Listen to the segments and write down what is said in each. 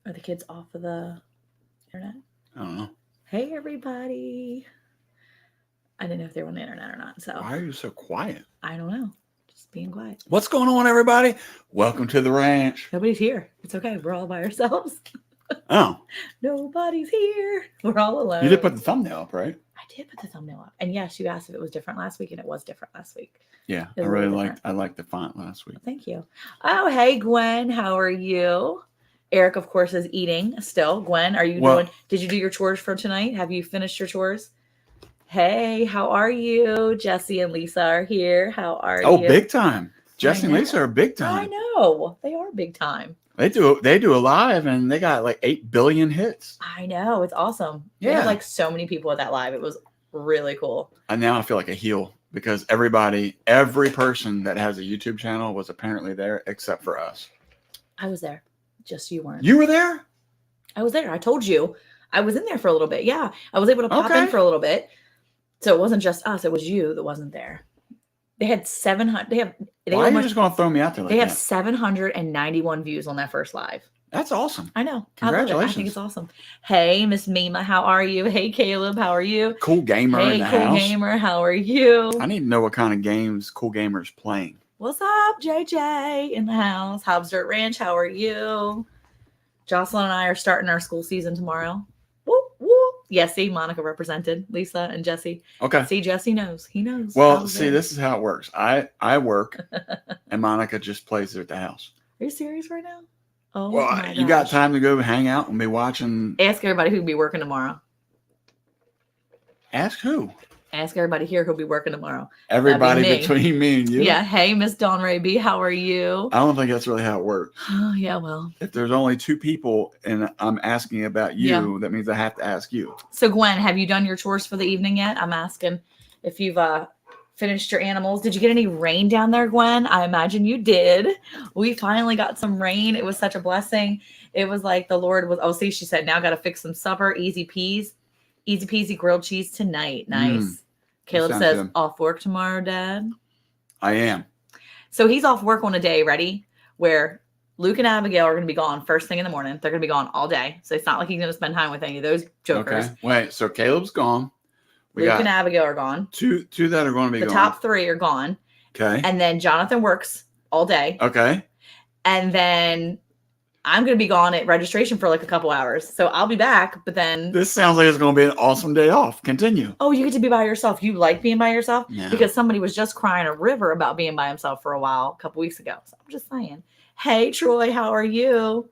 Are the kids off of the internet? I don't know. Hey, everybody. I didn't know if they were on the internet or not. So Why are you so quiet? I don't know. Just being quiet. What's going on, everybody? Welcome to the ranch. Nobody's here. It's okay. We're all by ourselves. Oh. Nobody's here. We're all alone. You did put the thumbnail up, right? I did put the thumbnail up. And yes, you asked if it was different last week, and it was different last week. Yeah, I really liked the font last week. Thank you. Oh, hey, Gwen. How are you? Eric, of course, is eating still. Gwen, are you doing? Did you do your chores for tonight? Have you finished your chores? Hey, how are you? Jesse and Lisa are here. How are you? Oh, big time. Jesse and Lisa are big time. I know. They are big time. They do a live, and they got like 8 billion hits. I know. It's awesome. Yeah. They had like so many people at that live. It was really cool. And now I feel like a heel because every person that has a YouTube channel was apparently there except for us. I was there. Just you weren't. You were there? I was there. I told you. I was in there for a little bit. Yeah. I was able to pop in for a little bit. So it wasn't just us. It was you that wasn't there. They had 700. Why are you just going to throw me out there like that? They have 791 views on that first live. That's awesome. I know. Congratulations. I love it. I think it's awesome. Hey, Miss Mima, how are you? Hey, Caleb, how are you? Cool gamer in the house. Hey, cool gamer, how are you? I need to know what kind of games Cool Gamer's playing. What's up, JJ in the house? Hobbs Dirt Ranch, how are you? Jocelyn and I are starting our school season tomorrow. Woo, woo. Yeah, see, Monica represented Lisa and Jesse. Okay. See, Jesse knows. He knows. Well, see, this is how it works. I work, and Monica just plays it at the house. Are you serious right now? Oh, well, you got time to go hang out and be watching. Ask everybody who'll be working tomorrow. Ask who? Ask everybody here who'll be working tomorrow. Everybody between me and you. Yeah. Hey, Miss Dawn Ray B, how are you? I don't think that's really how it works. Oh, yeah, well. If there's only 2 people and I'm asking about you, that means I have to ask you. So, Gwen, have you done your chores for the evening yet? I'm asking if you've finished your animals. Did you get any rain down there, Gwen? I imagine you did. We finally got some rain. It was such a blessing. It was like the Lord was, see, she said, now got to fix some supper. Easy peasy grilled cheese tonight. Nice. Caleb says, good. Off work tomorrow, Dad? I am. So he's off work on a day, ready, where Luke and Abigail are going to be gone first thing in the morning. They're going to be gone all day. So it's not like he's going to spend time with any of those jokers. Okay. Wait, so Caleb's gone. Luke and Abigail are gone. Two that are going to be gone. The top 3 are gone. Okay. And then Jonathan works all day. Okay. And then I'm going to be gone at registration for like a couple hours. So I'll be back, but then... This sounds like it's going to be an awesome day off. Continue. Oh, you get to be by yourself. You like being by yourself? Yeah. Because somebody was just crying a river about being by himself for a while, a couple weeks ago. So I'm just saying. Hey, Troy, how are you?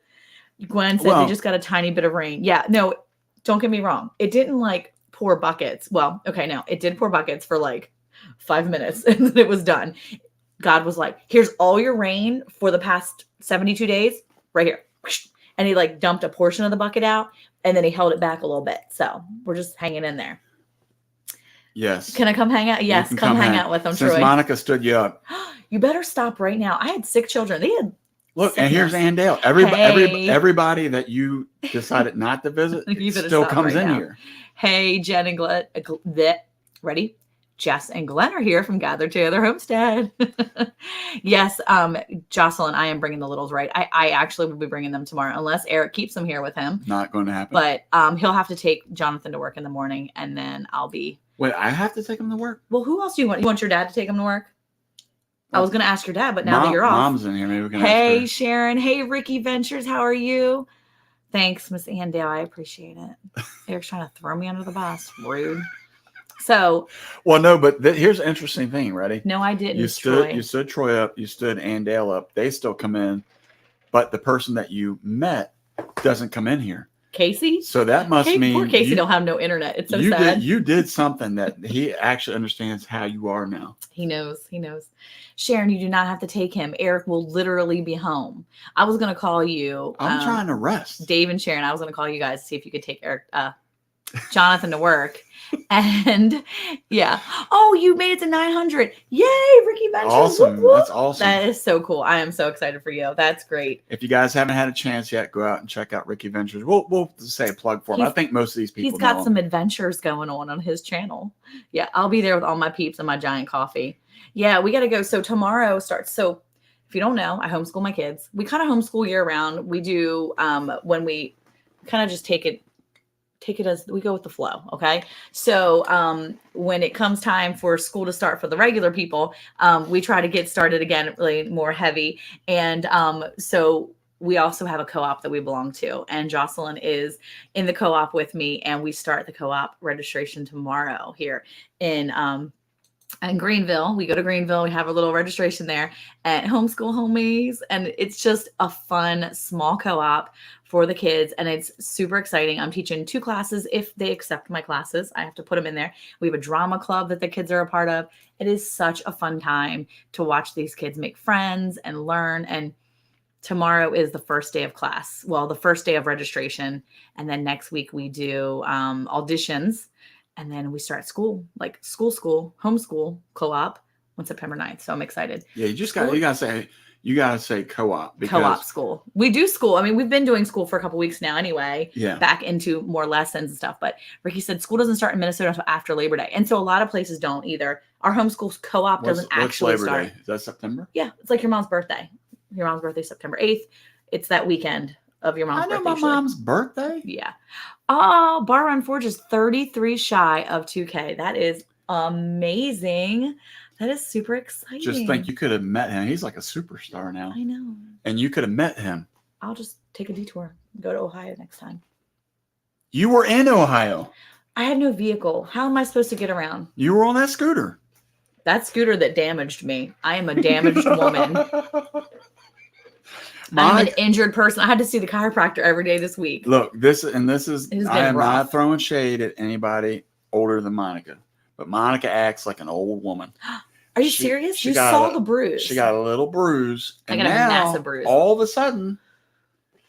Gwen said they just got a tiny bit of rain. Yeah, no, don't get me wrong. It didn't like pour buckets. Well, okay, no, it did pour buckets for like 5 minutes and then it was done. God was like, here's all your rain for the past 72 days right here. And he like dumped a portion of the bucket out and then he held it back a little bit. So we're just hanging in there. Yes. Can I come hang out? Yes, come hang out with them, Since Troy. Monica stood you up. You better stop right now. I had sick children. They had Look, and here's Andale. Everybody that you decided not to visit still comes in here. Hey, Jen and Glenn. Ready? Jess and Glenn are here from Gathered Together Homestead. Yes, Jocelyn, I am bringing the littles, right? I actually will be bringing them tomorrow, unless Eric keeps them here with him. Not going to happen. But he'll have to take Jonathan to work in the morning, and then I'll be... Wait, I have to take him to work? Well, who else do you want? You want your dad to take him to work? I was going to ask your dad, but now that you're off. Mom's in here. Maybe we can ask Hey, Sharon. Hey, Ricky Ventures. How are you? Thanks, Miss Andale. I appreciate it. Eric's trying to throw me under the bus. Rude. So. Well, no, but here's an interesting thing. Ready? No, I didn't. You stood Troy up. You stood Andale up. They still come in, but the person that you met doesn't come in here. Casey? So that must mean poor Casey don't have no internet. It's so sad. You did something that he actually understands how you are now. He knows. Sharon, you do not have to take him. Eric will literally be home. I was going to call you. I'm trying to rest. Dave and Sharon, I was going to call you guys to see if you could take Eric, Jonathan to work. And yeah. Oh, you made it to 900. Yay, Ricky Ventures. Awesome. Whoop, whoop. That's awesome. That is so cool. I am so excited for you. That's great. If you guys haven't had a chance yet, go out and check out Ricky Ventures. We'll say a plug for him. I think most of these people He's got some adventures going on his channel. Yeah, I'll be there with all my peeps and my giant coffee. Yeah, we got to go. So tomorrow starts. So If you don't know, I homeschool my kids. We kind of homeschool year round. We do when we kind of just take it as we go with the flow. Okay. So when it comes time for school to start for the regular people, we try to get started again, really more heavy. And so we also have a co-op that we belong to, and Jocelyn is in the co-op with me, and we start the co-op registration tomorrow here in Greenville. We go to Greenville. We have a little registration there at Homeschool Homies. And it's just a fun, small co-op for the kids. And it's super exciting. I'm teaching 2 classes. If they accept my classes, I have to put them in there. We have a drama club that the kids are a part of. It is such a fun time to watch these kids make friends and learn. And tomorrow is the first day of class. Well, the first day of registration. And then next week we do auditions. And then we start school, like school, homeschool, co-op on September 9th. So I'm excited. Yeah, you gotta say co-op, because co-op school. We do school. I mean, we've been doing school for a couple weeks now anyway. Yeah. Back into more lessons and stuff. But Ricky said school doesn't start in Minnesota until after Labor Day. And so a lot of places don't either. Our homeschool co-op doesn't actually Labor start. Day? Is that September? Yeah. It's like your mom's birthday. Your mom's birthday is September 8th. It's that weekend of your mom's birthday. I know my mom's birthday. Yeah. Oh, Bar Run Forge is 33 shy of 2K. That is amazing. That is super exciting. Just think, you could have met him. He's like a superstar now. I know. And you could have met him. I'll just take a detour and go to Ohio next time. You were in Ohio. I had no vehicle. How am I supposed to get around? You were on that scooter. That scooter that damaged me. I am a damaged woman. I'm an injured person. I had to see the chiropractor every day this week. Look, this is I am rough. not throwing shade at anybody older than Monica, but Monica acts like an old woman. Are you serious? You saw the bruise. She got a little bruise. I got a massive bruise. All of a sudden,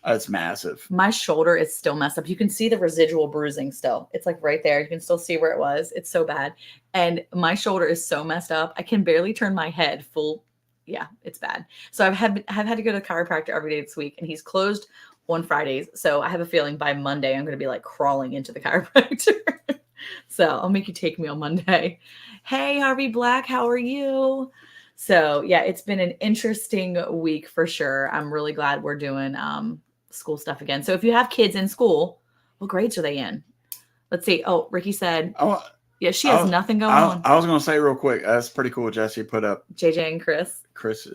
it's massive. My shoulder is still messed up. You can see the residual bruising still. It's like right there. You can still see where it was. It's so bad. And my shoulder is so messed up. I can barely turn my head full. Yeah, it's bad. So I've had to go to the chiropractor every day this week, and he's closed on Fridays. So I have a feeling by Monday I'm going to be like crawling into the chiropractor. So I'll make you take me on Monday. Hey, Harvey Black, how are you? So yeah, it's been an interesting week for sure. I'm really glad we're doing school stuff again. So if you have kids in school, what grades are they in? Let's see. Oh, Ricky said, yeah, she has nothing going on. I was going to say real quick, that's pretty cool. Jesse put up JJ and Chris,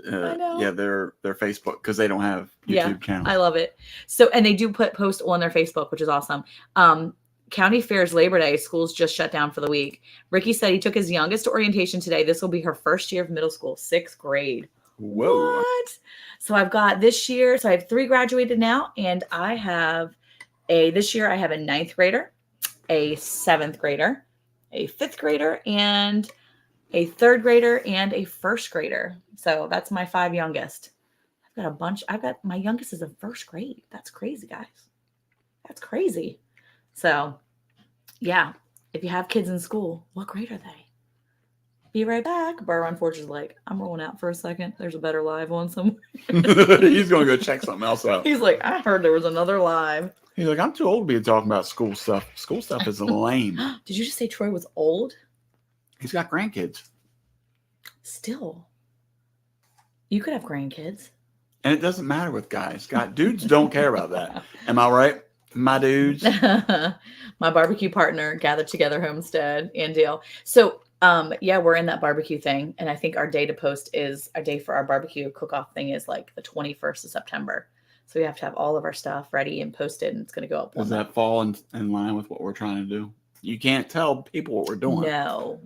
I know. Yeah, their Facebook, because they don't have YouTube channels. I love it. So, and they do post on their Facebook, which is awesome. County Fair's Labor Day, schools just shut down for the week. Ricky said he took his youngest to orientation today. This will be her first year of middle school, 6th grade. Whoa. What? So I've got this year. So I have 3 graduated now, and I have this year I have a 9th grader, a 7th grader, a 5th grader, and a 3rd grader, and a 1st grader. So that's my 5 youngest. I've got a bunch. My youngest is in 1st grade. That's crazy, guys. That's crazy. So yeah, if you have kids in school, what grade are they? Be right back. Bar Run Forge is like, I'm rolling out for a second. There's a better live on somewhere. He's going to go check something else out. He's like, I heard there was another live. He's like, I'm too old to be talking about school stuff. School stuff is lame. Did you just say Troy was old? He's got grandkids. Still. You could have grandkids. And it doesn't matter with guys. Dudes don't care about that. Am I right? My dudes. My barbecue partner, Gathered Together Homestead, and Dale. So yeah, we're in that barbecue thing. And I think our day to post is our day for our barbecue cook-off thing is like the 21st of September. So we have to have all of our stuff ready and posted, and it's going to go up. Does that fall in line with what we're trying to do? You can't tell people what we're doing. No.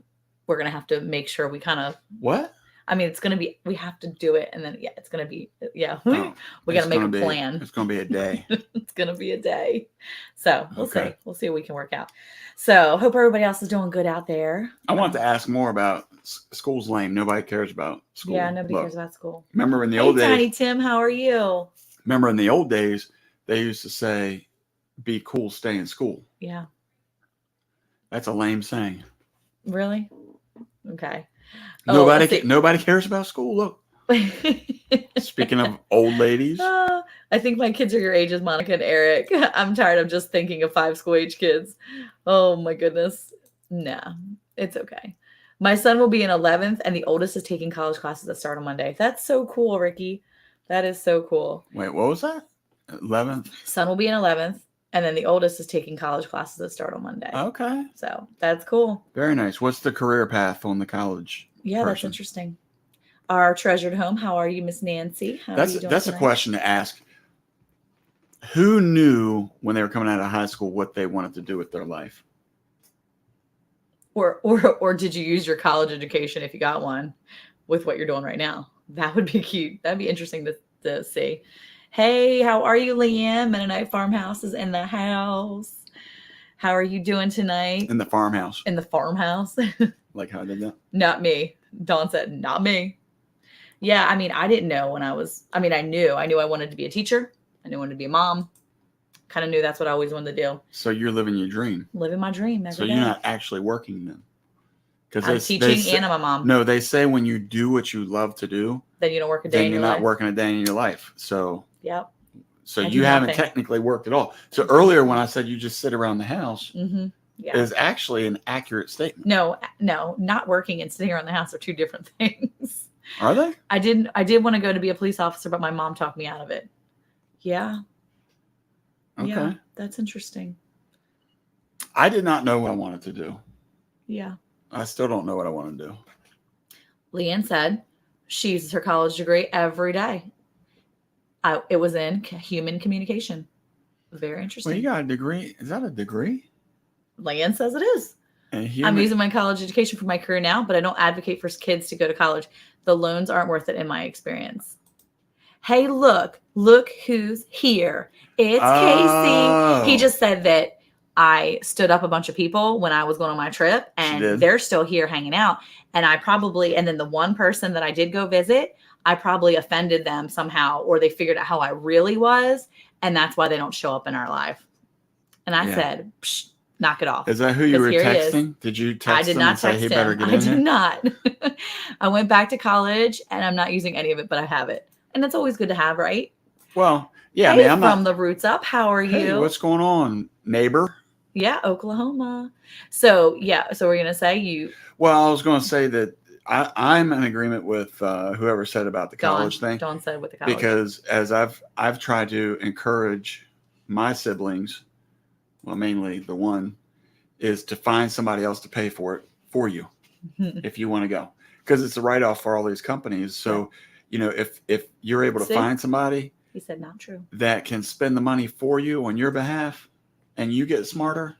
We're going to have to make sure we kind of. What? I mean, it's going to be, we have to do it. And then, yeah, it's going to be, yeah. We got to make a plan. It's going to be a day. It's going to be a day. So we'll see. We'll see what we can work out. So hope everybody else is doing good out there. I want to ask more about school's lame. Nobody cares about school. Yeah, nobody cares about school. Remember in the old days. Tiny Tim, how are you? Remember in the old days, they used to say, be cool, stay in school. Yeah. That's a lame saying. Really? Okay. Nobody cares about school. Look. Speaking of old ladies. I think my kids are your age as Monica and Eric. I'm tired of just thinking of 5 school age kids. Oh my goodness. Nah, it's okay. My son will be in 11th, and the oldest is taking college classes that start on Monday. That's so cool, Ricky. That is so cool. Wait, what was that? 11th? Son will be in 11th, and then the oldest is taking college classes that start on Monday. Okay. So that's cool. Very nice. What's the career path on the college? Yeah, that's interesting. Our treasured home. How are you, Miss Nancy? How are you doing That's tonight? a question to ask. Who knew when they were coming out of high school what they wanted to do with their life? Or did you use your college education, if you got one, with what you're doing right now? That would be cute. That'd be interesting to see. Hey, how are you, Liam? Mennonite Farmhouse is in the house. How are you doing tonight? In the farmhouse. In the farmhouse. Like how I did that? Not me. Dawn said, not me. Yeah, I mean, I didn't know when I knew I wanted to be a teacher. I knew I wanted to be a mom. Kind of knew that's what I always wanted to do. So you're living your dream. Living my dream every day. So you're not actually working then. Because I'm teaching and I'm a mom. No, they say when you do what you love to do, then you don't work a day in your life. Then you're not working a day in your life. So yep. So you haven't technically worked at all. So earlier when I said you just sit around the house, is actually an accurate statement. No, not working and sitting around the house are two different things. Are they? I did want to go to be a police officer, but my mom talked me out of it. Yeah. Okay. Yeah, that's interesting. I did not know what I wanted to do. Yeah. I still don't know what I want to do. Leanne said she uses her college degree every day. It was in human communication. Very interesting. Well, you got a degree. Is that a degree? Leanne says it is. I'm using my college education for my career now, but I don't advocate for kids to go to college. The loans aren't worth it in my experience. Hey, look who's here. It's Casey. He just said that I stood up a bunch of people when I was going on my trip, and they're still here hanging out. And and then the one person that I did go visit, I probably offended them somehow, or they figured out how I really was. And that's why they don't show up in our life. And I said, psh, knock it off. Is that who you were texting? Did you text him? I did not text him. I did not. I went back to college and I'm not using any of it, but I have it. And it's always good to have, right? Well, yeah. Hey, I'm from the roots up. How are you? Hey, what's going on, neighbor? Yeah, Oklahoma. So we're going to say you. Well, I was going to say that I'm in agreement with whoever said about the college thing. Dawn said with the college. Because as I've tried to encourage my siblings, well, mainly the one, is to find somebody else to pay for it for you if you want to go. Because it's a write-off for all these companies. So, if you're able to find somebody he said not true that can spend the money for you on your behalf and you get smarter,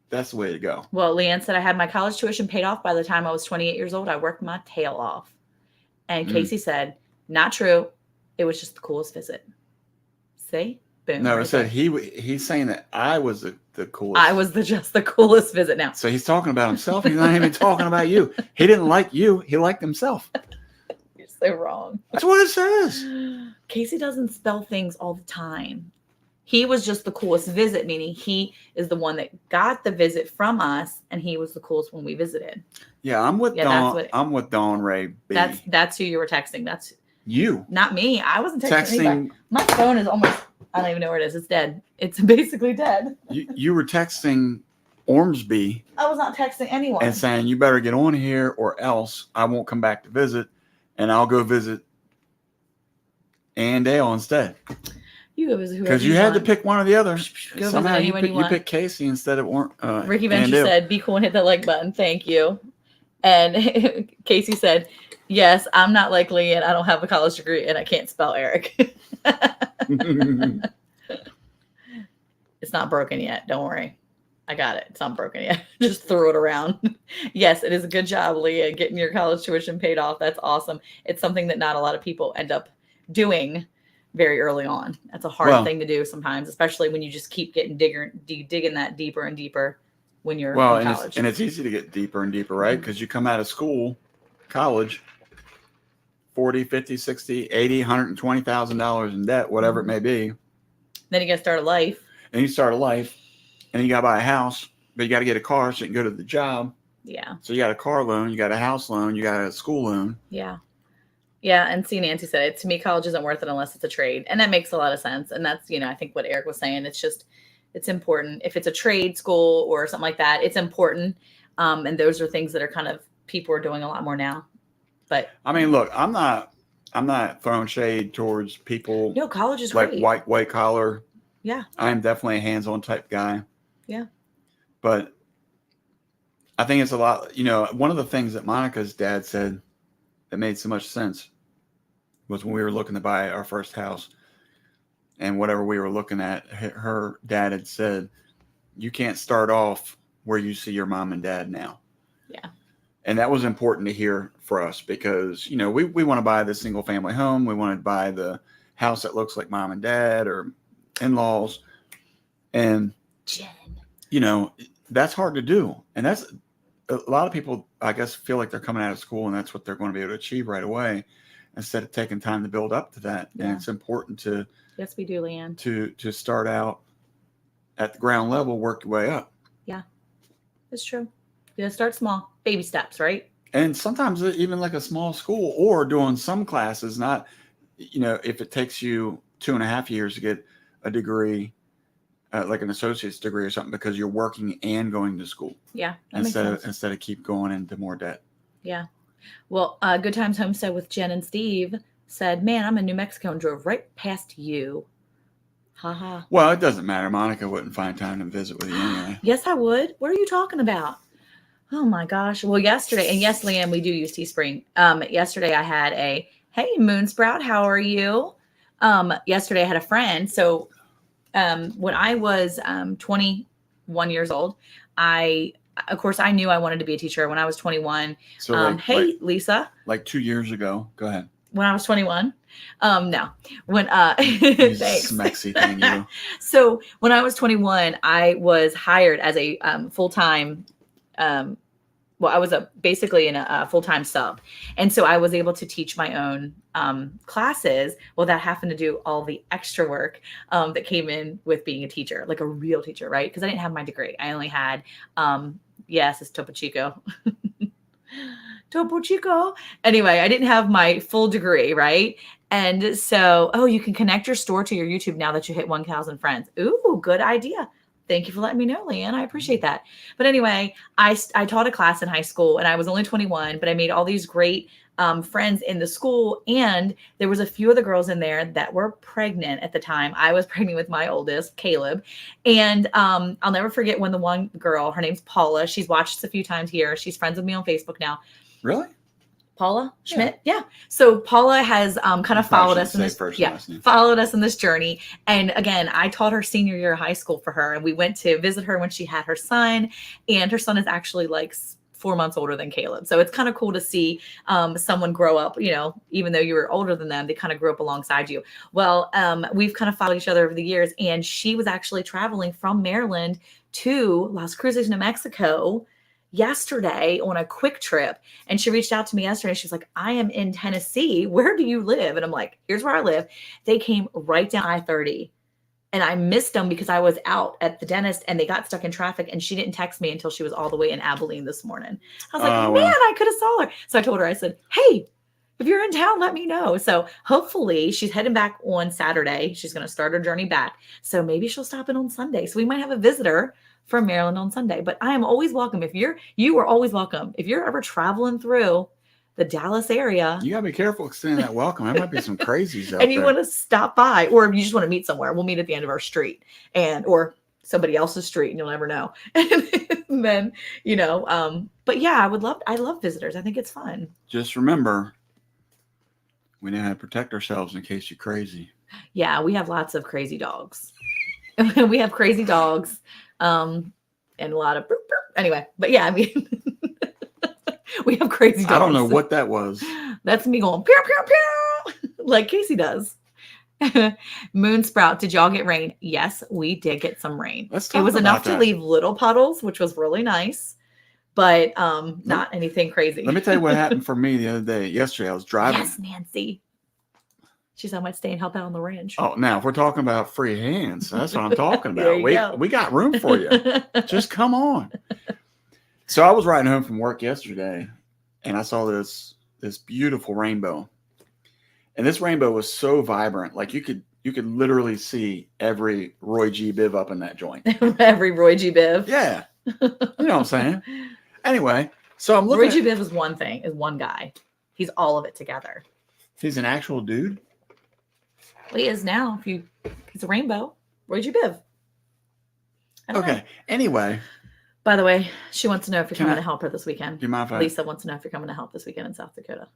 that's the way to go. Well, Leanne said I had my college tuition paid off by the time I was 28 years old. I worked my tail off. And Casey said, not true. It was just the coolest visit. See? Boom. No, it said he's saying that I was the coolest. I was just the coolest visit now. So he's talking about himself. He's not even talking about you. He didn't like you. He liked himself. You're so wrong. That's what it says. Casey doesn't spell things all the time. He was just the coolest visit, meaning he is the one that got the visit from us, and he was the coolest when we visited. Yeah, I'm with Dawn. I'm with Dawn Ray B. That's who you were texting. That's you. Not me. I wasn't texting anybody. My phone is almost, I don't even know where it is. It's dead. It's basically dead. You were texting Ormsby. I was not texting anyone. And saying, you better get on here or else I won't come back to visit, and I'll go visit Andale instead. You go visit whoever because you had to pick one or the other. Go Somehow you pick Casey instead of Ricky Venture said, "Be cool and hit that like button." Thank you. And Casey said, "Yes, I'm not like Leanne. I don't have a college degree and I can't spell Eric." It's not broken yet. Don't worry. I got it. It's not broken yet. Just throw it around. Yes, it is a good job, Leah, getting your college tuition paid off. That's awesome. It's something that not a lot of people end up doing very early on. That's a hard thing to do sometimes, especially when you just keep getting digging that deeper and deeper when you're in college. And it's easy to get deeper and deeper, right? Because you come out of college, 40, 50, 60, 80, $120,000 in debt, whatever it may be. Then you got to start a life. And you start a life, and you got to buy a house, but you got to get a car so you can go to the job. Yeah. So you got a car loan, you got a house loan, you got a school loan. Yeah. Yeah. And see, Nancy said it, to me, college isn't worth it unless it's a trade. And that makes a lot of sense. And that's, I think what Eric was saying, it's important. If it's a trade school or something like that, it's important. And those are things that are kind of people are doing a lot more now. But I mean, look, I'm not throwing shade towards people. No, college is like great. white collar. Yeah. I'm definitely a hands-on type guy. Yeah. But I think it's a lot, one of the things that Monica's dad said that made so much sense was when we were looking to buy our first house, and whatever we were looking at, her dad had said, you can't start off where you see your mom and dad now. Yeah. And that was important to hear for us because, we want to buy the single family home. We want to buy the house that looks like mom and dad or in-laws. And, Jen. that's hard to do. And that's a lot of people, I guess, feel like they're coming out of school and that's what they're going to be able to achieve right away instead of taking time to build up to that. Yeah. And it's important to, yes, we do, Leanne, to start out at the ground level, work your way up. Yeah, it's true. You gotta start small, baby steps, right? And sometimes even like a small school or doing some classes, not, if it takes you 2.5 years to get a degree, like an associate's degree or something, because you're working and going to school. Yeah. Instead of keep going into more debt. Yeah. Well, Good Times Homestead with Jen and Steve said, man, I'm in New Mexico and drove right past you. Haha. Well, it doesn't matter. Monica wouldn't find time to visit with you anyway. Yes, I would. What are you talking about? Oh my gosh. Well, yesterday, and yes, Leanne, we do use Teespring. Yesterday I had hey, Moonsprout, how are you? Yesterday I had a friend. So when I was 21 years old, of course, I knew I wanted to be a teacher when I was 21. So Lisa. Like 2 years ago. Go ahead. When I was 21. No. When thanks. Smexy thing, you. So when I was 21, I was hired as a full-time I was basically in a full-time sub. And so I was able to teach my own classes without having to do all the extra work that came in with being a teacher, like a real teacher, right? Because I didn't have my degree. I only had, yes, it's Topo Chico. Topo Chico. Anyway, I didn't have my full degree, right? And so, you can connect your store to your YouTube now that you hit 1,000 friends. Ooh, good idea. Thank you for letting me know, Leanne. I appreciate that. But anyway, I taught a class in high school and I was only 21, but I made all these great friends in the school. And there was a few of the girls in there that were pregnant at the time. I was pregnant with my oldest, Caleb. And I'll never forget when the one girl, her name's Paula. She's watched us a few times here. She's friends with me on Facebook now. Really? Paula Schmidt. Yeah. So Paula has kind of followed us in this. Followed us in this journey. And again, I taught her senior year of high school for her, and we went to visit her when she had her son. And her son is actually like 4 months older than Caleb. So it's kind of cool to see someone grow up. Even though you were older than them, they kind of grew up alongside you. Well, we've kind of followed each other over the years, and she was actually traveling from Maryland to Las Cruces, New Mexico yesterday on a quick trip. And she reached out to me yesterday. She's like, I am in Tennessee. Where do you live? And I'm like, here's where I live. They came right down I-30 and I missed them because I was out at the dentist and they got stuck in traffic. And she didn't text me until she was all the way in Abilene this morning. I was like, man, I could have saw her. So I told her, I said, hey, if you're in town, let me know. So hopefully she's heading back on Saturday. She's going to start her journey back. So maybe she'll stop in on Sunday. So we might have a visitor from Maryland on Sunday, but I am always welcome. You are always welcome. If you're ever traveling through the Dallas area, you gotta be careful extending that welcome. There might be some crazies out and you want to stop by, or if you just want to meet somewhere, we'll meet at the end of our street or somebody else's street, and you'll never know. And then, but yeah, I love visitors. I think it's fun. Just remember, we know how to protect ourselves in case you're crazy. Yeah, we have lots of crazy dogs. We have crazy dogs. And a lot of anyway, but yeah, I mean, we have crazy dogs. I don't know what that was. That's me going pew pew pew like Casey does. Moonsprout, did y'all get rain? Yes, we did get some rain. It was enough to leave little puddles, which was really nice, but not anything crazy. Let me tell you what happened for me the other day. Yesterday, I was driving. Yes, Nancy. She said I might stay and help out on the ranch. Oh, now if we're talking about free hands, that's what I'm talking about. We got room for you. Just come on. So I was riding home from work yesterday, and I saw this beautiful rainbow. And this rainbow was so vibrant, like you could literally see every Roy G. Biv up in that joint. Every Roy G. Biv. Yeah, you know what I'm saying. Anyway, So I'm looking. Roy G. Biv is one thing, is one guy. He's all of it together. He's an actual dude? Well, he is now. He's a rainbow. Roy G. Biv. Okay. Know. Anyway. By the way, she wants to know if you're coming to help her this weekend. Do you mind if Lisa wants to know if you're coming to help this weekend in South Dakota.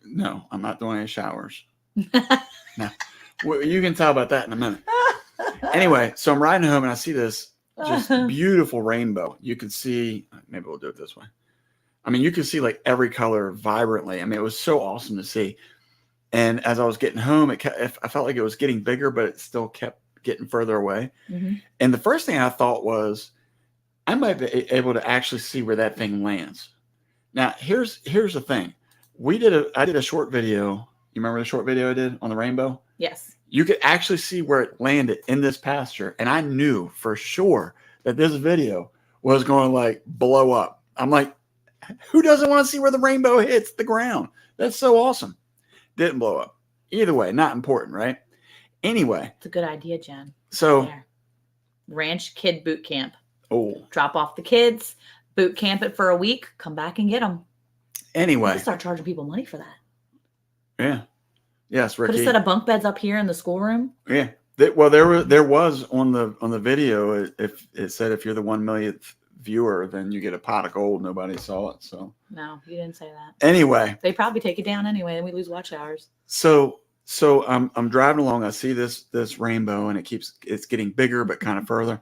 No, I'm not doing any showers. No. Well, you can tell about that in a minute. Anyway, so I'm riding home and I see this just beautiful rainbow. You can see, maybe we'll do it this way. I mean, you can see like every color vibrantly. I mean, it was so awesome to see. And as I was getting home, I felt like it was getting bigger, but it still kept getting further away. Mm-hmm. And the first thing I thought was, I might be able to actually see where that thing lands. Now, here's the thing. I did a short video. You remember the short video I did on the rainbow? Yes. You could actually see where it landed in this pasture. And I knew for sure that this video was going to like blow up. I'm like, who doesn't want to see where the rainbow hits the ground? That's so awesome. Didn't blow up. Either way, not important, right? Anyway. It's a good idea, Jen. So. There. Ranch Kid Boot Camp. Oh. Drop off the kids, boot camp it for a week, come back and get them. Anyway. We'll start charging people money for that. Yeah. Yes, Ricky. Put a set of bunk beds up here in the schoolroom. Yeah. Well, there was on the video, if it said if you're the 1 millionth viewer, then you get a pot of gold. Nobody saw it. So. No, you didn't say that. Anyway. They probably take it down anyway, and we lose watch hours. So I'm driving along. I see this rainbow, and it's getting bigger, but kind of further.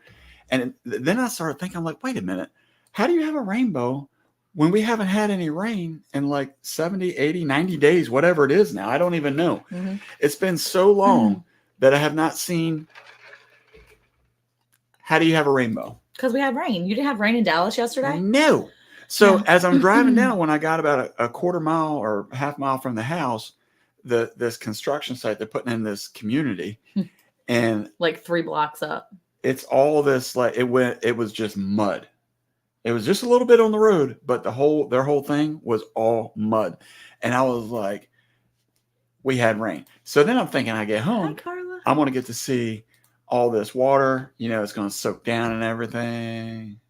And then I started thinking, I'm like, wait a minute. How do you have a rainbow when we haven't had any rain in like 70, 80, 90 days, whatever it is now? I don't even know. Mm-hmm. It's been so long that I have not seen. How do you have a rainbow? Because we have rain. You didn't have rain in Dallas yesterday? No. So as I'm driving down, when I got about a quarter mile or half mile from the house, this construction site, they're putting in this community. And like 3 blocks up. It's all this, like it was just mud. It was just a little bit on the road, but their whole thing was all mud. And I was like, we had rain. So then I'm thinking I get home, I want to get to see all this water, it's going to soak down and everything.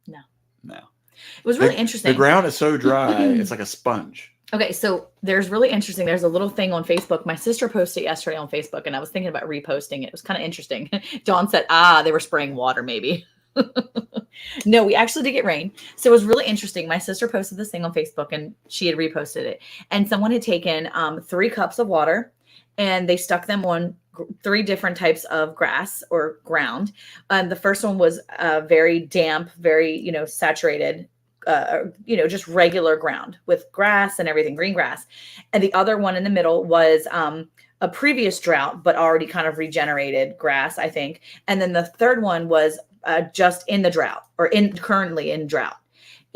No. It was really interesting. The ground is so dry. It's like a sponge. Okay, so there's really interesting. There's a little thing on Facebook. My sister posted it yesterday on Facebook, and I was thinking about reposting it. It was kind of interesting. Dawn said, they were spraying water maybe. No, we actually did get rain. So it was really interesting. My sister posted this thing on Facebook, and she had reposted it. And someone had taken 3 cups of water, and they stuck them on 3 different types of grass or ground. The first one was very damp, very, saturated, just regular ground with grass and everything, green grass. And the other one in the middle was a previous drought, but already kind of regenerated grass, I think. And then the third one was just in the drought or currently in drought.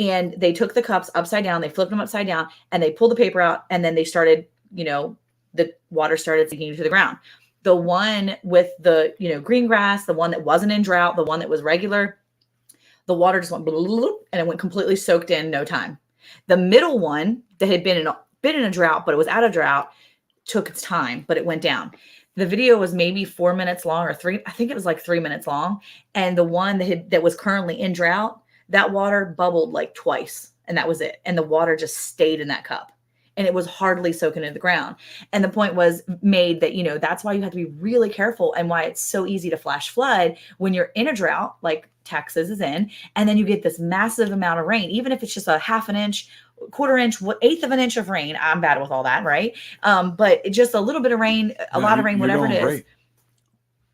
And they took the cups upside down, they flipped them upside down, and they pulled the paper out, and then they started, the water started sinking to the ground. The one with the, green grass, the one that wasn't in drought, the one that was regular, the water just went bloop, and it went completely soaked in no time. The middle one that had been in a drought, but it was out of drought, took its time, but it went down. The video was maybe 4 minutes long or 3. I think it was like 3 minutes long. And the one that was currently in drought, that water bubbled like twice, and that was it. And the water just stayed in that cup, and it was hardly soaking into the ground. And the point was made that, that's why you have to be really careful, and why it's so easy to flash flood when you're in a drought, like Texas is in, and then you get this massive amount of rain, even if it's just a half an inch, quarter inch, eighth of an inch of rain. I'm bad with all that, right? But just a little bit of rain, a lot of rain, whatever it is, great.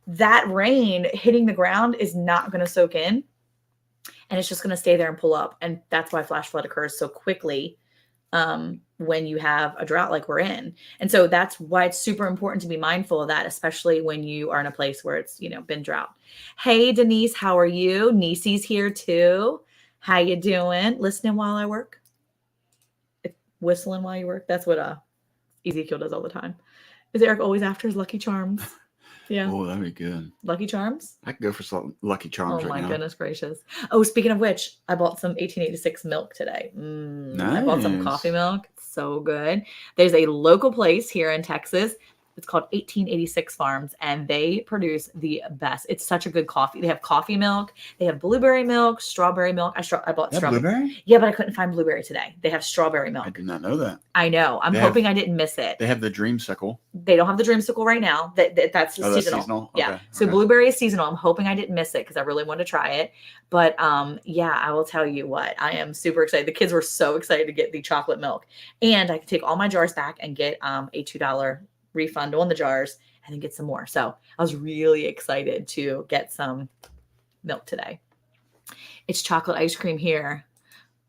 That rain hitting the ground is not going to soak in, and it's just going to stay there and pull up. And that's why flash flood occurs so quickly when you have a drought like we're in. And so that's why it's super important to be mindful of that, especially when you are in a place where it's, been drought. Hey, Denise, how are you? Nisi's here too. How you doing? Listening while I work? Whistling while you work? That's what Ezekiel does all the time. Is Eric always after his Lucky Charms? Yeah. Oh, that'd be good. Lucky Charms? I could go for some Lucky Charms right now. Oh, my goodness gracious. Oh, speaking of which, I bought some 1886 milk today. Nice. I bought some coffee milk. It's so good. There's a local place here in Texas. It's called 1886 Farms, and they produce the best. It's such a good coffee. They have coffee milk. They have blueberry milk, strawberry milk. I bought strawberry. Blueberry? Yeah, but I couldn't find blueberry today. They have strawberry milk. I did not know that. I know. I'm hoping I didn't miss it. They have the dreamsicle. They don't have the dreamsicle right now. That's seasonal. That's seasonal? Yeah. Okay. So blueberry is seasonal. I'm hoping I didn't miss it because I really wanted to try it. But yeah, I will tell you what. I am super excited. The kids were so excited to get the chocolate milk. And I can take all my jars back and get a $2 refund on the jars and then get some more. So I was really excited to get some milk today. It's chocolate ice cream here.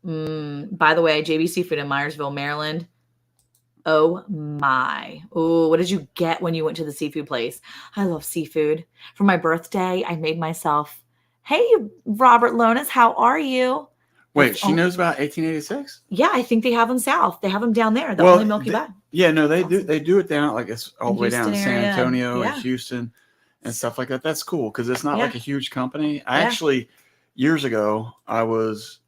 By the way, JB Seafood in Myersville, Maryland. Oh my. Oh, what did you get when you went to the seafood place? I love seafood. For my birthday, I made myself, hey, Robert Lonis, how are you? Wait, she knows about 1886? Yeah, I think they have them south. They have them down there. The only milk you buy. Yeah, no, they do. They do it down like it's all the way down in San Antonio and Houston and stuff like that. That's cool because it's not like a huge company. I actually, years ago, I was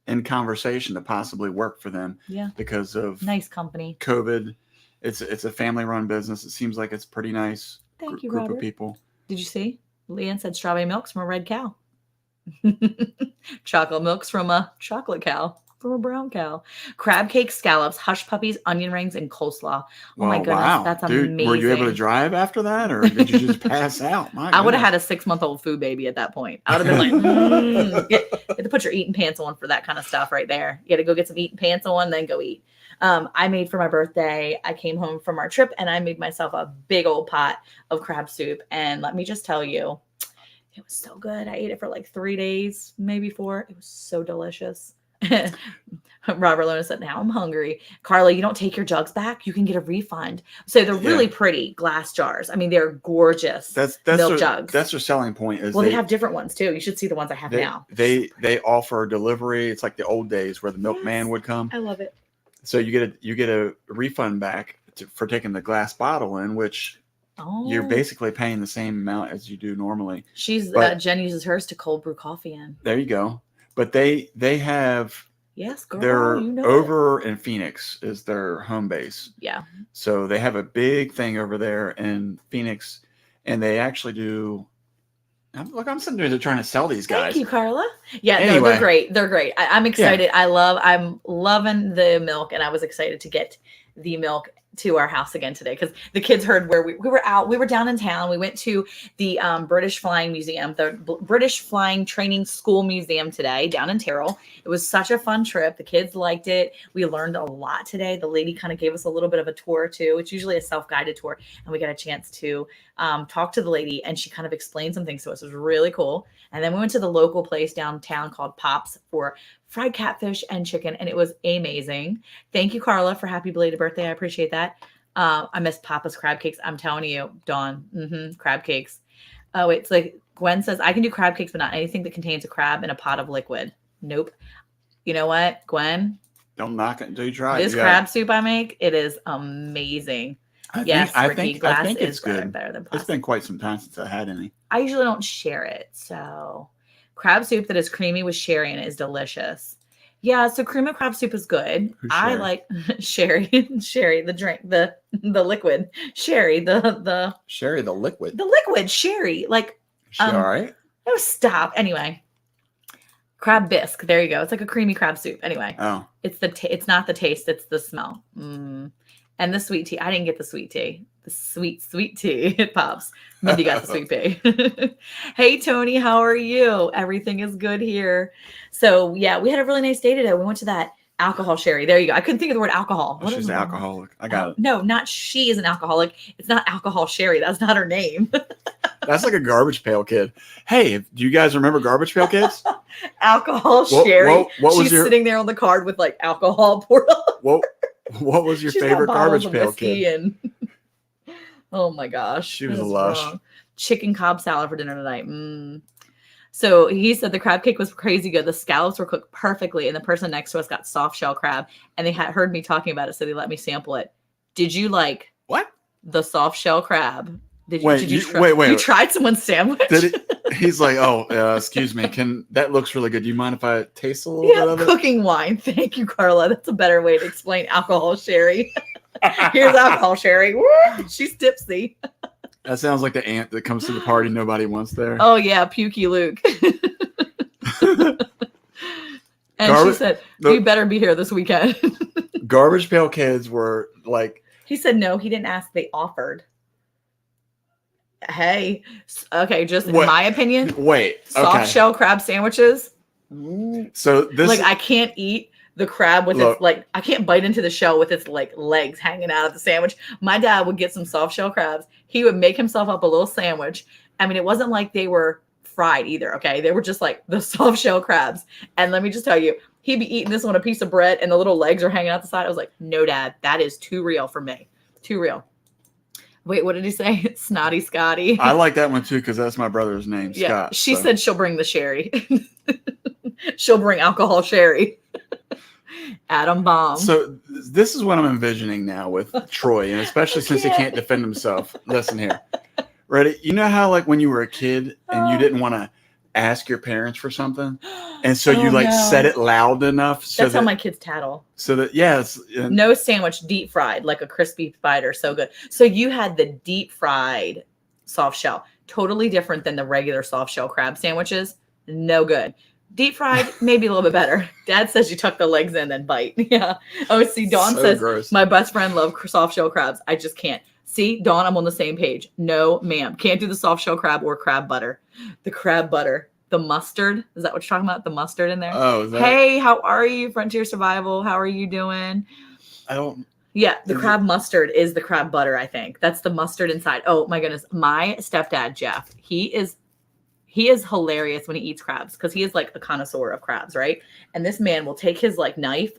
in conversation to possibly work for them. Yeah, because of nice company. COVID, it's a family-run business. It seems like it's pretty nice. Thank you, group Robert. Of people. Did you see? Leanne said strawberry milk's from a red cow. Chocolate milk's from a chocolate cow, from a brown cow. Crab cake, scallops, hush puppies, onion rings, and coleslaw. Oh my goodness, wow. That's Dude, amazing. Were you able to drive after that, or did you just pass out? I would have had a 6-month-old food baby at that point. I would have been like, you have to put your eating pants on for that kind of stuff right there. You got to go get some eating pants on, then go eat. I made for my birthday. I came home from our trip and I made myself a big old pot of crab soup. And let me just tell you, it was so good. I ate it for like 3 days, maybe 4. It was so delicious. Robert Lona said, now I'm hungry. Carla, you don't take your jugs back. You can get a refund. So they're really pretty glass jars. I mean, they're gorgeous. That's milk jugs. That's their selling point. Is they have different ones too. You should see the ones I have now. They offer delivery. It's like the old days where the milkman would come. I love it. So you get a refund back for taking the glass bottle in, which you're basically paying the same amount as you do normally. Jen uses hers to cold brew coffee in. There you go. But they have girl, they're over in Phoenix is their home base. Yeah. So they have a big thing over there in Phoenix, and they actually do. I'm sitting there trying to sell these guys. Thank you, Carla. Yeah, anyway. No, they're great. They're great. I'm excited. Yeah. I'm loving the milk, and I was excited to get the milk to our house again today because the kids heard where we were out. We were down in town. We went to the British Flying Museum, the British Flying Training School Museum today down in Terrell. It was such a fun trip. The kids liked it. We learned a lot today. The lady kind of gave us a little bit of a tour too. It's usually a self-guided tour, and we got a chance to talk to the lady, and she kind of explained some things to us. It was really cool. And then we went to the local place downtown called Pops for fried catfish and chicken, and it was amazing. Thank you, Carla, for happy belated birthday. I appreciate that. I missed Papa's crab cakes. I'm telling you, Dawn, crab cakes. Oh, it's like Gwen says, I can do crab cakes, but not anything that contains a crab in a pot of liquid. Nope. You know what, Gwen? Don't knock it until you try it. This crab soup I make, it is amazing. I think it's good. Better than plastic. It's been quite some time since I had any. I usually don't share it, so crab soup that is creamy with sherry in it is delicious. Yeah, so cream of crab soup is good. I like sherry, the drink, the liquid, sherry, the sherry, the liquid, sherry. Like, all right. No, stop. Anyway, crab bisque. There you go. It's like a creamy crab soup. Anyway, it's it's not the taste, it's the smell. And the sweet tea. I didn't get the sweet tea. The sweet tea. It pops. Mindy got the sweet tea. Hey, Tony, how are you? Everything is good here. So, yeah, we had a really nice day today. We went to that alcohol sherry. There you go. I couldn't think of the word alcohol. She's an alcoholic. I got it. No, not she is an alcoholic. It's not alcohol sherry. That's not her name. That's like a Garbage Pail Kid. Hey, do you guys remember Garbage Pail Kids? Alcohol sherry. She's sitting there on the card with like alcohol poured on. What was your favorite Garbage Pail Kid? Oh my gosh. She was a lush. Wrong. Chicken Cobb salad for dinner tonight. So he said the crab cake was crazy good. The scallops were cooked perfectly, and the person next to us got soft shell crab, and they had heard me talking about it, so they let me sample it. Did you like what? The soft shell crab? Wait. You tried someone's sandwich? He's like, excuse me. That looks really good. Do you mind if I taste a little bit of it? Cooking wine. Thank you, Carla. That's a better way to explain alcohol sherry. Here's alcohol, Sherry. Woo! She's tipsy. That sounds like the aunt that comes to the party nobody wants there. Oh yeah, pukey Luke. And she said, "You better be here this weekend." Garbage Pail Kids were like. He said no. He didn't ask. They offered. Hey, okay. Just in my opinion. Wait. Soft shell crab sandwiches. So this like I can't eat the crab with its like I can't bite into the shell with its like legs hanging out of the sandwich. My dad would get some soft shell crabs. He would make himself up a little sandwich. I mean, it wasn't like they were fried either. Okay, they were just like the soft shell crabs. And let me just tell you, he'd be eating this on a piece of bread, and the little legs are hanging out the side. I was like, no, Dad, that is too real for me. Too real. Wait, what did he say? Snotty Scotty. I like that one too because that's my brother's name, yeah, Scott. She said she'll bring the sherry. She'll bring alcohol sherry. Adam bomb. So this is what I'm envisioning now with Troy, and especially since he can't defend himself. Listen here. Ready? You know how like when you were a kid and you didn't want to ask your parents for something, and so you said it loud enough. So that's how my kids tattle. So that no sandwich deep fried like a crispy spider, so good. So you had the deep fried soft shell, totally different than the regular soft shell crab sandwiches. No good. Deep fried, maybe a little bit better. Dad says you tuck the legs in and bite. Yeah. Oh, see, Dawn says gross. My best friend loves soft shell crabs. I just can't. See, Dawn, I'm on the same page. No, ma'am. Can't do the soft shell crab or crab butter. The crab butter. The mustard. Is that what you're talking about? The mustard in there? Oh, is that... Hey, how are you, Frontier Survival? How are you doing? I don't... Yeah, the crab mustard is the crab butter, I think. That's the mustard inside. Oh, my goodness. My stepdad, Jeff, he is hilarious when he eats crabs because he is like a connoisseur of crabs, right? And this man will take his like knife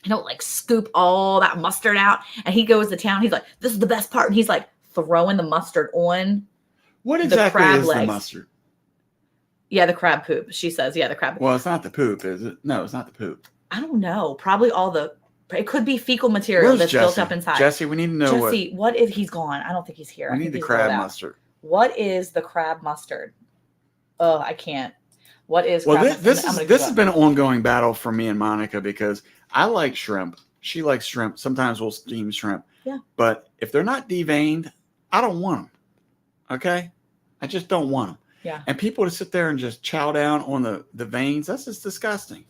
and he'll like scoop all that mustard out, and he goes to town. He's like, "This is the best part," and he's like throwing the mustard on. What exactly is the mustard? Yeah, the crab poop. She says, "Yeah, the crab." Well, it's not the poop, is it? No, it's not the poop. I don't know. Probably all the. It could be fecal material that's built up inside. Jesse, we need to know Jesse, what if he's gone? I don't think he's here. We need the crab mustard. What is the crab mustard? Oh, I can't. What is crab mustard? This has been an ongoing battle for me and Monica because I like shrimp. She likes shrimp. Sometimes we'll steam shrimp. Yeah. But if they're not deveined, I don't want them. Okay? I just don't want them. Yeah. And people to sit there and just chow down on the veins, that's just disgusting.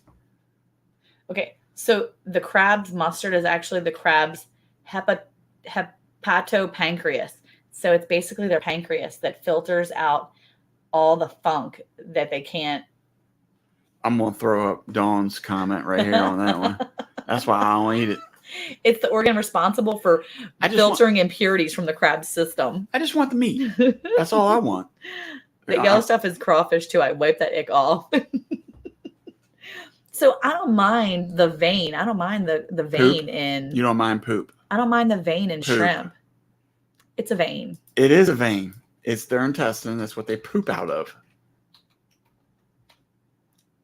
Okay. So the crab's mustard is actually the crab's hepatopancreas. So it's basically their pancreas that filters out all the funk that they can't. I'm going to throw up Dawn's comment right here on that one. That's why I don't eat it. It's the organ responsible for filtering impurities from the crab's system. I just want the meat. That's all I want. The yellow stuff is crawfish too. I wipe that ick off. So I don't mind the vein. I don't mind the vein in. You don't mind poop. I don't mind the vein in shrimp. It's a vein. It is a vein. It's their intestine. That's what they poop out of.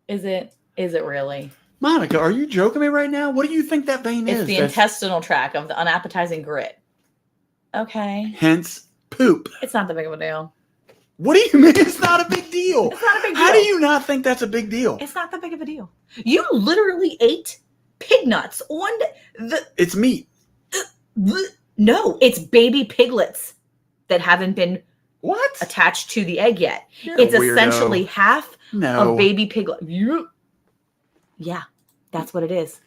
Is it really? Monica, are you joking me right now? What do you think that vein is? It's the intestinal tract of the unappetizing grit. Okay. Hence, poop. It's not that big of a deal. What do you mean it's not a big deal? It's not a big deal. How do you not think that's a big deal? It's not that big of a deal. You literally ate pig nuts on the... It's meat. No, it's baby piglets that haven't been attached to the egg yet. It's essentially half of baby piglet. Yeah, that's what it is.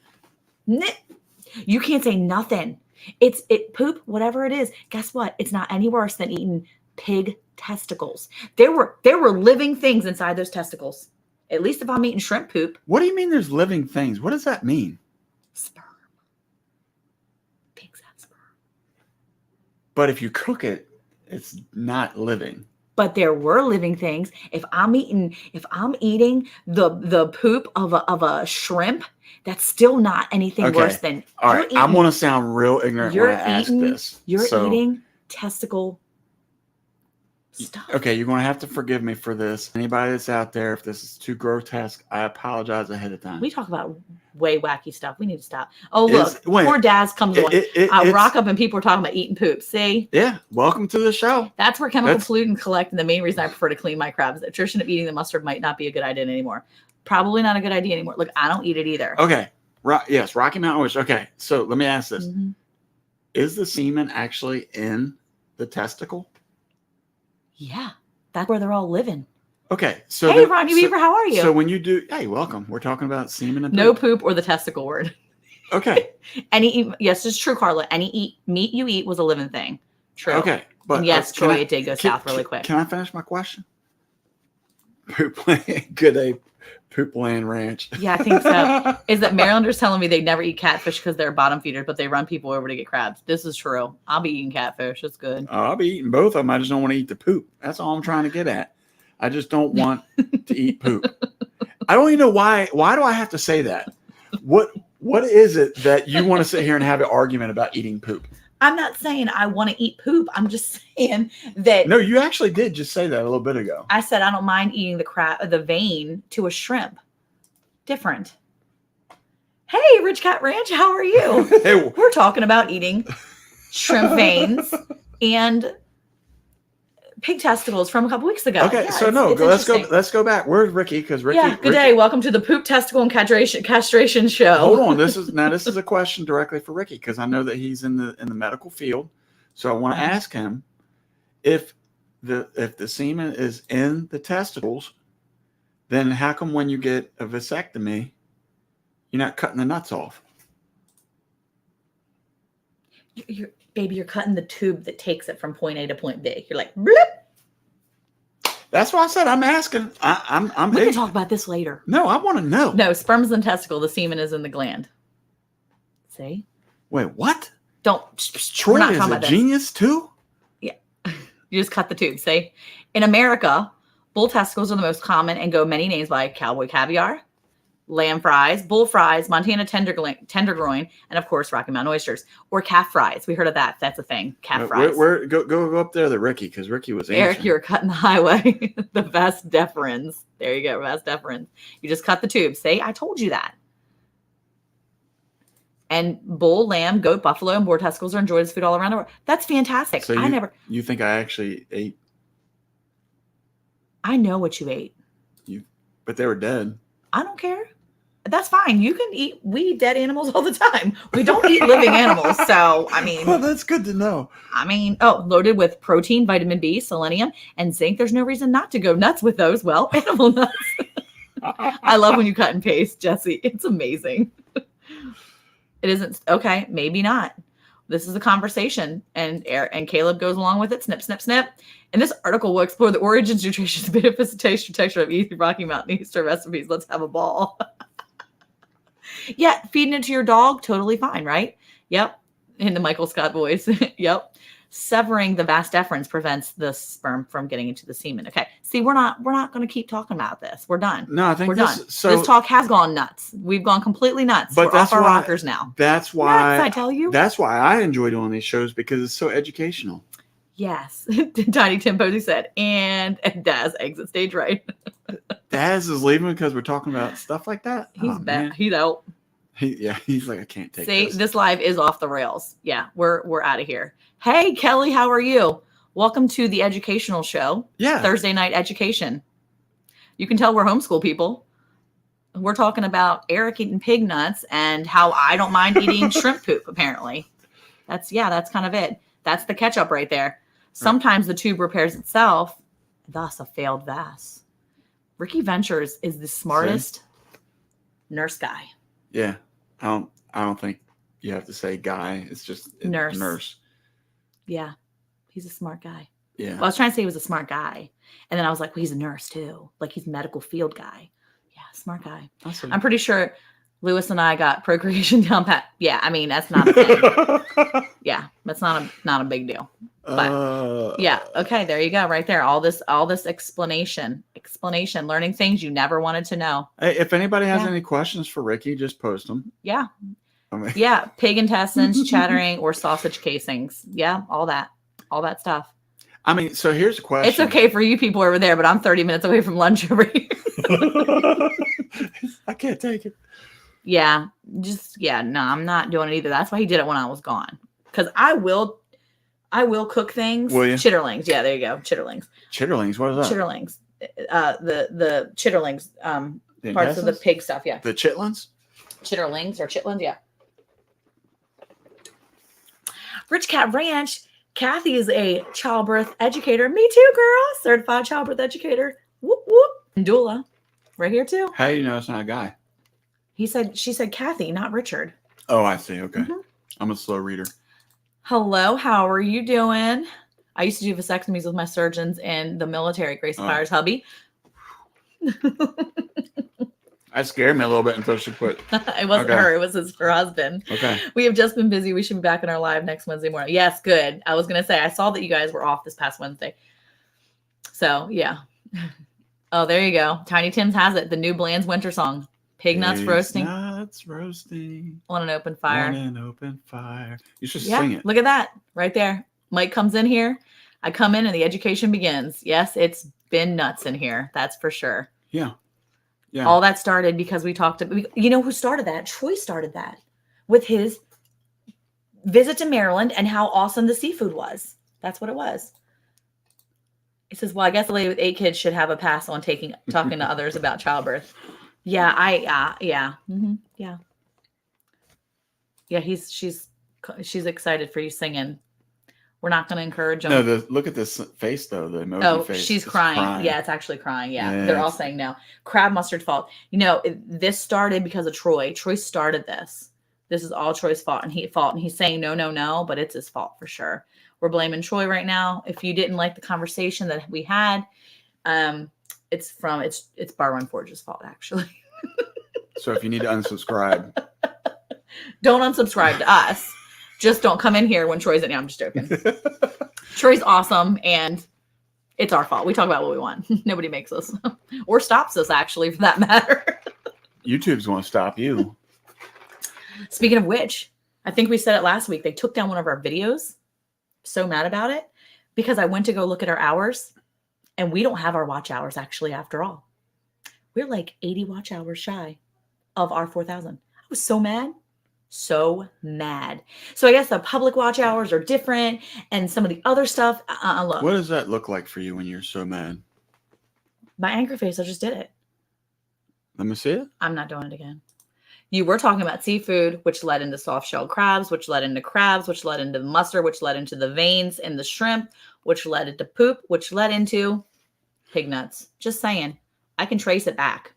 You can't say nothing. It's poop, whatever it is. Guess what? It's not any worse than eating pig testicles. There were living things inside those testicles. At least if I'm eating shrimp poop. What do you mean there's living things? What does that mean? Sperm. Pigs have sperm. But if you cook it, it's not living. But there were living things. If I'm eating the poop of a shrimp, that's still not anything worse than. All right, I'm going to sound real ignorant when I ask this. You're eating testicle stuff. Okay, you're going to have to forgive me for this. Anybody that's out there, if this is too grotesque, I apologize ahead of time. We talk about way wacky stuff. We need to stop. Oh, look, poor Daz comes on. I rock up and people are talking about eating poop. See? Yeah, welcome to the show. That's where chemical pollutants collect, and the main reason I prefer to clean my crabs. The tradition of eating the mustard might not be a good idea anymore. Probably not a good idea anymore. Look, I don't eat it either. Okay. Yes, Rocky Mountain Witch. Okay, so let me ask this. Mm-hmm. is the semen actually in the testicle? Yeah, that's where they're all living. Okay, so hey, Ronnie Beaver, how are you? So when you do, hey, welcome. We're talking about semen and poop. No poop or the testicle word. Okay. Yes, it's true, Carla. Any meat you eat was a living thing. True. Okay, but and yes, Troy, it did go south really quick. Can I finish my question? Poop Land, good day, Poop Land Ranch. Yeah, I think so. Is that Marylanders telling me they never eat catfish because they're bottom feeders, but they run people over to get crabs? This is true. I'll be eating catfish. It's good. I'll be eating both of them. I just don't want to eat the poop. That's all I'm trying to get at. I just don't want to eat poop. I don't even know why. Why do I have to say that? What is it that you want to sit here and have an argument about eating poop? I'm not saying I want to eat poop. I'm just saying that. No, you actually did just say that a little bit ago. I said I don't mind eating the vein to a shrimp. Different. Hey, Rich Cat Ranch, how are you? Hey. We're talking about eating shrimp veins and pig testicles from a couple weeks ago. Okay, yeah, so let's go back. Where's Ricky? Because Ricky. Yeah, good day. Welcome to the poop testicle and castration show. Hold on. This is a question directly for Ricky because I know that he's in the medical field. So I want to ask him if the semen is in the testicles, then how come when you get a vasectomy, you're not cutting the nuts off? You're cutting the tube that takes it from point A to point B. You're like, bloop. That's why I said I'm asking. We can talk about this later. No, I want to know. No, sperm is in the testicle. The semen is in the gland. See? Wait, what? Don't. Troy is a genius too? Yeah. You just cut the tube. See? In America, bull testicles are the most common and go many names like cowboy caviar, lamb fries, bull fries, Montana tenderloin, and of course Rocky Mountain oysters or calf fries. We heard of that. That's a thing. Calf fries. Go up there to Ricky because Ricky was answering. Eric, you're cutting the highway. The vas deferens. There you go, vas deferens. You just cut the tube. See, I told you that. And bull, lamb, goat, buffalo, and boar testicles are enjoyed as food all around the world. That's fantastic. So you think I actually ate? I know what you ate. But they were dead. I don't care. That's fine. We eat dead animals all the time. We don't eat living animals. So, I mean. Well, that's good to know. I mean, loaded with protein, vitamin B, selenium, and zinc. There's no reason not to go nuts with those. Well, animal nuts. I love when you cut and paste, Jesse. It's amazing. It isn't. Okay, maybe not. This is a conversation. And Caleb goes along with it. Snip, snip, snip. And this article will explore the origins, nutrition, benefits, taste, and texture of easy Rocky Mountain Eastern recipes. Let's have a ball. Yeah, feeding it to your dog, totally fine, right? Yep. In the Michael Scott voice. Yep. Severing the vas deferens prevents the sperm from getting into the semen. Okay. See, we're not going to keep talking about this. We're done. No, I think we're done. This talk has gone nuts. We've gone completely nuts. But we're off our rockers now. That's why I tell you. That's why I enjoy doing these shows because it's so educational. Yes. Tiny Tim Posey said, and Daz exit stage right. Daz is leaving because we're talking about stuff like that. He's back. Man. He's out. He's like, I can't take this. See, this live is off the rails. Yeah, we're out of here. Hey, Kelly, how are you? Welcome to the educational show. Yeah. Thursday night education. You can tell we're homeschool people. We're talking about Eric eating pig nuts and how I don't mind eating shrimp poop, apparently. That's kind of it. That's the catch-up right there. Sometimes the tube repairs itself, thus a failed vas. Ricky Ventures is the smartest nurse guy. Yeah. I don't think you have to say guy. It's just nurse. Yeah. He's a smart guy. Yeah. Well, I was trying to say he was a smart guy. And then I was like, well, he's a nurse too. Like he's a medical field guy. Yeah, smart guy. Awesome. I'm pretty sure Lewis and I got procreation down pat. Yeah, I mean, that's not a thing. Yeah, that's not a big deal. But yeah, okay, there you go, right there. All this explanation, learning things you never wanted to know. Hey, if anybody has any questions for Ricky, just post them. Yeah. Yeah, pig intestines, chattering, or sausage casings. Yeah, all that stuff. I mean, so here's a question. It's okay for you people over there, but I'm 30 minutes away from lunch over here. I can't take it. Yeah, no, I'm not doing it either. That's why he did it when I was gone. Because I will cook things. Will you? Chitterlings. Yeah, there you go. Chitterlings. Chitterlings. What is that? Chitterlings. The chitterlings. Parts of the pig stuff. Yeah. The chitlins. Chitterlings or chitlins. Yeah. Rich Cat Ranch. Kathy is a childbirth educator. Me too, girl. Certified childbirth educator. Whoop, whoop. And doula. Right here, too. How do you know it's not a guy? She said Kathy, not Richard. Oh, I see. Okay. I'm a slow reader. Hello, how are you doing? I used to do vasectomies with my surgeons in the military, Grace Fire's hubby. That scared me a little bit until she put. It wasn't her, it was her husband. Okay. We have just been busy. We should be back in our live next Wednesday morning. Yes, good. I was going to say, I saw that you guys were off this past Wednesday. So, yeah. Oh, there you go. Tiny Tim's has it. The new Bland's winter song. Pig nuts roasting. Nuts roasting. On an open fire. On an open fire. You should sing it. Look at that. Right there. Mike comes in here. I come in and the education begins. Yes, it's been nuts in here. That's for sure. Yeah. Yeah. All that started because we talked about, you know who started that? Troy started that with his visit to Maryland and how awesome the seafood was. That's what it was. He says, well, I guess a lady with 8 kids should have a pass on talking to others about childbirth. Yeah, yeah. Yeah, she's excited for you singing. We're not going to encourage them. No, look at this face though. The emoji face. She's crying. Yeah, it's actually crying. Yeah, they're all saying no. Crab mustard fault. You know, this started because of Troy. Troy started this. This is all Troy's fault, and he's saying no, but it's his fault for sure. We're blaming Troy right now. If you didn't like the conversation that we had, it's Bar Run Forge's fault actually. So if you need to unsubscribe, don't unsubscribe to us. Just don't come in here when Troy's in. I'm just joking. Troy's awesome, and it's our fault. We talk about what we want. Nobody makes us or stops us, actually, for that matter. YouTube's going to stop you. Speaking of which, I think we said it last week. They took down one of our videos. So mad about it because I went to go look at our hours, and we don't have our watch hours actually. After all, we're like 80 watch hours shy of our 4,000. I was so mad. So mad. So I guess the public watch hours are different and some of the other stuff. Look. What does that look like for you when you're so mad? My angry face. I just did it. Let me see it. I'm not doing it again. You were talking about seafood, which led into soft-shelled crabs, which led into crabs, which led into the mustard, which led into the veins in the shrimp, which led into poop, which led into pig nuts. Just saying. I can trace it back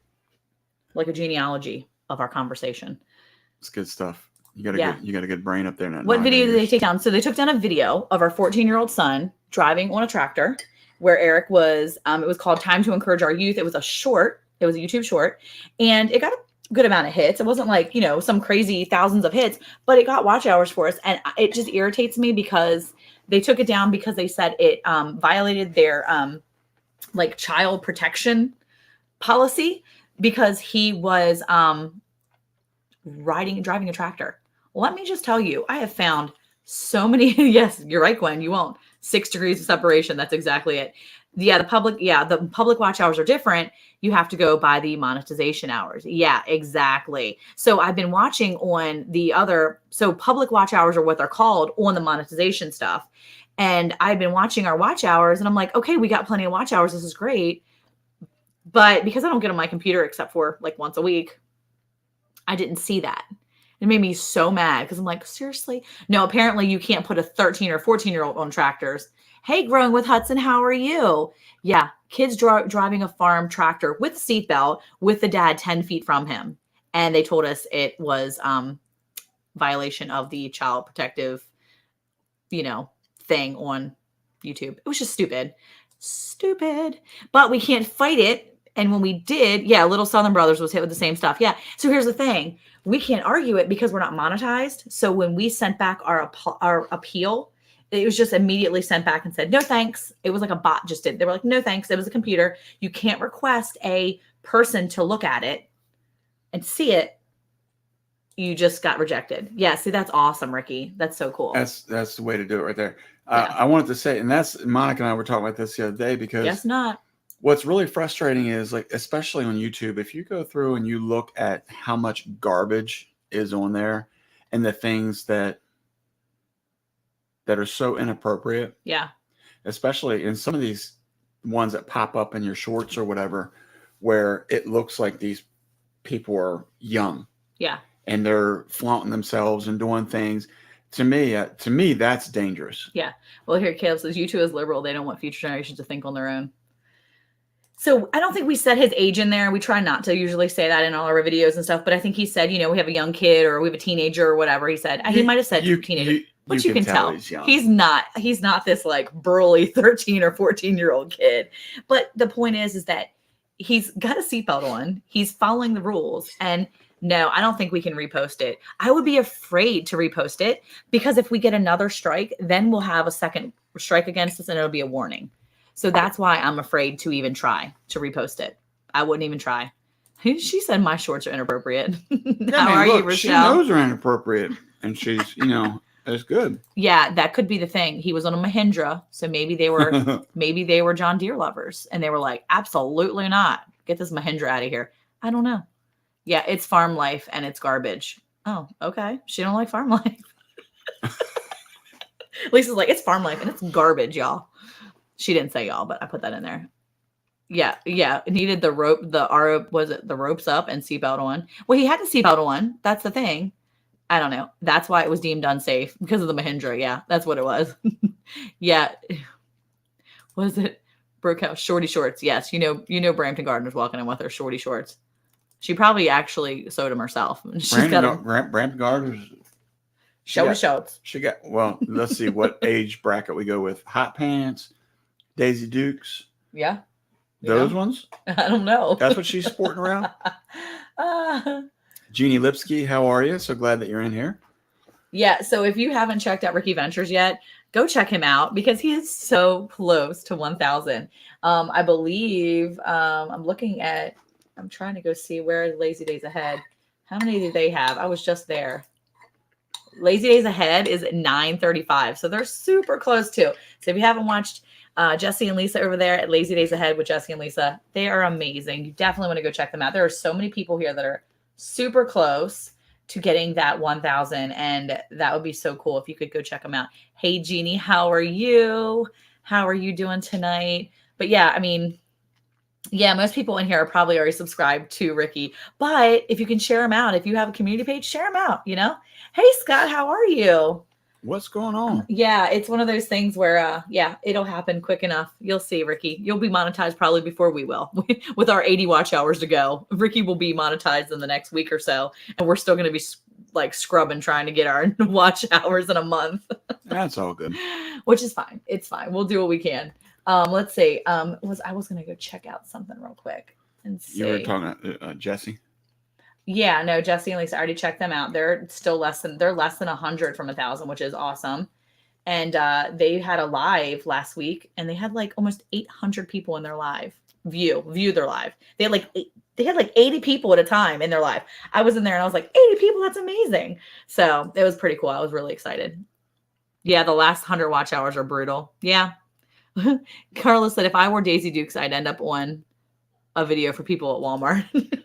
like a genealogy of our conversation. It's good stuff. You got a good brain up there now. What video did they take down? So they took down a video of our 14-year-old son driving on a tractor where Eric was, it was called Time to Encourage Our Youth. It was a short. It was a YouTube short. And it got a good amount of hits. It wasn't like, some crazy thousands of hits, but it got watch hours for us. And it just irritates me because they took it down because they said it violated their child protection policy because he was driving a tractor. Let me just tell you, I have found so many. Yes, you're right, Gwen. You won't. 6 degrees of separation. That's exactly it. Yeah, the public watch hours are different. You have to go by the monetization hours. Yeah, exactly. So I've been watching on public watch hours are what they're called on the monetization stuff. And I've been watching our watch hours and I'm like, okay, we got plenty of watch hours. This is great. But because I don't get on my computer except for like once a week, I didn't see that. It made me so mad because I'm like, seriously? No, apparently you can't put a 13 or 14-year-old on tractors. Hey, Growing with Hudson, how are you? Yeah, kids driving a farm tractor with a seatbelt with the dad 10 feet from him. And they told us it was violation of the child protective, thing on YouTube. It was just stupid. But we can't fight it. And when we did, Little Southern Brothers was hit with the same stuff. Yeah. So here's the thing. We can't argue it because we're not monetized. So when we sent back our appeal, it was just immediately sent back and said, no, thanks. It was like a bot just did. They were like, no, thanks. It was a computer. You can't request a person to look at it and see it. You just got rejected. Yeah. See, that's awesome, Ricky. That's so cool. That's the way to do it right there. I wanted to say, and that's Monica and I were talking about this the other day because guess not. What's really frustrating is especially on YouTube, if you go through and you look at how much garbage is on there and the things that are so inappropriate. Yeah. Especially in some of these ones that pop up in your shorts or whatever, where it looks like these people are young. Yeah. And they're flaunting themselves and doing things To me, that's dangerous. Yeah. Well, here Caleb says, you two as liberal, they don't want future generations to think on their own. So I don't think we said his age in there. We try not to usually say that in all our videos and stuff, but I think he said, we have a young kid or we have a teenager or whatever. He said, he might have said teenager, but you can tell he's not this like burly 13 or 14-year-old kid. But the point is that he's got a seatbelt on. He's following the rules. And no, I don't think we can repost it. I would be afraid to repost it because if we get another strike, then we'll have a second strike against us and it'll be a warning. So that's why I'm afraid to even try to repost it. I wouldn't even try. She said my shorts are inappropriate. How are you, Rochelle? She knows they're inappropriate, and she's, it's good. Yeah, that could be the thing. He was on a Mahindra, so maybe they were John Deere lovers, and they were like, absolutely not. Get this Mahindra out of here. I don't know. Yeah, it's farm life and it's garbage. Oh, okay. She don't like farm life. Lisa's like, it's farm life and it's garbage, y'all. She didn't say y'all, but I put that in there. Yeah. It needed the rope, the ropes up and seatbelt on. Well, he had the seatbelt on. That's the thing. I don't know. That's why it was deemed unsafe because of the Mahindra. Yeah, that's what it was. Yeah. Was it broke out shorty shorts? Yes. Brampton Gardner's walking in with her shorty shorts. She probably actually sewed them herself. Brampton Gardner's shorty shorts. She got, well, let's see what age bracket we go with. Hot pants. Daisy Dukes. Yeah. Those ones? I don't know. That's what she's sporting around? Jeannie Lipsky, how are you? So glad that you're in here. Yeah. So if you haven't checked out Ricky Ventures yet, go check him out because he is so close to 1,000. I believe I'm trying to go see where Lazy Days Ahead. How many do they have? I was just there. Lazy Days Ahead is at 935. So they're super close too. So if you haven't watched Jesse and Lisa over there at Lazy Days Ahead with Jesse and Lisa, they are amazing. You definitely want to go check them out. There are so many people here that are super close to getting that 1,000, and that would be so cool if you could go check them out. Hey, Jeannie, how are you? How are you doing tonight? But yeah, most people in here are probably already subscribed to Ricky, but if you can share them out, if you have a community page, share them out, Hey, Scott, how are you? What's going on? Yeah, it's one of those things where, it'll happen quick enough. You'll see, Ricky. You'll be monetized probably before we will. With our 80 watch hours to go, Ricky will be monetized in the next week or so, and we're still going to be like scrubbing trying to get our watch hours in a month. That's all good. Which is fine. It's fine. We'll do what we can. Let's see. I was going to go check out something real quick and see. You were talking to Jesse? Yeah, no, Jesse and Lisa, I already checked them out. They're less than 100 from 1,000, which is awesome. And they had a live last week, and they had like almost 800 people in their live view their live. They had like 80 people at a time in their live. I was in there and I was like, 80 people, that's amazing. So it was pretty cool. I was really excited. Yeah, the last 100 watch hours are brutal. Yeah. Carla said, if I were Daisy Dukes, I'd end up on a video for people at Walmart.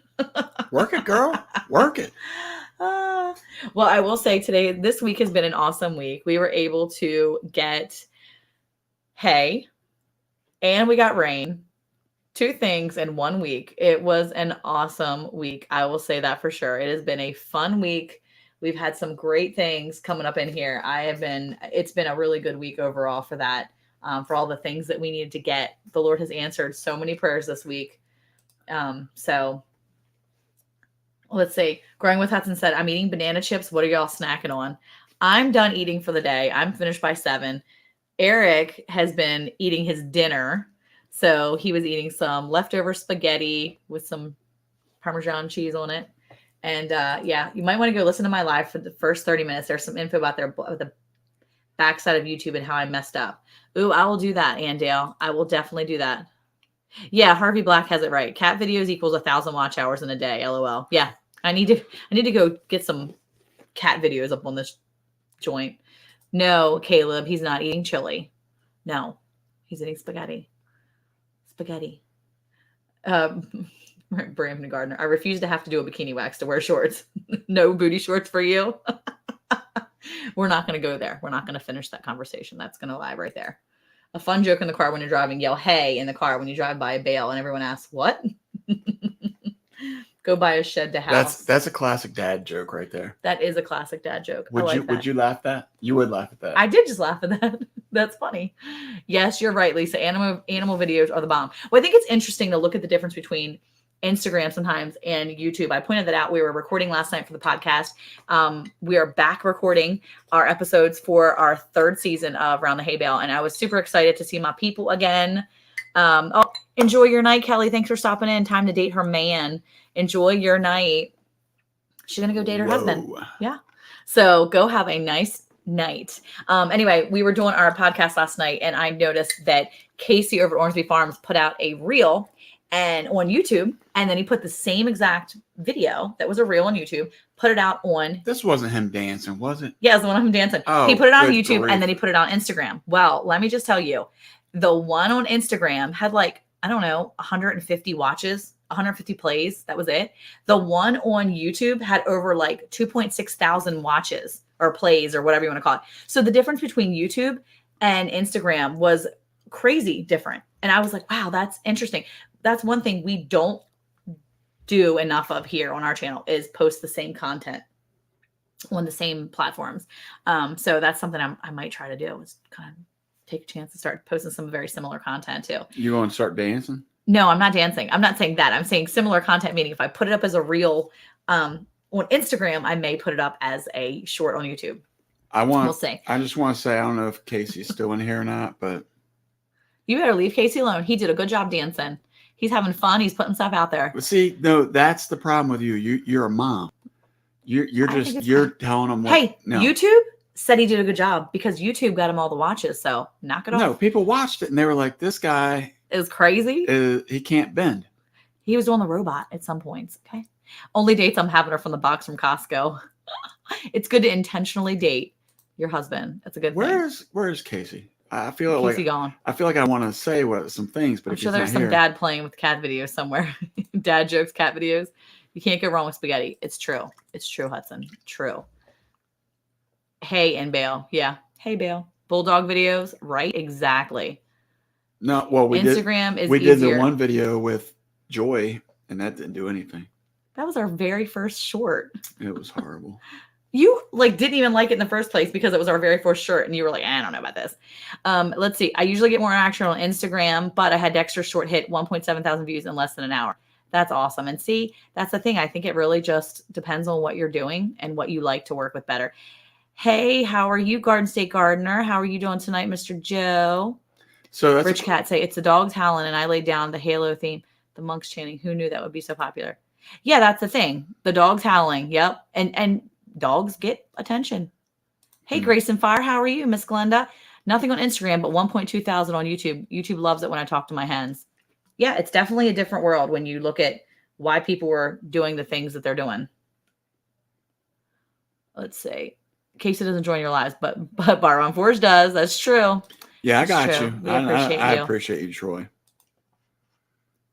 Work it, girl. Work it. Well, I will say this week has been an awesome week. We were able to get hay and we got rain. 2 things in 1 week. It was an awesome week. I will say that for sure. It has been a fun week. We've had some great things coming up in here. It's been a really good week overall for that. For all the things that we needed to get. The Lord has answered so many prayers this week. So let's see. Growing with Hudson said, I'm eating banana chips. What are y'all snacking on? I'm done eating for the day. I'm finished by 7. Eric has been eating his dinner. So he was eating some leftover spaghetti with some Parmesan cheese on it. And you might want to go listen to my live for the first 30 minutes. There's some info about the backside of YouTube and how I messed up. Ooh, I will do that, Andale. I will definitely do that. Yeah, Harvey Black has it right. Cat videos equals 1,000 watch hours in a day. LOL. Yeah, I need to go get some cat videos up on this joint. No, Caleb, he's not eating chili. No, he's eating spaghetti. Brampton Gardner. I refuse to have to do a bikini wax to wear shorts. No booty shorts for you. We're not going to go there. We're not going to finish that conversation. That's going to lie right there. A fun joke in the car when you're driving, yell, hey, in the car when you drive by a bale and everyone asks, what? Go Go buy a shed to house. That's a classic dad joke right there. That is a classic dad joke. Would you laugh at that? You would laugh at that. I did just laugh at that. That's funny. Yes, you're right, Lisa. Animal videos are the bomb. Well, I think it's interesting to look at the difference between Instagram sometimes and YouTube. I pointed that out. We were recording last night for the podcast. We are back recording our episodes for our third season of Round the Hay Bale, and I was super excited to see my people again. Enjoy your night, Kelly. Thanks for stopping in. Time to date her man. Enjoy your night. She's gonna go date her husband. Yeah. So go have a nice night. Anyway, we were doing our podcast last night, and I noticed that Casey over at Ormsby Farms put out a reel and on YouTube, and then he put the same exact video that was a reel on YouTube, put it out on. This wasn't him dancing, was it? Yeah, it was the one of him dancing. Oh, he put it on YouTube and then he put it on Instagram. Well, let me just tell you, the one on Instagram had like, I don't know, 150 watches, 150 plays. That was it. The one on YouTube had over like 2.6 thousand watches or plays or whatever you want to call it. So the difference between YouTube and Instagram was crazy different. And I was like, wow, that's interesting. That's one thing we don't do enough of here on our channel is post the same content on the same platforms. So that's something I might try to do is kind of take a chance to start posting some very similar content too. You going to start dancing? No, I'm not dancing. I'm not saying that. I'm saying similar content, meaning if I put it up as a reel on Instagram, I may put it up as a short on YouTube. We'll see. I just want to say, I don't know if Casey's still in here or not, but you better leave Casey alone. He did a good job dancing. He's having fun. He's putting stuff out there. But see, no, that's the problem with you. You're a mom. You're telling them. Hey, no. YouTube said he did a good job because YouTube got him all the watches. So knock it off. No, people watched it and they were like, "This guy is crazy. He can't bend." He was doing the robot at some points. Okay. Only dates I'm having are from the box from Costco. It's good to intentionally date your husband. That's a good thing. Where's Casey? I feel Casey gone. I feel like I want to say some things, but I'm sure there's some dad playing with cat videos somewhere. Dad jokes, cat videos. You can't go wrong with spaghetti. It's true. It's true, Hudson. True. Hay and Bale. Yeah. Hey, Bale. Bulldog videos. Right. Exactly. No. Well, Instagram is we easier. did the one video with Joy, and that didn't do anything. That was our very first short. It was horrible. You didn't even like it in the first place because it was our very first short and you were like, I don't know about this. Let's see. I usually get more action on Instagram, but I had Dexter's short hit 1.7 thousand views in less than an hour. That's awesome. And see, that's the thing. I think it really just depends on what you're doing and what you like to work with better. Hey, how are you, Garden State Gardener? How are you doing tonight, Mr. Joe? So that's Rich Cat say it's the dogs howling and I laid down the Halo theme, the monks chanting. Who knew that would be so popular? Yeah, that's the thing. The dogs howling. Yep. And dogs get attention. Hey, Grace and Fire, how are you, Miss Glenda? Nothing on Instagram, but 1.2 thousand on YouTube. YouTube loves it when I talk to my hens. Yeah, it's definitely a different world when you look at why people were doing the things that they're doing. Let's see. Casey doesn't join your lives, but Bar on Forge does. That's true. Yeah, I got true. you. I appreciate you, Troy.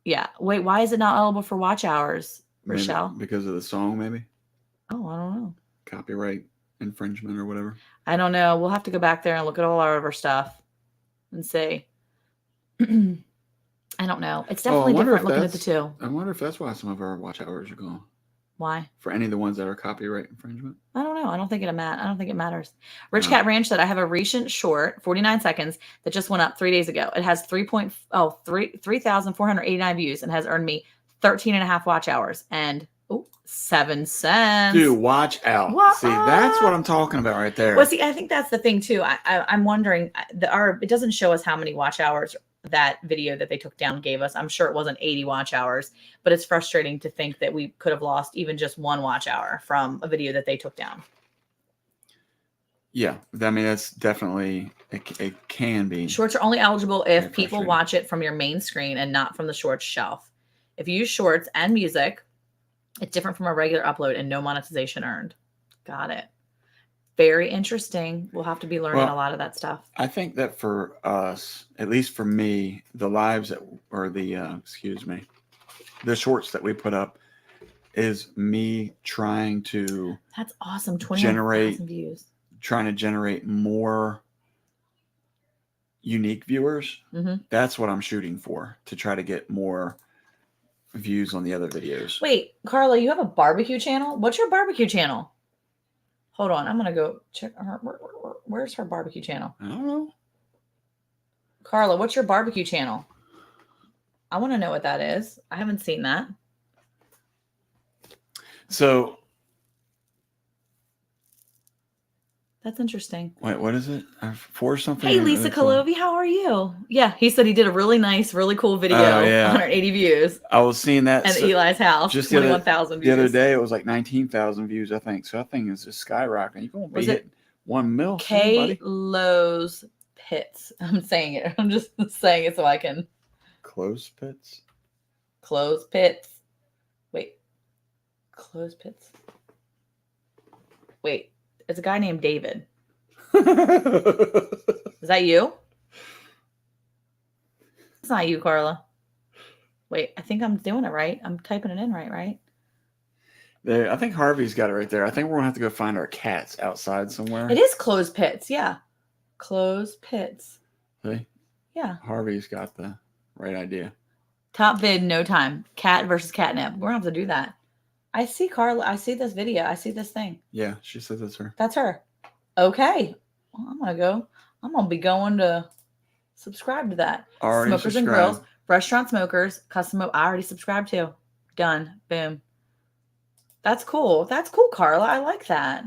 Yeah. Wait, why is it not eligible for watch hours, Rochelle? Maybe because of the song, maybe? Oh, I don't know. Copyright infringement or whatever. I don't know. We'll have to go back there and look at all our other stuff and see. I don't know. It's definitely different looking at the two. I wonder if that's why some of our watch hours are gone. Why? For any of the ones that are copyright infringement? I don't know. I don't think it matters. Rich Cat Ranch said, I have a recent short, 49 seconds, that just went up 3 days ago. It has 3,489 views and has earned me 13 and a half watch hours and 7 cents. Dude, watch out. See, that's what I'm talking about right there. Well, see, I think that's the thing too. I'm wondering, it doesn't show us how many watch hours that video that they took down gave us. I'm sure it wasn't 80 watch hours, but it's frustrating to think that we could have lost even just 1 watch hour from a video that they took down. Yeah, I mean, that's definitely, it can be. Shorts are only eligible if people watch it from your main screen and not from the shorts shelf. If you use shorts and music, it's different from a regular upload and no monetization earned. Got it. Very interesting. We'll have to be learning a lot of that stuff. I think that for us, at least for me, the lives that, or the, the shorts that we put up is me trying to. That's awesome. 21,000 views. Trying to generate more unique viewers. Mm-hmm. That's what I'm shooting for, to try to get more views on the other videos. Wait, Carla, you have a barbecue channel? What's your barbecue channel? Hold on, I'm gonna go check her. Where's her barbecue channel? I don't know. Carla, what's your barbecue channel? I want to know what that is. I haven't seen that. So that's interesting. Wait, what is it? For something. Hey, Lisa Kalovi, how are you? Yeah, he said he did a really nice, really cool video. 180 views. I was seeing that at Eli's house. Just 21,000 views. The other day, it was like 19,000 views, I think. So that thing is just skyrocketing. You're going to be hitting 1 mil. K Lowe's Pits. I'm saying it. I'm just saying it so I can. Close Pits? Close Pits. Wait. Close Pits. Wait. It's a guy named David. Is that you? It's not you, Carla. Wait, I think I'm doing it right. I'm typing it in right? There, I think Harvey's got it right there. I think we're going to have to go find our cats outside somewhere. It is Closed Pits, yeah. Closed Pits. See? Yeah. Harvey's got the right idea. Top vid, no time. Cat versus catnip. We're going to have to do that. I see Carla. I see this video. I see this thing. Yeah, she says it's her. That's her. Okay. Well, I'm going to be going to subscribe to that. Already Smokers subscribed. and Grills. Restaurant Smokers. Custom. I already subscribed to. Done. Boom. That's cool. That's cool, Carla. I like that.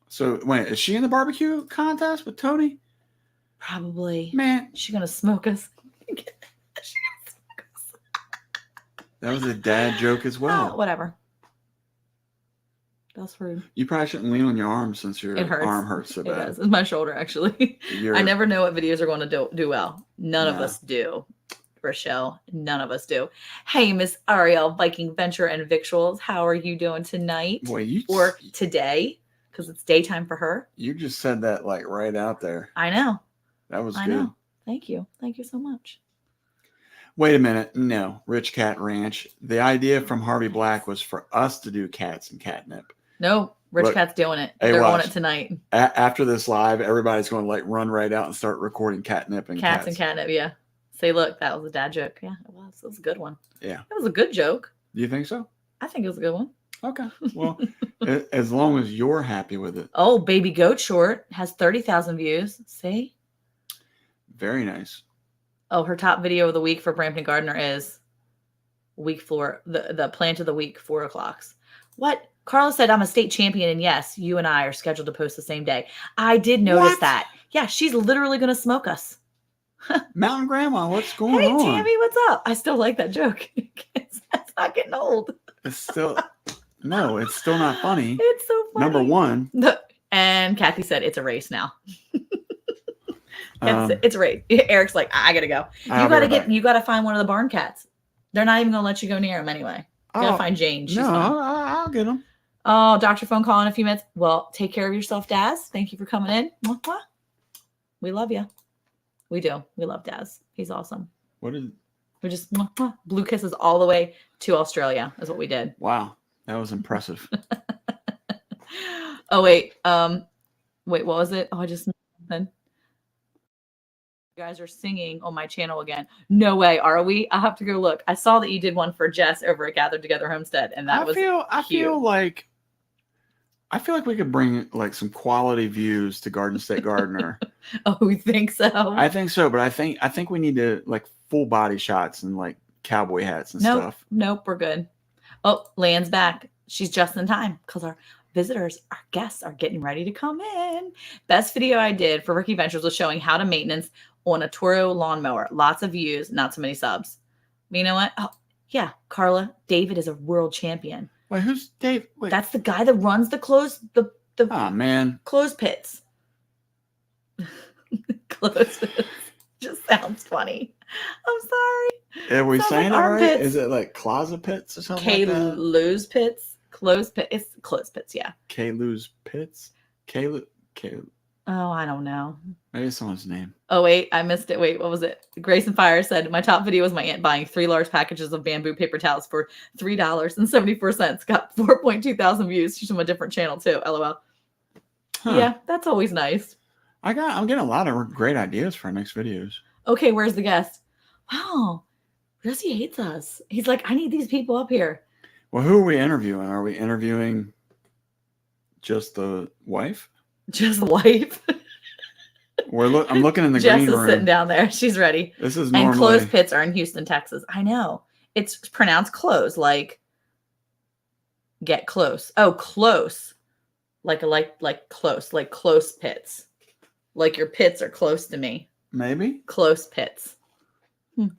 So, wait, is she in the barbecue contest with Tony? Probably. Man. She's going to smoke us. That was a dad joke as well. Oh, whatever. That's rude. You probably shouldn't lean on your arm since your arm hurts so bad. It does. It's my shoulder, actually. I never know what videos are going to do well. None of us do. Rochelle, none of us do. Hey, Miss Ariel, Viking Venture and Victuals, how are you doing tonight? Boy, or today? Because it's daytime for her. You just said that like right out there. I know. That was good. Know. Thank you. Thank you so much. Wait a minute. No, Rich Cat Ranch. The idea from Harvey Black was for us to do cats and catnip. No, Rich Cat's doing it. Hey, they're on it tonight. After this live, everybody's going to like run right out and start recording catnip and cats and catnip. Yeah. Say, look, that was a dad joke. Yeah, it was. It was a good one. Yeah. That was a good joke. Do you think so? I think it was a good one. Okay. Well, as long as you're happy with it. Oh, Baby Goat Short has 30,000 views. See? Very nice. Oh, her top video of the week for Brampton Gardener is the plant of the week, 4 o'clocks. What? Carla said, I'm a state champion, and yes, you and I are scheduled to post the same day. I did notice that. Yeah, she's literally going to smoke us. Mountain Grandma, what's going on? Hey, Tammy, what's up? I still like that joke. That's not getting old. It's still, no, it's still not funny. It's so funny. Number one. And Kathy said, it's a race now. It's a race. Eric's like, I got to go. You got to find one of the barn cats. They're not even going to let you go near them anyway. You got to find Jane. She's I'll get them. Oh, doctor phone call in a few minutes. Well, take care of yourself, Daz. Thank you for coming in. We love you. We do. We love Daz. He's awesome. What is? We just blue kisses all the way to Australia is what we did. Wow, that was impressive. Oh wait, what was it? Oh, I just something. You guys are singing on my channel again. No way, are we? I have to go look. I saw that you did one for Jess over at Gathered Together Homestead, and that was cute. I feel like we could bring like some quality views to Garden State Gardener. Oh, we think so? I think so, but I think we need to like full body shots and like cowboy hats and stuff. Nope, we're good. Oh, Lan's back. She's just in time because our visitors, our guests are getting ready to come in. Best video I did for Ricky Ventures was showing how to maintenance on a Toro lawnmower. Lots of views, not so many subs. But you know what? Oh, yeah, Carla, David is a world champion. Wait, who's Dave? Wait. That's the guy that runs the closed pits. Closed pits. Just sounds funny. I'm sorry. Are we saying it right? Is it like closet pits or something like that? K-Lou's pits. Closed pits. It's closed pits, yeah. K-Lou's pits? Oh, I don't know. Maybe it's someone's name. Oh, wait. I missed it. Wait, what was it? Grace and Fire said, my top video was my aunt buying 3 large packages of bamboo paper towels for $3.74. Got 4.2 thousand views. She's from a different channel, too. LOL. Huh. Yeah, that's always nice. I'm getting a lot of great ideas for our next videos. Okay, where's the guest? Wow. Jesse hates us. He's like, I need these people up here. Well, who are we interviewing? Are we interviewing just the wife? Just the wife. I'm looking in the Jess green is room. sitting down there. She's ready. This is normally... And normally... clothes pits are in Houston, Texas. I know. It's pronounced close, like get close. Oh, close. Like close, like close pits. Like your pits are close to me. Maybe. Close pits.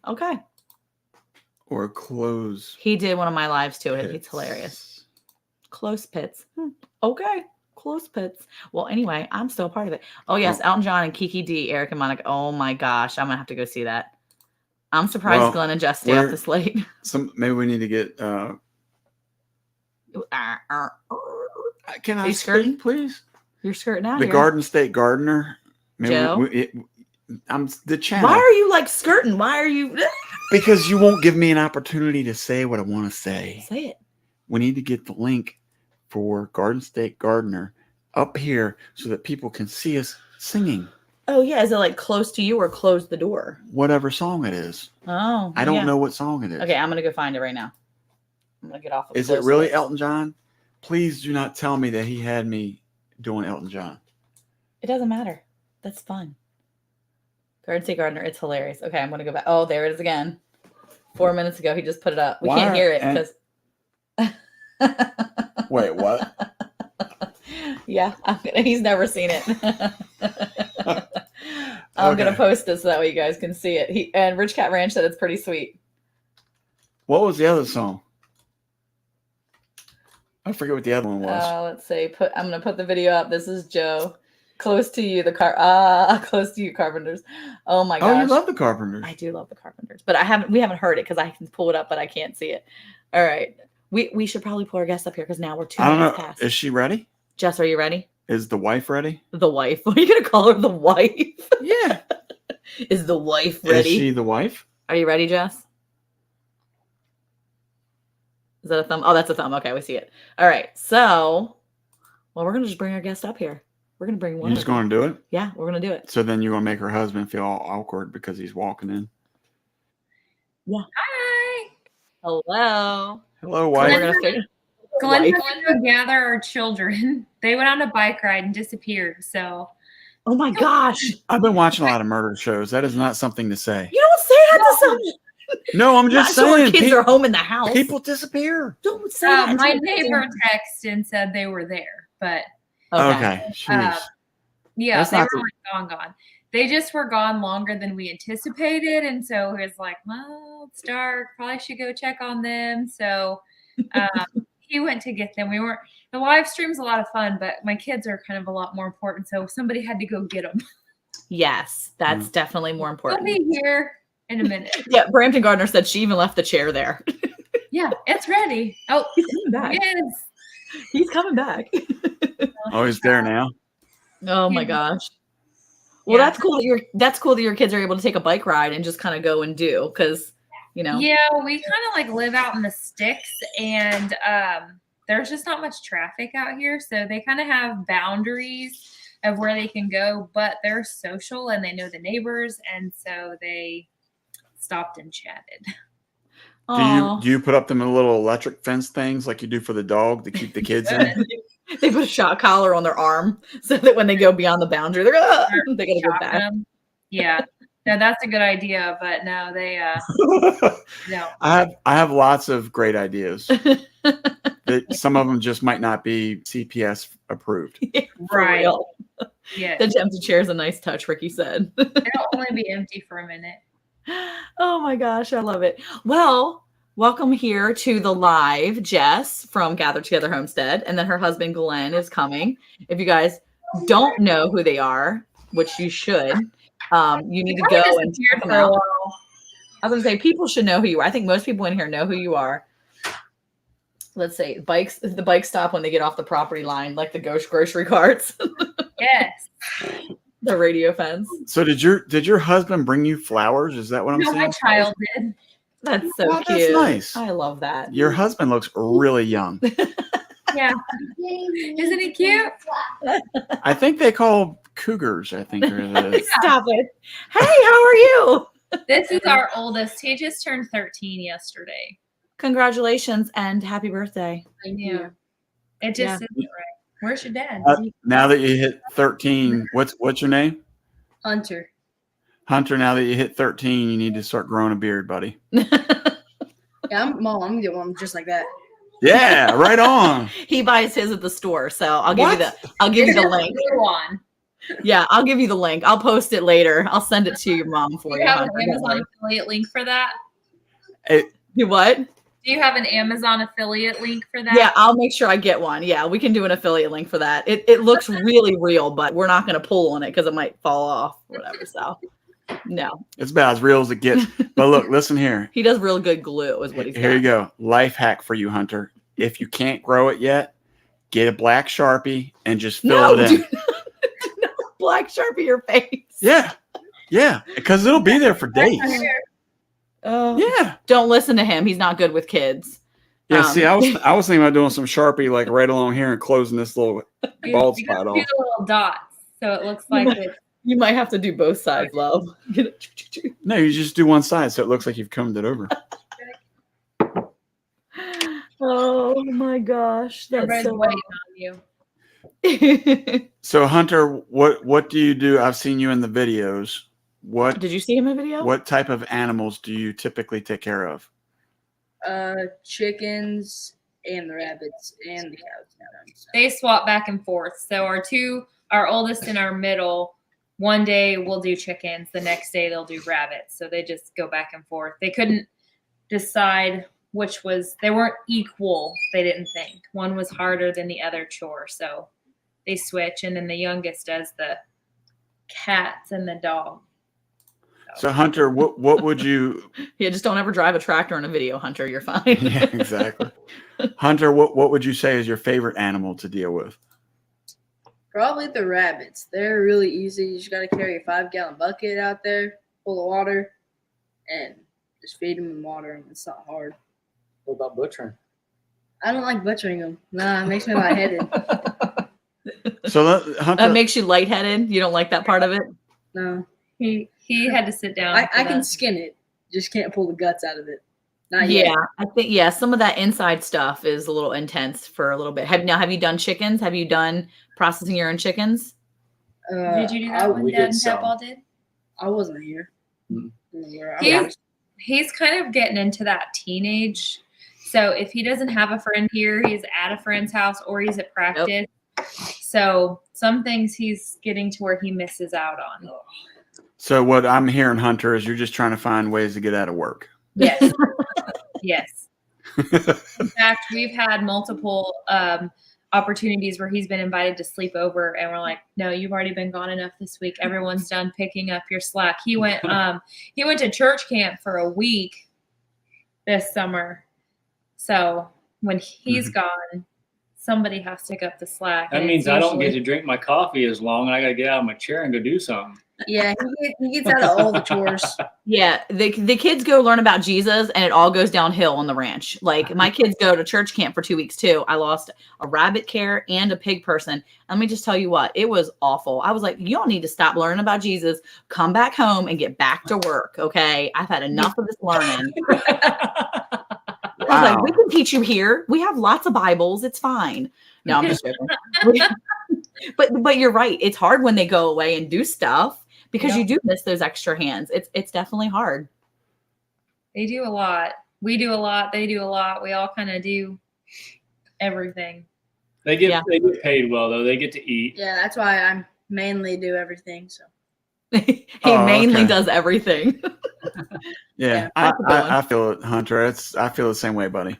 Okay. Or close. He did one of my lives too. Pits. It's hilarious. Close pits. Okay. Close pits. Well, anyway, I'm still a part of it. Oh, yes. Elton John and Kiki D, Eric and Monica. Oh, my gosh. I'm going to have to go see that. I'm surprised Glenn and Jess stay up this late. Maybe we need to get... Can I speak, please? You're skirting out the here. Garden State Gardener. Maybe Joe? I'm the channel. Why are you like skirting? Why are you... Because you won't give me an opportunity to say what I want to say. Say it. We need to get the link for Garden State Gardener up here so that people can see us singing. Oh, yeah. Is it like close to you or close the door? Whatever song it is. Oh, I don't know what song it is. Okay, I'm going to go find it right now. I'm going to get off of Is it really Elton John? Please do not tell me that he had me doing Elton John. It doesn't matter. That's fun. Garden State Gardener. It's hilarious. Okay, I'm going to go back. Oh, there it is again. 4 minutes ago, he just put it up. We can't hear it because... Wait, what? Yeah, he's never seen it. I'm going to post it so that way you guys can see it. And Rich Cat Ranch said it's pretty sweet. What was the other song? I forget what the other one was. Let's see. I'm going to put the video up. This is Joe. Close to you, close to you, Carpenters. Oh my gosh. Oh, you love the Carpenters. I do love the Carpenters, but we haven't heard it because I can pull it up, but I can't see it. All right. We should probably pull our guest up here because now we're 2 minutes past. Is she ready? Jess, are you ready? Is the wife ready? The wife. What are you going to call her? The wife? Yeah. Is the wife ready? Is she the wife? Are you ready, Jess? Is that a thumb? Oh, that's a thumb. Okay, we see it. All right. So, well, we're going to just bring our guest up here. We're going to bring one. You're just going to do it? Yeah, we're going to do it. So then you're going to make her husband feel all awkward because he's walking in? Yeah. Hi. Hello. Hello, wife. Glenn had to go gather our children. They went on a bike ride and disappeared. So. Oh my gosh. I've been watching a lot of murder shows. That is not something to say. You don't say that to someone. No, I'm just saying. Kids are home in the house. People disappear. Don't say that. My neighbor texted and said they were there, but. Okay. Yeah, they were gone. They just were gone longer than we anticipated. And so it was like, well, it's dark. Probably should go check on them. So he went to get them. The live stream's a lot of fun, but my kids are kind of a lot more important. So somebody had to go get them. Yes, that's definitely more important. They'll be here in a minute. Yeah, Brampton Gardner said she even left the chair there. Yeah, it's ready. Oh, he's coming back. Yes. He's coming back. Oh, he's there now. Oh my gosh. Well, that's cool that your kids are able to take a bike ride and just kind of go and do because, you know. Yeah, we kind of like live out in the sticks and there's just not much traffic out here. So they kind of have boundaries of where they can go, but they're social and they know the neighbors. And so they stopped and chatted. Do you put up them little electric fence things like you do for the dog to keep the kids in? They put a shock collar on their arm so that when they go beyond the boundary, they gotta go back. Them. Yeah, no, that's a good idea, but no, they no. I have lots of great ideas. Some of them just might not be CPS approved. Right. Yeah. The empty chair is a nice touch, Ricky said. It'll only be empty for a minute. Oh my gosh, I love it. Well, welcome here to the live Jess from Gathered Together Homestead, and then her husband Glenn is coming. If you guys don't know who they are, which you should, you need to go and check them out. I was going to say people should know who you are. I think most people in here know who you are. Let's say the bikes stop when they get off the property line, like the grocery carts. Yes. The radio fence. So did your husband bring you flowers? Is that what I'm saying? My child did. That's so cute. That's nice. I love that. Your husband looks really young. Yeah. Isn't he cute? I think they call cougars. I think Stop it. Hey, how are you? This is our oldest. He just turned 13 yesterday. Congratulations and happy birthday. Thank you. It just isn't right. Where's your dad? Now that you hit 13, what's your name? Hunter. Hunter, now that you hit 13, you need to start growing a beard, buddy. Yeah, I'm gonna get one just like that. Yeah, right on. He buys his at the store, so I'll give you the link. One. Yeah, I'll give you the link. I'll post it later. I'll send it to your mom for Do you. you have an Amazon affiliate link for that? You what? Do you have an Amazon affiliate link for that? Yeah, I'll make sure I get one. Yeah, we can do an affiliate link for that. It looks really real, but we're not going to pull on it because it might fall off or whatever. So, no. It's about as real as it gets. But look, listen here. He does real good glue is what he's Here got. you go. Life hack for you, Hunter. If you can't grow it yet, get a black Sharpie and just fill it in. Do not black Sharpie your face. Yeah. Yeah. Because it'll be there for days. Yeah. Don't listen to him. He's not good with kids. Yeah, see, I was thinking about doing some Sharpie like right along here and closing this little bald spot off. Do the little dots so it looks like it's. You might have to do both sides, love. No, you just do one side so it looks like you've combed it over. Oh my gosh, that's so waiting on you. So Hunter, what do you do? I've seen you in the videos. What did you see him in video? What type of animals do you typically take care of? Chickens and the rabbits and the cows. They swap back and forth. So our oldest and our middle, one day we'll do chickens, the next day they'll do rabbits. So they just go back and forth. They couldn't decide they weren't equal, they didn't think. One was harder than the other chore. So they switch, and then the youngest does the cats and the dog. So Hunter, what would you? Yeah, just don't ever drive a tractor in a video, Hunter. You're fine. Yeah, exactly. Hunter, what would you say is your favorite animal to deal with? Probably the rabbits. They're really easy. You just got to carry a 5-gallon bucket out there full of water and just feed them and water them. It's not hard. What about butchering? I don't like butchering them. Nah, it makes me lightheaded. So Hunter, that makes you lightheaded. You don't like that part of it? No. He had to sit down. I can skin it. Just can't pull the guts out of it. Not yeah, yet. I think some of that inside stuff is a little intense for a little bit. Have you done chickens? Have you done processing your own chickens? Did you do that when Dad and Peppa did? I wasn't here. Mm-hmm. He's kind of getting into that teenage. So if he doesn't have a friend here, he's at a friend's house or he's at practice. Yep. So some things he's getting to where he misses out on. So what I'm hearing, Hunter, is you're just trying to find ways to get out of work. Yes. Yes. In fact, we've had multiple opportunities where he's been invited to sleep over, and we're like, no, you've already been gone enough this week. Everyone's done picking up your slack. He went to church camp for a week this summer. So when he's gone, somebody has to pick up the slack. That means I don't get to drink my coffee as long, and I got to get out of my chair and go do something. Yeah, he gets out of all the chores. Yeah, the kids go learn about Jesus, and it all goes downhill on the ranch. Like, my kids go to church camp for 2 weeks, too. I lost a rabbit care and a pig person. Let me just tell you what, it was awful. I was like, you don't need to stop learning about Jesus. Come back home and get back to work, okay? I've had enough of this learning. I was like, we can teach you here. We have lots of Bibles. It's fine. No, I'm just joking. But you're right. It's hard when they go away and do stuff. Because you do miss those extra hands. It's definitely hard. They do a lot. We do a lot. They do a lot. We all kind of do everything. They get paid well though. They get to eat. Yeah, that's why I mainly do everything. So he mainly does everything. Yeah, I feel it, Hunter. I feel the same way, buddy.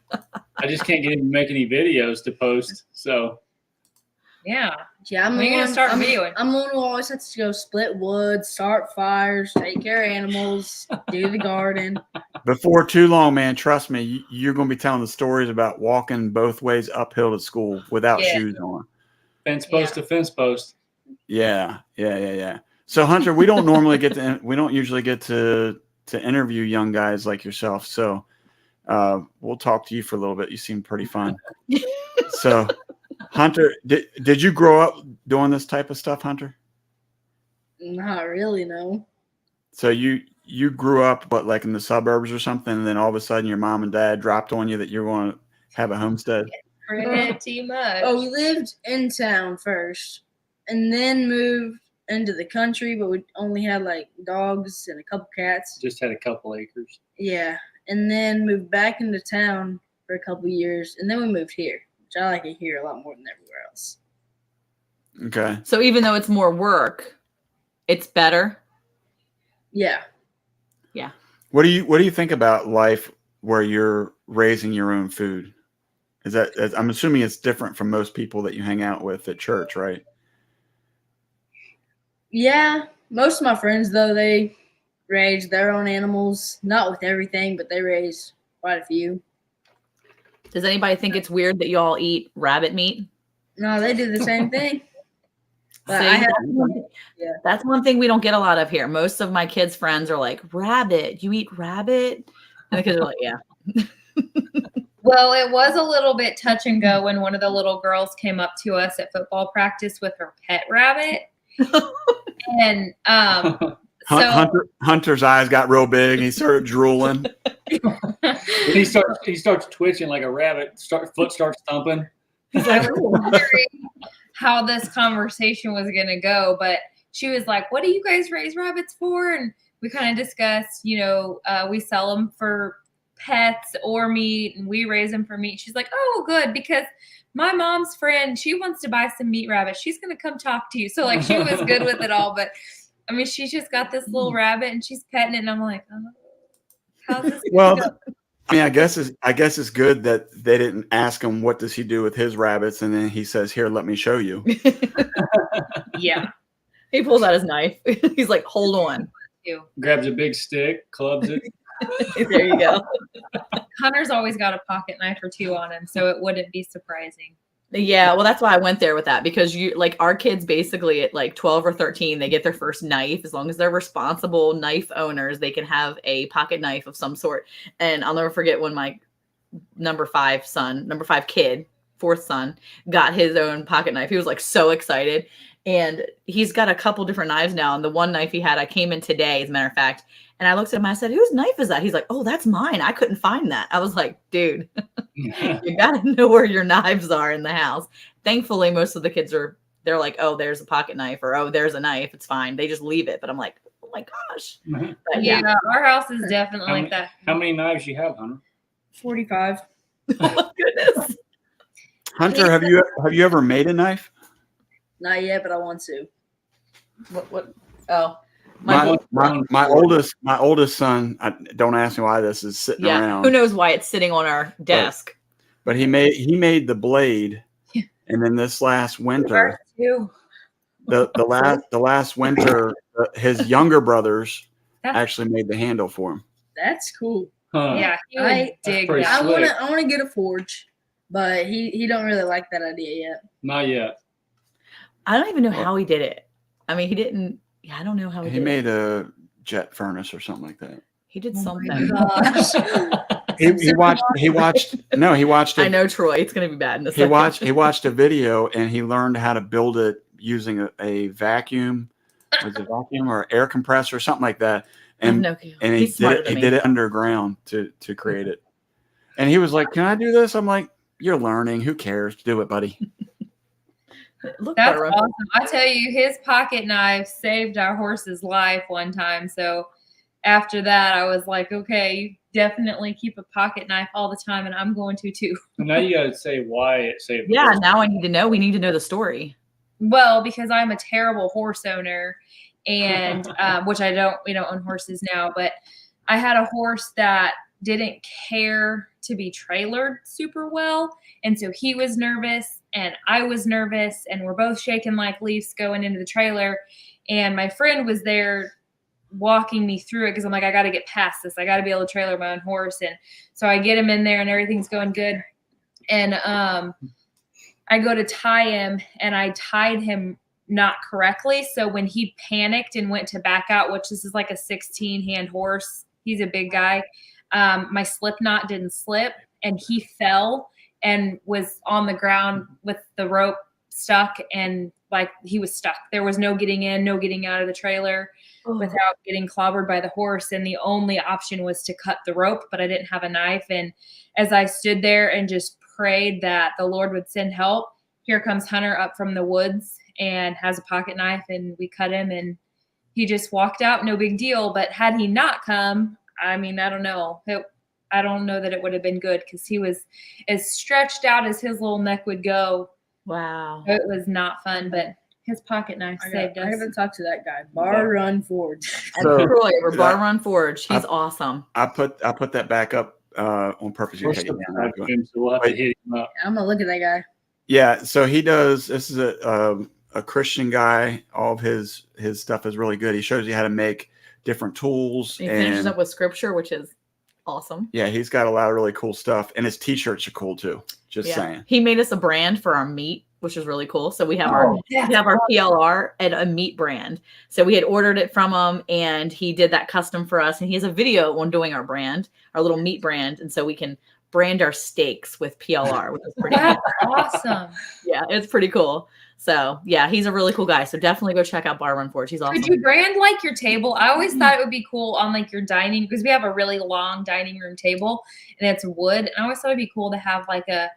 I just can't get him to make any videos to post. So yeah, I'm gonna start videoing. I'm the one who always has to go split wood, start fires, take care of animals, do the garden. Before too long, man, trust me, you're going to be telling the stories about walking both ways uphill to school without shoes on. Fence post to fence post. Yeah. So Hunter, we don't usually get to interview young guys like yourself. So we'll talk to you for a little bit. You seem pretty fun. So Hunter, did you grow up doing this type of stuff, Hunter? Not really, no. So you you grew up, but like in the suburbs or something, and then all of a sudden your mom and dad dropped on you that you're going to have a homestead? Pretty much. Oh, we lived in town first, and then moved into the country, but we only had like dogs and a couple cats. Just had a couple acres. Yeah, and then moved back into town for a couple years, and then we moved here, which I like it here a lot more than everywhere else. Okay. So even though it's more work, it's better. Yeah. Yeah. What do you think about life where you're raising your own food? Is that, I'm assuming it's different from most people that you hang out with at church, right? Yeah, most of my friends, though, they raise their own animals. Not with everything, but they raise quite a few. Does anybody think it's weird that y'all eat rabbit meat? No, they do the same thing. But See, that's one thing we don't get a lot of here. Most of my kids' friends are like, rabbit, you eat rabbit? And the kids are like, yeah. Well, it was a little bit touch and go when one of the little girls came up to us at football practice with her pet rabbit. And Hunter's eyes got real big. He started drooling. he starts twitching like a rabbit. Foot starts thumping. I was wondering how this conversation was going to go, but she was like, what do you guys raise rabbits for? And we kind of discussed, we sell them for pets or meat, and we raise them for meat. She's like, oh, good, because my mom's friend, she wants to buy some meat rabbits. She's going to come talk to you. So like she was good with it all, but I mean, she's just got this little rabbit and she's petting it, and I'm like, oh, how's this Well, go? I mean, I guess it's good that they didn't ask him what does he do with his rabbits, and then he says, "Here, let me show you." Yeah. He pulls out his knife. He's like, hold on. Grabs a big stick, clubs it. There you go. Hunter's always got a pocket knife or two on him, so it wouldn't be surprising. Yeah, well, that's why I went there with that, because our kids basically at like 12 or 13, they get their first knife. As long as they're responsible knife owners, they can have a pocket knife of some sort. And I'll never forget when my number 5 kid, fourth son, got his own pocket knife. He was like so excited. And he's got a couple different knives now. And the one knife he had, I came in today, as a matter of fact, and I looked at him, I said, whose knife is that? He's like, oh, that's mine. I couldn't find that. I was like, dude, you got to know where your knives are in the house. Thankfully, most of the kids they're like, oh, there's a pocket knife, or, oh, there's a knife. It's fine. They just leave it. But I'm like, oh my gosh. But, yeah, our house is definitely like that. How many knives you have, Hunter? 45. Oh, goodness. Hunter, have you ever made a knife? Not yet, but I want to. What? Oh, my oldest son. Don't ask me why this is sitting around. Who knows why it's sitting on our desk? But he made the blade, and then this last winter, the last winter, his younger brothers actually made the handle for him. That's cool. Huh. Yeah, he would dig pretty that. I want to get a forge, but he don't really like that idea yet. Not yet. I don't even know how he did it. I mean, he didn't. Yeah, I don't know how he did made it. a jet furnace or something like that. He did Oh something. He watched. No, he watched. I know, Troy. It's gonna be bad in a He second. He watched a video and he learned how to build it using a vacuum. Was it a vacuum or air compressor or something like that? And and he did it underground to create it. And he was like, "Can I do this?" I'm like, "You're learning. Who cares? Do it, buddy." That's awesome. I tell you, his pocket knife saved our horse's life one time. So after that, I was like, okay, you definitely keep a pocket knife all the time, and I'm going to too. Now you got to say why it saved. Yeah, now I need to know. We need to know the story. Well, because I'm a terrible horse owner, and which I don't, we don't own horses now, but I had a horse that didn't care to be trailered super well. And so he was nervous and I was nervous, and we're both shaking like leaves going into the trailer. And my friend was there walking me through it because I'm like, I got to get past this. I got to be able to trailer my own horse. And so I get him in there and everything's going good. And I go to tie him, and I tied him not correctly. So when he panicked and went to back out, which this is like a 16-hand horse, he's a big guy, my slip knot didn't slip, and he fell and was on the ground with the rope stuck, and like he was stuck. There was no getting in, no getting out of the trailer. without getting clobbered by the horse. And the only option was to cut the rope, but I didn't have a knife. And as I stood there and just prayed that the Lord would send help, here comes Hunter up from the woods and has a pocket knife, and we cut him, and he just walked out, no big deal. But had he not come, I mean, I don't know. I don't know that it would have been good, because he was as stretched out as his little neck would go. Wow. It was not fun, but his pocket knife saved us. I haven't talked to that guy. Bar Run Forge. So, Troy, Bar Run Forge. He's awesome. I put that back up on purpose. So we'll have to hit him up. I'm gonna look at that guy. Yeah, so he does. This is a Christian guy. All of his stuff is really good. He shows you how to make different tools. He finishes up with scripture, which is awesome. Yeah, he's got a lot of really cool stuff, and his t-shirts are cool too. Just saying. He made us a brand for our meat, which is really cool. So we have our PLR and a meat brand. So we had ordered it from him, and he did that custom for us. And he has a video on doing our brand, our little meat brand, and so we can brand our steaks with PLR, which is pretty awesome. Yeah, it's pretty cool. So yeah, he's a really cool guy. So definitely go check out Bar Run Forge. He's awesome. Could you brand like your table? I always thought it would be cool on like your dining, because we have a really long dining room table and it's wood. And I always thought it'd be cool to have like a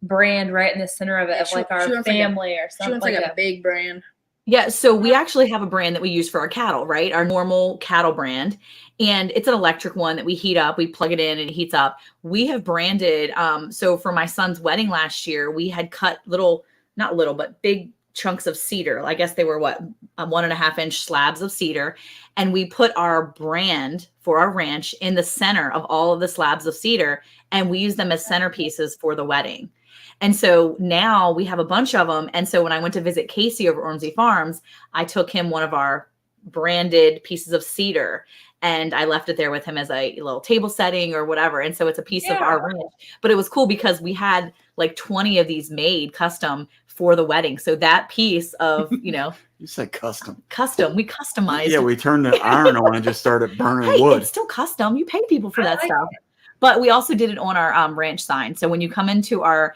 brand right in the center of it, of like our family or something. Like a big brand. Yeah, so we actually have a brand that we use for our cattle, right? Our normal cattle brand. And it's an electric one that we heat up. We plug it in and it heats up. We have branded, so for my son's wedding last year, we had cut not little, but big chunks of cedar. I guess they were 1.5 inch slabs of cedar. And we put our brand for our ranch in the center of all of the slabs of cedar. And we use them as centerpieces for the wedding. And so now we have a bunch of them. And so when I went to visit Casey over at Ormsey Farms, I took him one of our branded pieces of cedar and I left it there with him as a little table setting or whatever. And so it's a piece of our ranch, but it was cool because we had like 20 of these made custom for the wedding. So that piece of, you said custom, we customized. Yeah. We turned the iron on and just started burning wood. It's still custom. You pay people for that stuff. But we also did it on our ranch sign. So when you come into our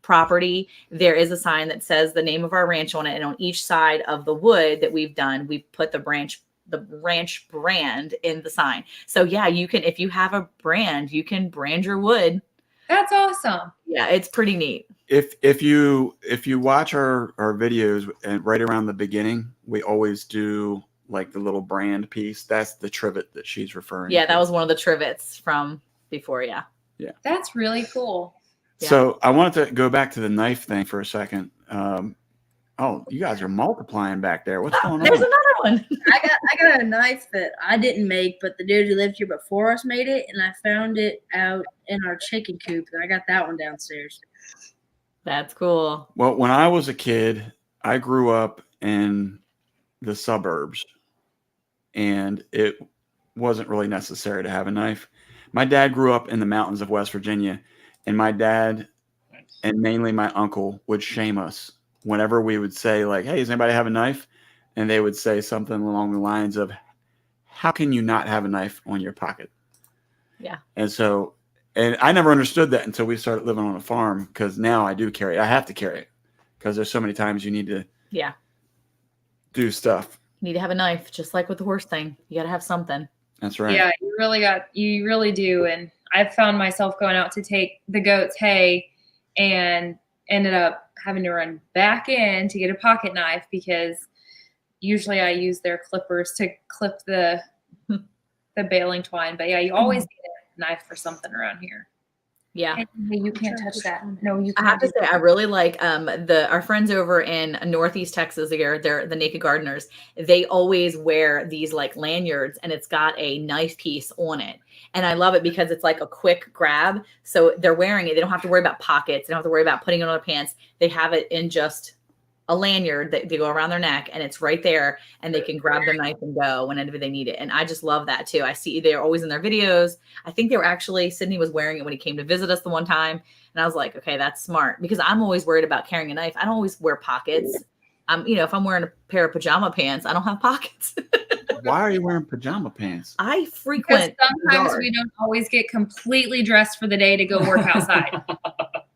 property, there is a sign that says the name of our ranch on it, and on each side of the wood that we've done, we've put the ranch brand in the sign. So yeah, you can, if you have a brand, you can brand your wood. That's awesome. Yeah, it's pretty neat. If you watch our videos, and right around the beginning, we always do like the little brand piece. That's the trivet that she's referring to. Yeah, that was one of the trivets from before. Yeah. That's really cool. Yeah. So I wanted to go back to the knife thing for a second. You guys are multiplying back there. What's going on? There's another one. I got a knife that I didn't make, but the dude who lived here before us made it, and I found it out in our chicken coop, and I got that one downstairs. That's cool. Well, when I was a kid, I grew up in the suburbs, and it wasn't really necessary to have a knife. My dad grew up in the mountains of West Virginia, and my dad and mainly my uncle would shame us whenever we would say like, hey, does anybody have a knife? And they would say something along the lines of, how can you not have a knife on your pocket? Yeah. And I never understood that until we started living on a farm, because now I do carry it. I have to carry it because there's so many times you need to do stuff. You need to have a knife, just like with the horse thing. You got to have something. That's right. Yeah, you really do. And I've found myself going out to take the goats hay and ended up having to run back in to get a pocket knife, because usually I use their clippers to clip the baling twine. But yeah, you always need a knife for something around here. Yeah. Hey, you can't touch that. No, you I can't. have to say, I really like our friends over in Northeast Texas. They're the Naked Gardeners. They always wear these like lanyards, and it's got a knife piece on it. And I love it because it's like a quick grab. So they're wearing it. They don't have to worry about pockets. They don't have to worry about putting it on their pants. They have it in just a lanyard that they go around their neck, and it's right there, and they can grab their knife and go whenever they need it. And I just love that too. I see they're always in their videos. I think they were actually, Sydney was wearing it when he came to visit us the one time. And I was like, okay, that's smart, because I'm always worried about carrying a knife. I don't always wear pockets. If I'm wearing a pair of pajama pants, I don't have pockets. Why are you wearing pajama pants? I frequent. Because sometimes we don't always get completely dressed for the day to go work outside.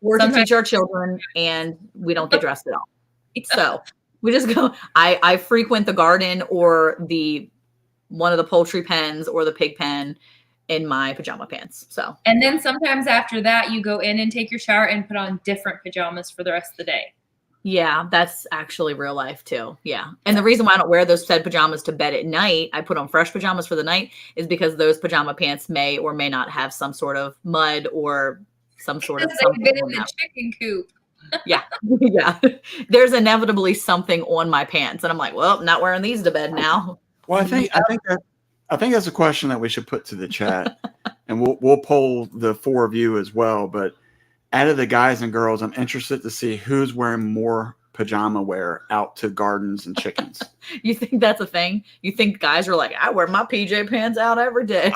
Or to teach our children, and we don't get dressed at all. So We just go. I frequent the garden or one of the poultry pens or the pig pen in my pajama pants. So, and then sometimes after that, you go in and take your shower and put on different pajamas for the rest of the day. Yeah, that's actually real life too. Yeah. And the reason why I don't wear those said pajamas to bed at night, I put on fresh pajamas for the night, is because those pajama pants may or may not have some sort of mud or some sort of They've something been in on the them. chicken coop. Yeah. Yeah. There's inevitably something on my pants. And I'm like, well, not wearing these to bed now. Well, I think that's a question that we should put to the chat, and we'll poll the 4 of you as well. But out of the guys and girls, I'm interested to see who's wearing more pajama wear out to gardens and chickens. You think that's a thing? You think guys are like, I wear my PJ pants out every day?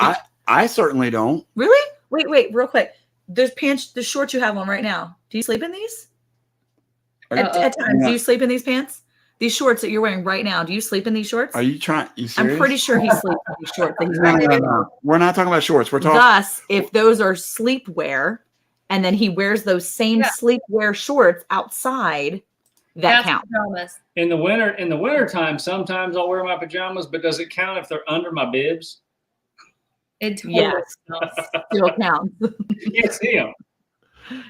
I certainly don't. Really? Wait, real quick. There's pants, the shorts you have on right now. Do you sleep in these? At times, do you sleep in these pants? These shorts that you're wearing right now, do you sleep in these shorts? Are you serious? I'm pretty sure he sleeps in these shorts. That he's No, wearing. no. We're not talking about shorts. We're talking. Thus, if those are sleepwear, and then he wears those same sleepwear shorts outside, that counts. Pajamas. In the winter time, sometimes I'll wear my pajamas, but does it count if they're under my bibs? It totally Still counts. You can't see them.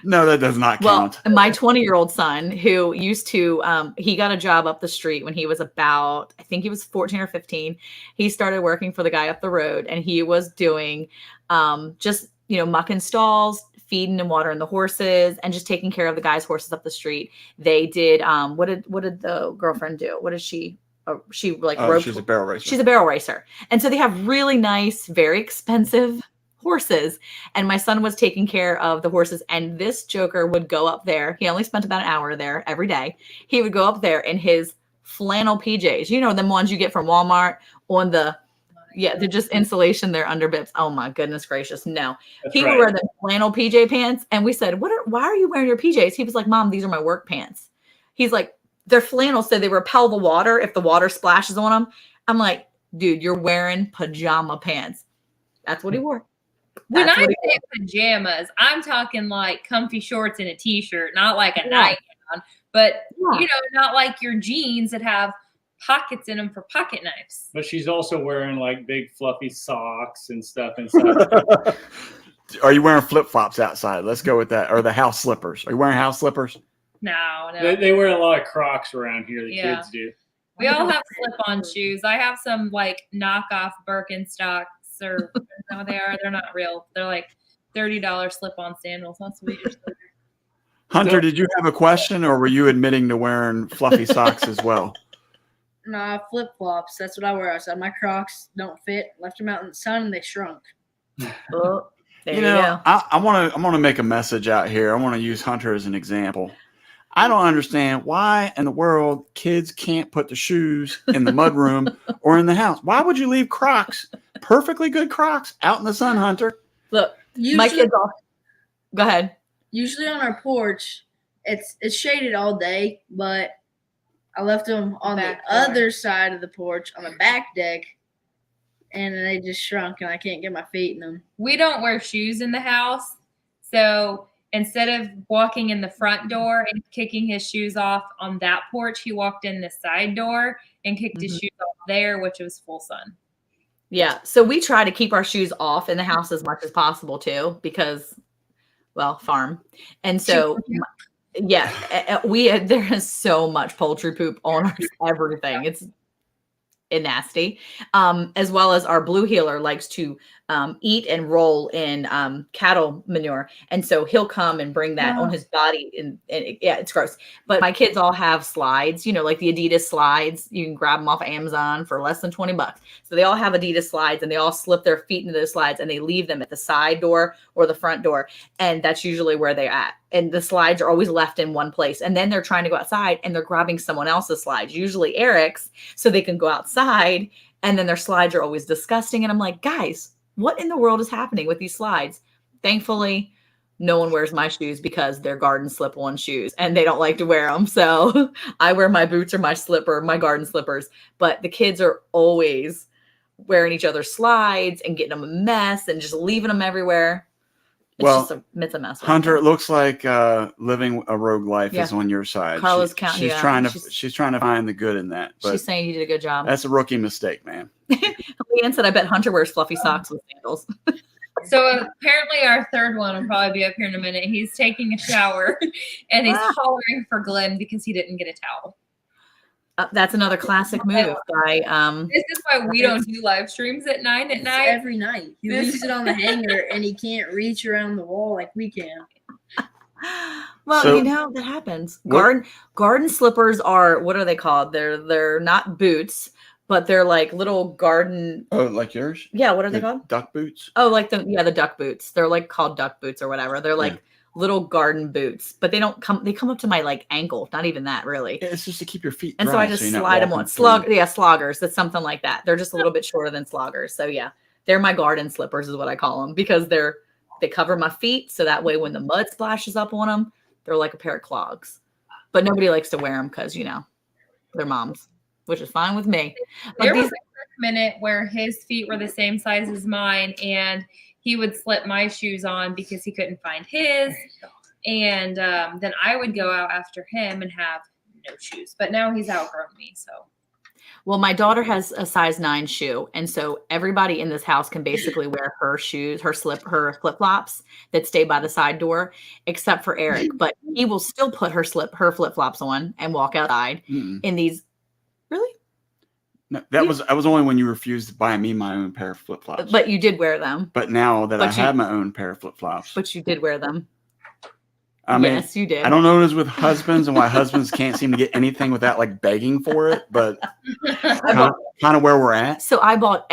No, that does not count. Well, my 20-year-old son, who used to, he got a job up the street when he was about, I think he was 14 or 15. He started working for the guy up the road, and he was doing just, mucking stalls, feeding and watering the horses, and just taking care of the guy's horses up the street. They did, what did the girlfriend do? What is she? She's a barrel racer. She's a barrel racer. And so they have really nice, very expensive horses. And my son was taking care of the horses. And this joker would go up there. He only spent about an hour there every day. He would go up there in his flannel PJs. You know, them ones you get from Walmart on the, they're just insulation. They're under bibs. Oh my goodness gracious. No. He would wear the flannel PJ pants. And we said, why are you wearing your PJs? He was like, Mom, these are my work pants. He's like, they're flannel, so they repel the water if the water splashes on them. I'm like, dude, you're wearing pajama pants. That's what he wore. When I say pajamas, I'm talking like comfy shorts and a t-shirt, not like a nightgown, but not like your jeans that have pockets in them for pocket knives. But she's also wearing like big fluffy socks and stuff inside. Are you wearing flip-flops outside? Let's go with that. Or the house slippers. Are you wearing house slippers? No. They wear a lot of Crocs around here. The kids do. We all have slip-on shoes. I have some like knockoff Birkenstocks, or no, they are. They're not real. They're like $30 slip-on sandals. That's sweet. Hunter, did you have a question, or were you admitting to wearing fluffy socks as well? Nah, flip-flops. That's what I wear outside. My Crocs don't fit. Left them out in the sun and they shrunk. Oh, there you go. I want to make a message out here. I want to use Hunter as an example. I don't understand why in the world kids can't put the shoes in the mudroom or in the house. Why would you leave Crocs, perfectly good Crocs, out in the sun, Hunter? Look, my kids all. Go ahead. Usually on our porch, it's shaded all day, but I left them on the other side of the porch on the back deck, and they just shrunk, and I can't get my feet in them. We don't wear shoes in the house, so instead of walking in the front door and kicking his shoes off on that porch, he walked in the side door and kicked his shoes off there, which was full sun. Yeah. So we try to keep our shoes off in the house as much as possible too, because, farm. And so, there is so much poultry poop on everything. It's nasty. As well as our blue heeler likes to eat and roll in cattle manure, and so he'll come and bring that on his body, and it's gross. But my kids all have slides, like the Adidas slides. You can grab them off of Amazon for less than $20. So they all have Adidas slides, and they all slip their feet into those slides, and they leave them at the side door or the front door, and that's usually where they're at. And the slides are always left in one place, and then they're trying to go outside, and they're grabbing someone else's slides, usually Eric's, so they can go outside. And then their slides are always disgusting, and I'm like, guys, what in the world is happening with these slides? Thankfully, no one wears my shoes because they're garden slip-on shoes, and they don't like to wear them. So I wear my boots or my garden slippers. But the kids are always wearing each other's slides and getting them a mess and just leaving them everywhere. It's a mess. Hunter, it looks like living a rogue life is on your side. Carla's counting. She's trying to find the good in that. But she's saying you did a good job. That's a rookie mistake, man. Leanne said, "I bet Hunter wears fluffy socks with sandals." So apparently our third one will probably be up here in a minute. He's taking a shower and he's hollering for Glenn because he didn't get a towel. That's another classic move by This is why we don't do live streams at 9 at night. Every night. He leaves it on the hanger and he can't reach around the wall like we can. Well, that happens. Garden slippers are, what are they called? They're not boots, but they're like little garden. Oh, like yours? Yeah, what are they called? Duck boots. Oh, like the duck boots. They're like called duck boots or whatever. They're like little garden boots, but they come up to my like ankle. Not even that really. Yeah, it's just to keep your feet dry. And so I just slide them on. Sloggers. That's something like that. They're just a little bit shorter than sloggers. So yeah, they're my garden slippers is what I call them because they cover my feet. So that way when the mud splashes up on them, they're like a pair of clogs. But nobody likes to wear them because, they're moms, which is fine with me. But there was a quick minute where his feet were the same size as mine and he would slip my shoes on because he couldn't find his. And then I would go out after him and have no shoes. But now he's outgrown me. So, well, my daughter has a size 9 shoe. And so everybody in this house can basically wear her shoes, her flip-flops that stay by the side door, except for Eric. But he will still put her flip-flops on and walk outside in these. Really? No, that was only when you refused to buy me my own pair of flip-flops. But you did wear them. But now that I have my own pair of flip-flops. But you did wear them. I mean, yes, you did. I don't know what it is with husbands and why husbands can't seem to get anything without like begging for it, but kind of where we're at. So I bought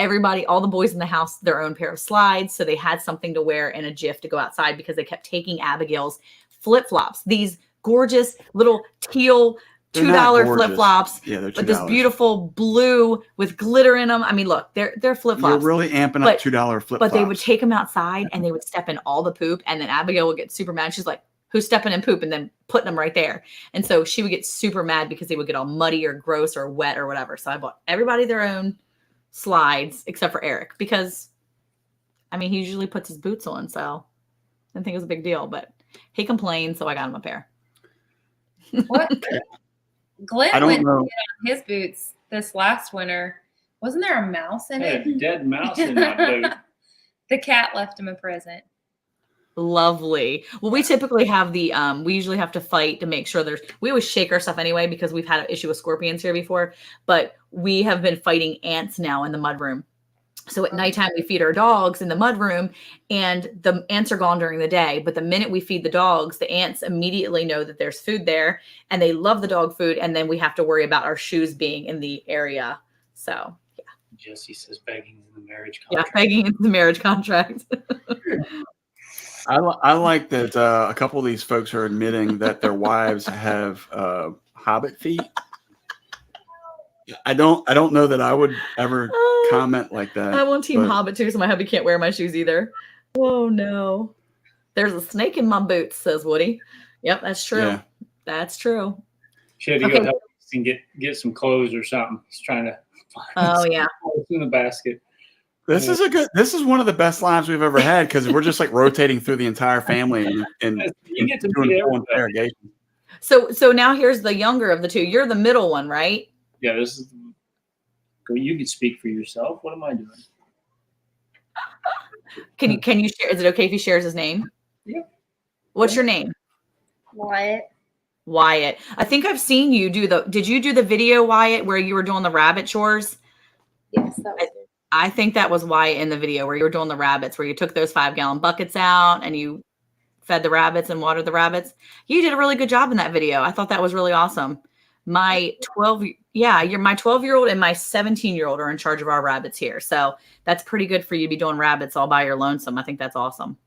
all the boys in the house, their own pair of slides. So they had something to wear in a jiff to go outside because they kept taking Abigail's flip-flops. These gorgeous little teal $2 flip-flops. Yeah, they're $2. With this beautiful blue with glitter in them. I mean, look, they're flip-flops. You're really amping up $2 flip-flops. But they would take them outside and they would step in all the poop. And then Abigail would get super mad. She's like, who's stepping in poop? And then putting them right there. And so she would get super mad because they would get all muddy or gross or wet or whatever. So I bought everybody their own slides except for Eric because, I mean, he usually puts his boots on. So I didn't think it was a big deal. But he complained, so I got him a pair. What? Glenn went to get on his boots this last winter. Wasn't there a mouse in it? A dead mouse in my boot. The cat left him a present. Lovely. Well, we typically have we usually have to fight to make sure we always shake our stuff anyway because we've had an issue with scorpions here before, but we have been fighting ants now in the mudroom. So at nighttime we feed our dogs in the mudroom and the ants are gone during the day. But the minute we feed the dogs, the ants immediately know that there's food there and they love the dog food. And then we have to worry about our shoes being in the area. So yeah. Jesse says begging in the marriage contract. Yeah, begging in the marriage contract. I like that a couple of these folks are admitting that their wives have hobbit feet. I don't know that I would ever comment like that. I want Team Hobbit too, so my hubby can't wear my shoes either. Oh no. There's a snake in my boots, says Woody. Yep, that's true. Yeah. That's true. She had to go help and get some clothes or something. He's trying to find clothes in the basket. This is one of the best lives we've ever had because we're just like rotating through the entire family and you get to doing full interrogation. So now here's the younger of the two. You're the middle one, right? Yeah, this is. Well, you can speak for yourself. What am I doing? Can you share? Is it okay if he shares his name? Yeah. What's your name? Wyatt. I think I've seen you did you do the video, Wyatt, where you were doing the rabbit chores? Yes, that was it. I think that was Wyatt in the video where you were doing the rabbits, where you took those 5-gallon buckets out and you fed the rabbits and watered the rabbits. You did a really good job in that video. I thought that was really awesome. My 12-year-old and my 17-year-old are in charge of our rabbits here. So that's pretty good for you to be doing rabbits all by your lonesome. I think that's awesome.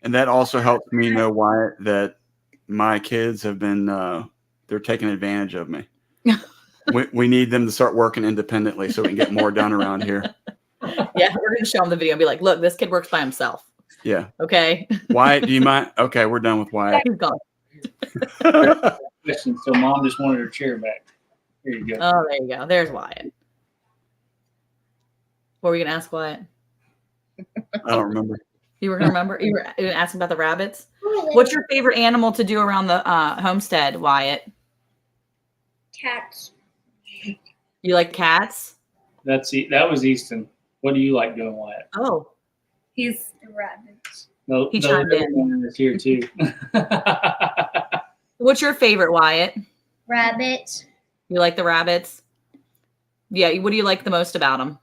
And that also helps me know, Wyatt, that my kids have been, they're taking advantage of me. We need them to start working independently so we can get more done around here. Yeah, we're going to show them the video and be like, look, this kid works by himself. Yeah. Okay. Wyatt, do you mind? Okay, we're done with Wyatt. He's gone. Listen, so Mom just wanted her chair back. Here you go. Oh, there you go. There's Wyatt. What were we going to ask Wyatt? I don't remember. You were going to remember? You were asking about the rabbits? What's your favorite animal to do around the homestead, Wyatt? Cats. You like cats? That was Easton. What do you like doing, Wyatt? Oh. He's the rabbits. No, He chimed in. One is here too. What's your favorite, Wyatt? Rabbits. You like the rabbits? Yeah. What do you like the most about them?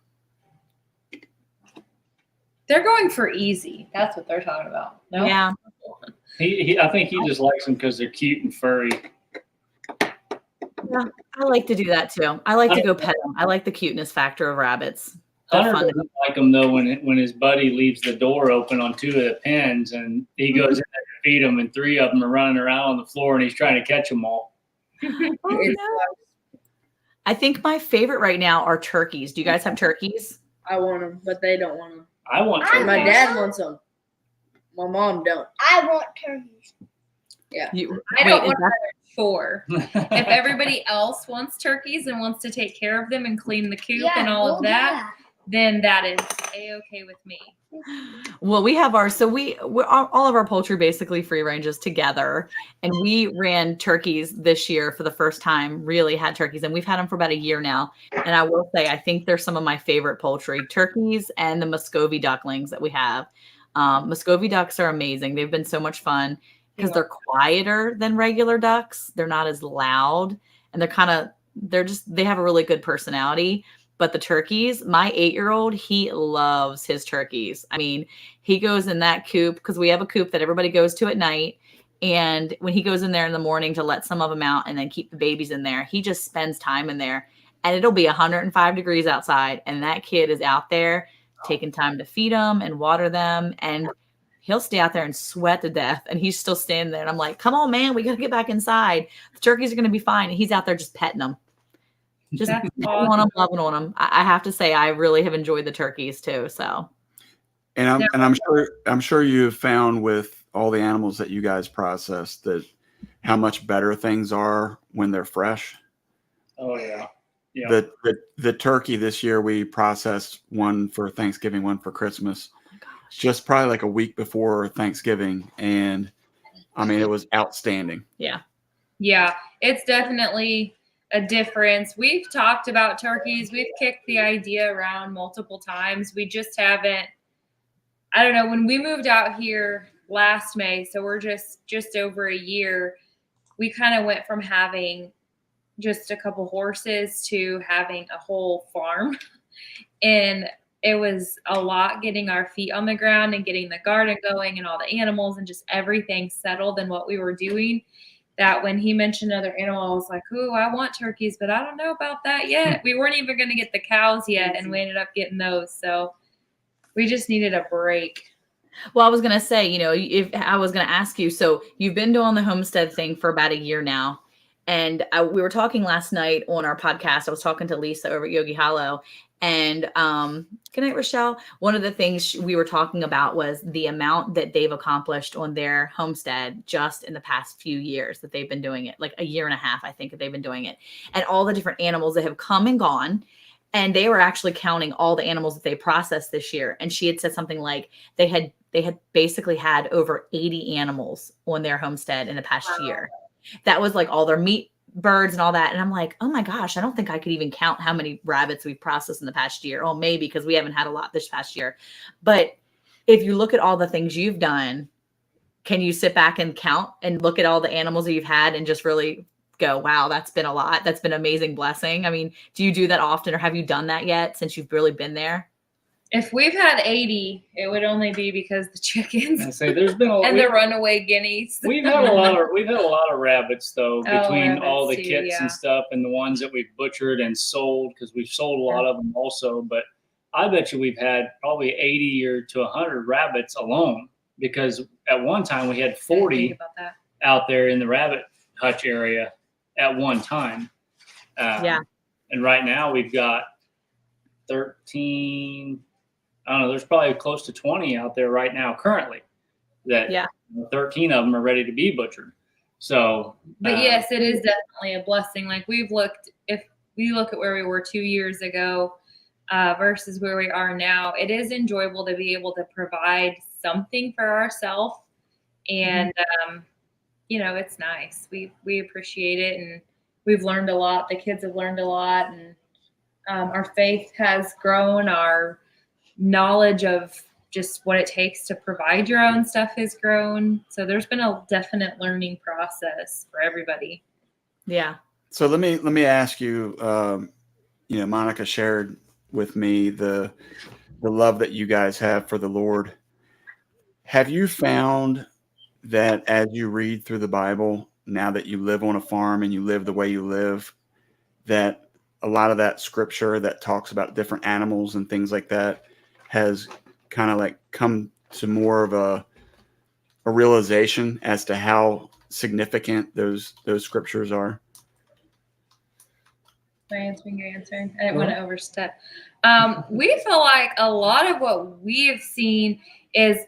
They're going for easy. That's what they're talking about. No? Yeah. I think he just likes them because they're cute and furry. Yeah, I like to do that too. I like to go pet them. I like the cuteness factor of rabbits. They're Hunter fun. doesn't like them though when his buddy leaves the door open on 2 of the pens and he goes in there to feed them and 3 of them are running around on the floor and he's trying to catch them all. Oh, no. I think my favorite right now are turkeys. Do you guys have turkeys? I want them, but they don't want them. I want turkeys. My dad wants them. My mom don't. I want turkeys. Yeah. I don't want to chore. If everybody else wants turkeys and wants to take care of them and clean the coop and all of that, then that is A-okay with me. Well, we have ours. So we're all of our poultry basically free ranges together. And we ran turkeys this year for the first time, really had turkeys. And we've had them for about a year now. And I will say, I think they're some of my favorite poultry, turkeys and the Muscovy ducklings that we have. Muscovy ducks are amazing. They've been so much fun because they're quieter than regular ducks. They're not as loud and they have a really good personality. But the turkeys, my 8-year-old, he loves his turkeys. I mean, he goes in that coop because we have a coop that everybody goes to at night. And when he goes in there in the morning to let some of them out and then keep the babies in there, he just spends time in there. And it'll be 105 degrees outside. And that kid is out there taking time to feed them and water them. And he'll stay out there and sweat to death. And he's still standing there. And I'm like, come on, man, we got to get back inside. The turkeys are going to be fine. And he's out there just petting them. Just on them, loving on them. I have to say, I really have enjoyed the turkeys too. So, and I'm sure you've found with all the animals that you guys process that how much better things are when they're fresh. Oh yeah, yeah. The turkey this year we processed one for Thanksgiving, one for Christmas, just probably like a week before Thanksgiving, and I mean it was outstanding. Yeah, it's definitely a difference. We've talked about turkeys. We've kicked the idea around multiple times. We just haven't, I don't know, when we moved out here last May, so we're just over a year, we kind of went from having just a couple horses to having a whole farm. And it was a lot getting our feet on the ground and getting the garden going and all the animals and just everything settled in what we were doing. That when he mentioned another animal, I was like, "Ooh, I want turkeys, but I don't know about that yet." We weren't even going to get the cows yet, and we ended up getting those. So we just needed a break. Well, I was going to say, if I was going to ask you, so you've been doing the homestead thing for about a year now. And we were talking last night on our podcast. I was talking to Lisa over at Yogi Hollow. And good night, Rochelle. One of the things we were talking about was the amount that they've accomplished on their homestead just in the past few years that they've been doing it, like a year and a half, I think, that they've been doing it. And all the different animals that have come and gone. And they were actually counting all the animals that they processed this year. And she had said something like they had basically had over 80 animals on their homestead in the past year. That was like all their meat, birds and all that. And I'm like, oh my gosh, I don't think I could even count how many rabbits we've processed in the past year. Oh, maybe because we haven't had a lot this past year. But if you look at all the things you've done, can you sit back and count and look at all the animals that you've had and just really go, wow, that's been a lot. That's been an amazing blessing. I mean, do you do that often or have you done that yet since you've really been there? If we've had 80, it would only be because the chickens I say there's been and the runaway guineas. We've had a lot of rabbits though, between all the too, kits and stuff and the ones that we've butchered and sold, because we've sold a lot of them also. But I bet you we've had probably 80 or to 100 rabbits alone, because at one time we had 40 out there in the rabbit hutch area at one time. And right now we've got 13. I don't know, there's probably close to 20 out there right now currently that 13 of them are ready to be butchered. So, but yes, it is definitely a blessing. Like if we look at where we were 2 years ago versus where we are now, it is enjoyable to be able to provide something for ourselves. And, it's nice. We appreciate it, and we've learned a lot. The kids have learned a lot, and our faith has grown. Our knowledge of just what it takes to provide your own stuff has grown. So there's been a definite learning process for everybody. Yeah. So let me ask you, Monica shared with me the love that you guys have for the Lord. Have you found that as you read through the Bible, now that you live on a farm and you live the way you live, that a lot of that scripture that talks about different animals and things like that has kind of like come to more of a realization as to how significant those scriptures are? My answering your answer. I didn't want to overstep. We feel like a lot of what we have seen is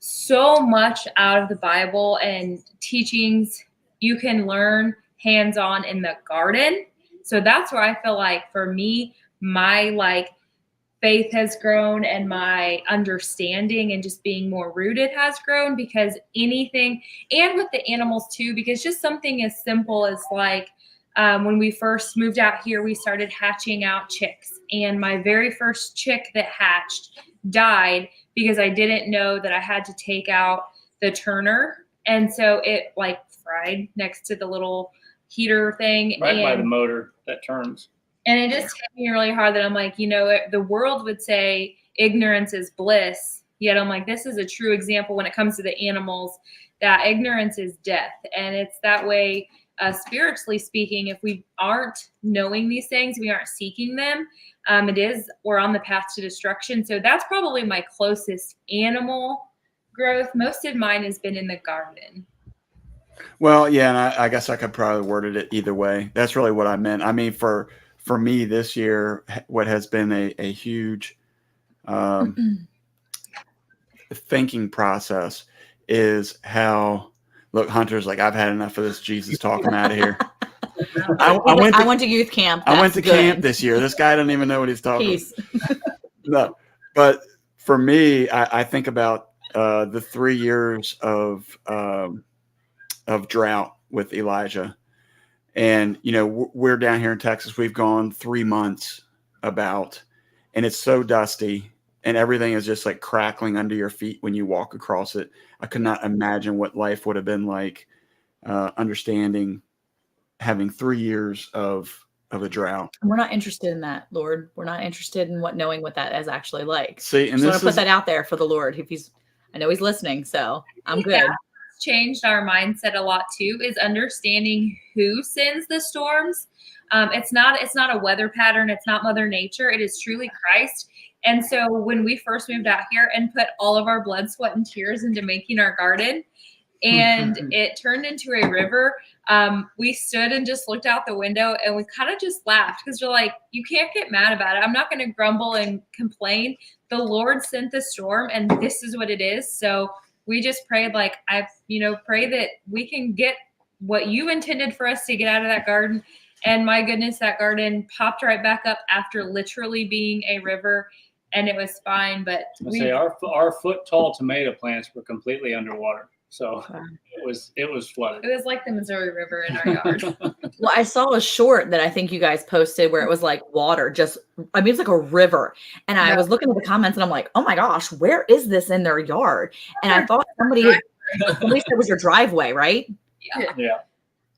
so much out of the Bible and teachings you can learn hands-on in the garden. So that's where I feel like for me, my faith has grown and my understanding and just being more rooted has grown, because anything, and with the animals too, because just something as simple as when we first moved out here, we started hatching out chicks, and my very first chick that hatched died because I didn't know that I had to take out the turner. And so it fried next to the little heater thing. Right by the motor that turns. And it just hit me really hard that I'm like, the world would say ignorance is bliss. Yet I'm like, this is a true example when it comes to the animals, that ignorance is death. And it's that way, spiritually speaking, if we aren't knowing these things, we aren't seeking them, we're on the path to destruction. So that's probably my closest animal growth. Most of mine has been in the garden. Well, yeah, and I guess I could probably worded it either way. That's really what I meant. I mean, for me this year, what has been a huge thinking process is how, look, Hunter's like, I've had enough of this Jesus talk. I'm out of here. I went to youth camp. I went to camp this year. This guy doesn't even know what he's talking about. No, but for me, I think about the 3 years of drought with Elijah. And, we're down here in Texas. We've gone 3 months and it's so dusty and everything is just like crackling under your feet when you walk across it. I could not imagine what life would have been like, understanding having 3 years of a drought. We're not interested in that, Lord. We're not interested in knowing what that is actually like. See, and I want to put that out there for the Lord. I know he's listening, so I'm good. Changed our mindset a lot too, is understanding who sends the storms. It's not a weather pattern. It's not Mother Nature. It is truly Christ. And so when we first moved out here and put all of our blood, sweat, and tears into making our garden, and it turned into a river, we stood and just looked out the window and we kind of just laughed, because you're like, you can't get mad about it. I'm not going to grumble and complain. The Lord sent the storm and this is what it is. So we just prayed, pray that we can get what you intended for us to get out of that garden. And my goodness, that garden popped right back up after literally being a river, and it was fine. But our foot tall tomato plants were completely underwater. So it was flooded. It was like the Missouri River in our yard. Well, I saw a short that I think you guys posted where it was like water, it's like a river. And I was looking at the comments and I'm like, oh my gosh, where is this in their yard? And I thought somebody said it was your driveway, right? Yeah.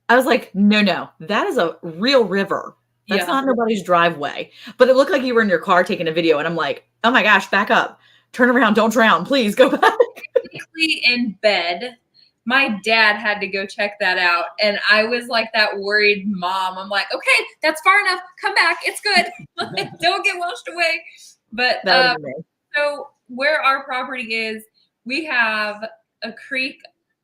I was like, no, that is a real river. That's not nobody's driveway. But it looked like you were in your car taking a video. And I'm like, oh my gosh, back up. Turn around. Don't drown. Please go back. In bed, my dad had to go check that out, and I was like that worried mom. I'm like, okay, that's far enough. Come back. It's good. Don't get washed away. But so where our property is, we have a creek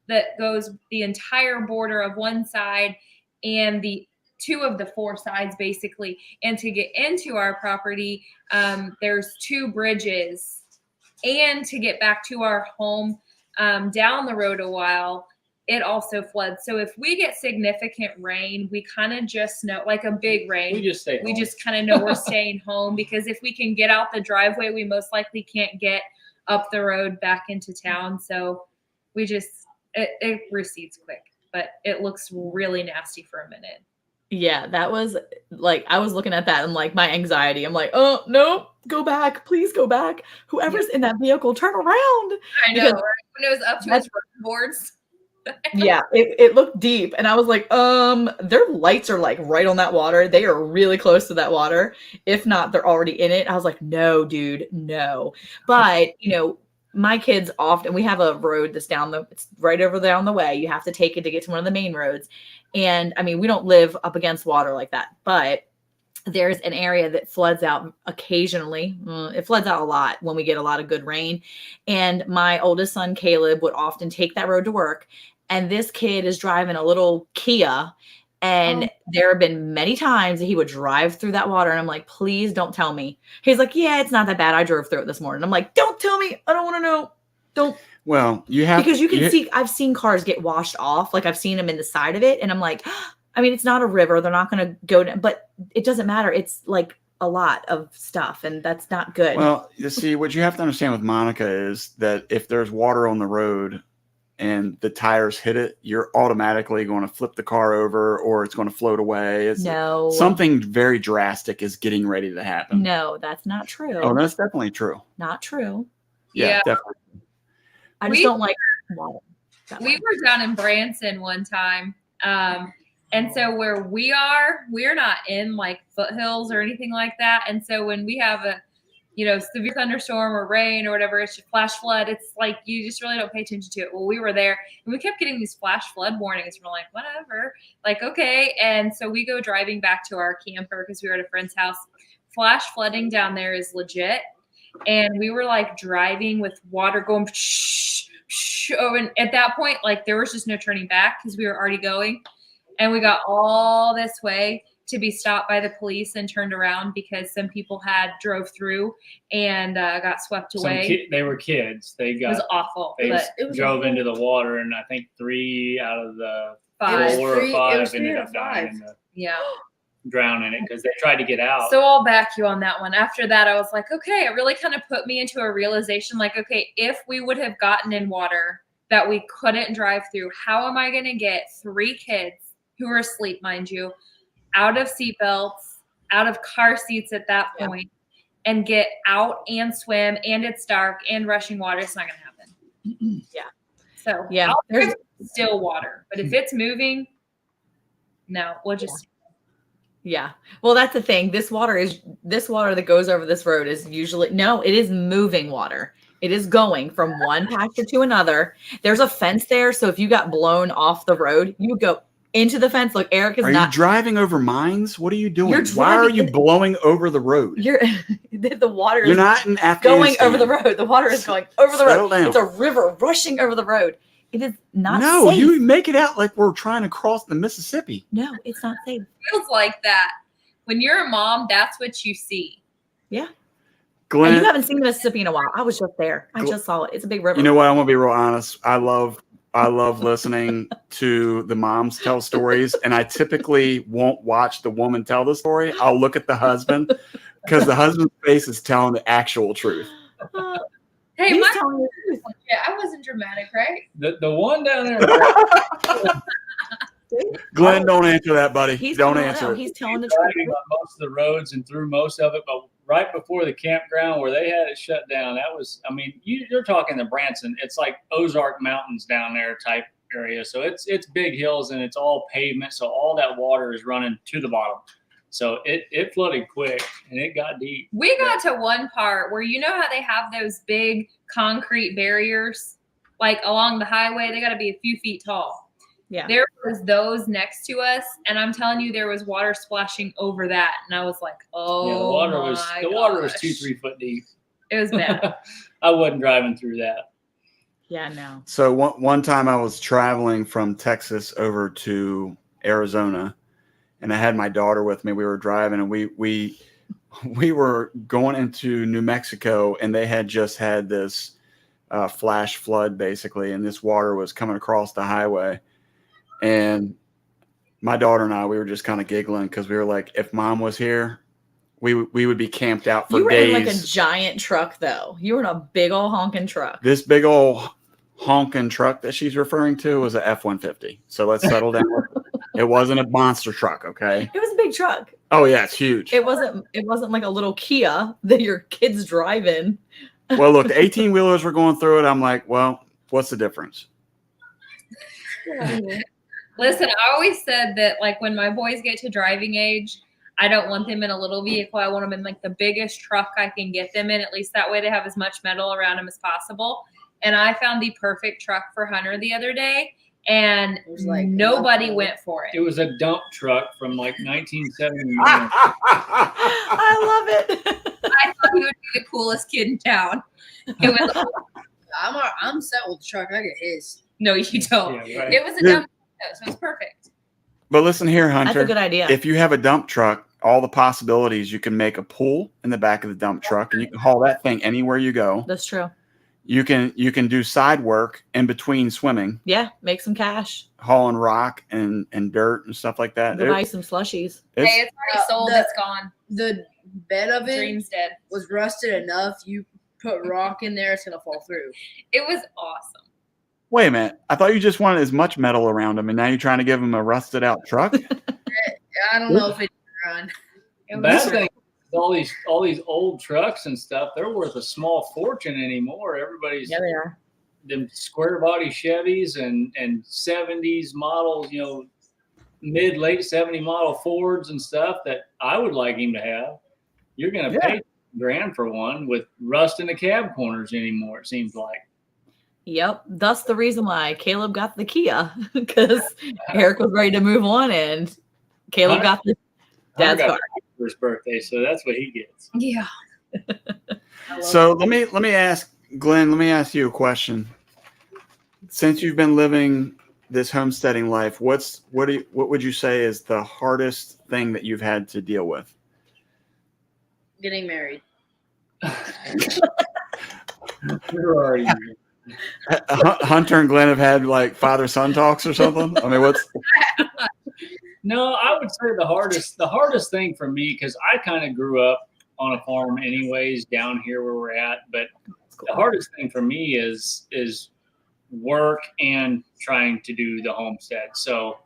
that goes the entire border of one side and the 2 of the 4 sides, basically. And to get into our property, there's 2 bridges. And to get back to our home down the road a while, it also floods. So if we get significant rain, we kind of just know, like a big rain, we just stay home. We just kind of know we're staying home, because if we can get out the driveway, we most likely can't get up the road back into town. So we just, it recedes quick, but it looks really nasty for a minute. Yeah, that was like, I was looking at that and like my anxiety, I'm like, oh, no, go back. Please go back. Whoever's in that vehicle, turn around. I know, right? When it was up to its boards. Yeah, it looked deep. And I was like, their lights are like right on that water. They are really close to that water. If not, they're already in it. I was like, no, dude, no. But, you know, my kids often, we have a road that's it's right over there on the way. You have to take it to get to one of the main roads. And I mean, we don't live up against water like that, but there's an area that floods out occasionally. It floods out a lot when we get a lot of good rain. And my oldest son, Caleb, would often take that road to work. And this kid is driving a little Kia. And there have been many times that he would drive through that water. And I'm like, please don't tell me. He's like, yeah, it's not that bad. I drove through it this morning. I'm like, don't tell me. I don't want to know. Don't. Well, you have because you can see, I've seen cars get washed off. Like I've seen them in the side of it. And I'm like, I mean, it's not a river. They're not going to go down, but it doesn't matter. It's like a lot of stuff and that's not good. Well, you see, what you have to understand with Monica is that if there's water on the road and the tires hit it, you're automatically going to flip the car over or it's going to float away. No. Something very drastic is getting ready to happen. No, that's not true. Oh, that's definitely true. Not true. Yeah. Definitely. I just don't like water. We were down in Branson one time. And so where we're not in like foothills or anything like that. And so when we have a, you know, severe thunderstorm or rain or whatever, it's just flash flood. It's like, you just really don't pay attention to it. Well, we were there and we kept getting these flash flood warnings. We're like, whatever, like, okay. And so we go driving back to our camper because we were at a friend's house. Flash flooding down there is legit. And we were like driving with water going, oh, and at that point, like there was just no turning back because we were already going. And we got all this way to be stopped by the police and turned around because some people had drove through and got swept away. They were kids. It was awful. They drove into the water, and I think 3 out of the 4 or 5 ended up dying. Drowning it because they tried to get out. So I'll back you on that one. After that, I was like, okay, it really kind of put me into a realization like, okay, if we would have gotten in water that we couldn't drive through, how am I going to get 3 kids who are asleep, mind you, out of seatbelts, out of car seats at that point, and get out and swim, and it's dark and rushing water? It's not going to happen. So there's still water, but if it's moving, no, we'll just. Yeah. Well, that's the thing. This water that goes over this road is usually, it is moving water. It is going from one pasture to another. There's a fence there. So if you got blown off the road, you would go into the fence. Look, Eric is Are you driving over mines? What are you doing? You're Why are you blowing over the road? The water You're not in Afghanistan. going over the road. The water is going over the road. Down. It's a river rushing over the road. It is not safe. You make it out like we're trying to cross the Mississippi. No, it's not safe. It feels like that. When you're a mom, that's what you see. Yeah. Glenn, and you haven't seen Mississippi in a while. I was just there. I just saw it. It's a big river. You know what? I'm gonna be real honest. I love listening to the moms tell stories, and I typically won't watch the woman tell the story. I'll look at the husband because the husband's face is telling the actual truth. Hey, I wasn't dramatic, right? The one down there. Glenn, don't answer that, buddy. Don't answer. He's telling the truth. On most of the roads and through most of it, but right before the campground where they had it shut down, that was, I mean, you're talking the Branson. It's like Ozark Mountains down there type area. So it's big hills and it's all pavement. So all that water is running to the bottom. So it flooded quick and it got deep. We got to one part where, you know how they have those big concrete barriers like along the highway? They got to be a few feet tall. Yeah. There was those next to us, and I'm telling you, there was water splashing over that, and I was like, "Oh, yeah, the water was 2-3 foot deep. It was bad." I wasn't driving through that. Yeah, no. So one time I was traveling from Texas over to Arizona, and I had my daughter with me. We were driving, and we were going into New Mexico, and they had just had this flash flood, basically, and this water was coming across the highway. And my daughter and I, we were just kind of giggling because we were like, if mom was here, we would be camped out for You were days. in like a giant truck, though. You were in a big old honking truck. This big old honking truck that she's referring to was a F-150. So let's settle down. It wasn't a monster truck, okay? It was a big truck. Oh yeah, it's huge. It wasn't like a little Kia that your kids drive in. Well, look, the 18-wheelers were going through it. I'm like, well, what's the difference? Listen, I always said that like when my boys get to driving age, I don't want them in a little vehicle. I want them in like the biggest truck I can get them in. At least that way they have as much metal around them as possible. And I found the perfect truck for Hunter the other day, and It was like nobody went for it. It was a dump truck from like 1979. I love it. I thought he would be the coolest kid in town. It was I'm set with the truck. I get his. no, you don't. Yeah, right. It was a dump truck, so it was perfect. But listen here, That's Hunter. a good idea. If you have a dump truck, all the possibilities, you can make a pool in the back of the dump truck, and you can haul that thing anywhere you go. That's true. You can do side work in between swimming, Yeah, make some cash. hauling rock and dirt and stuff like that. Go buy some slushies. Hey, it's already sold. the- It's gone. The bed of it Dream's dead. was rusted enough. You put rock in there, it's gonna fall through. It was awesome. Wait a minute. I thought you just wanted as much metal around them, and now you're trying to give them a rusted out truck? I don't know if it can run. It The was bad thing, all these old trucks and stuff, they're worth a small fortune anymore. Everybody's Yeah, they are. them square body Chevys and 70s models, you know, late 70 model Fords and stuff that I would like him to have. You're going to pay $1,000 for one with rust in the cab corners anymore, it seems like. Yep. That's the reason why Caleb got the Kia, because Eric was ready to move on, and Caleb got the dad's Hunter car. got for his birthday, so that's what he gets. Yeah. So let me ask Glenn, let me ask you a question. Since you've been living this homesteading life, what would you say is the hardest thing that you've had to deal with? Getting married. Where are you? Hunter and Glenn have had like father-son talks or something? I mean, what's No, I would say the hardest thing for me, because I kind of grew up on a farm anyways down here where we're at, but the hardest thing for me is work and trying to do the homestead. So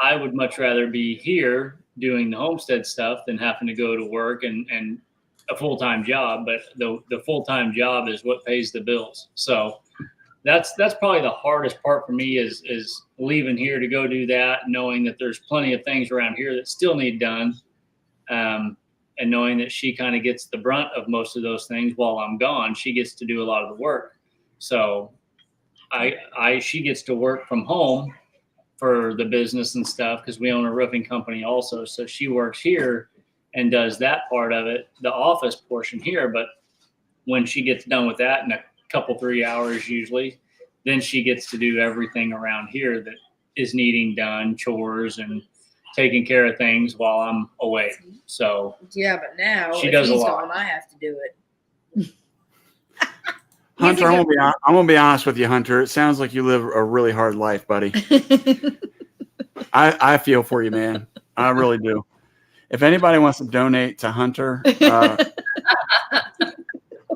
I would much rather be here doing the homestead stuff than having to go to work and a full-time job, but the full-time job is what pays the bills. So that's probably the hardest part for me is leaving here to go do that, knowing that there's plenty of things around here that still need done. And knowing that she kind of gets the brunt of most of those things while I'm gone. She gets to do a lot of the work. So she gets to work from home for the business and stuff, because we own a roofing company also. So she works here and does that part of it, the office portion here. But when she gets done with that in a couple, 3 hours usually, then she gets to do everything around here that is needing done, chores and taking care of things while I'm away. So Yeah, but now She if does a he's lot. gone, I have to do it. Hunter, I'm gonna be honest with you, Hunter. It sounds like you live a really hard life, buddy. I feel for you, man. I really do. If anybody wants to donate to Hunter,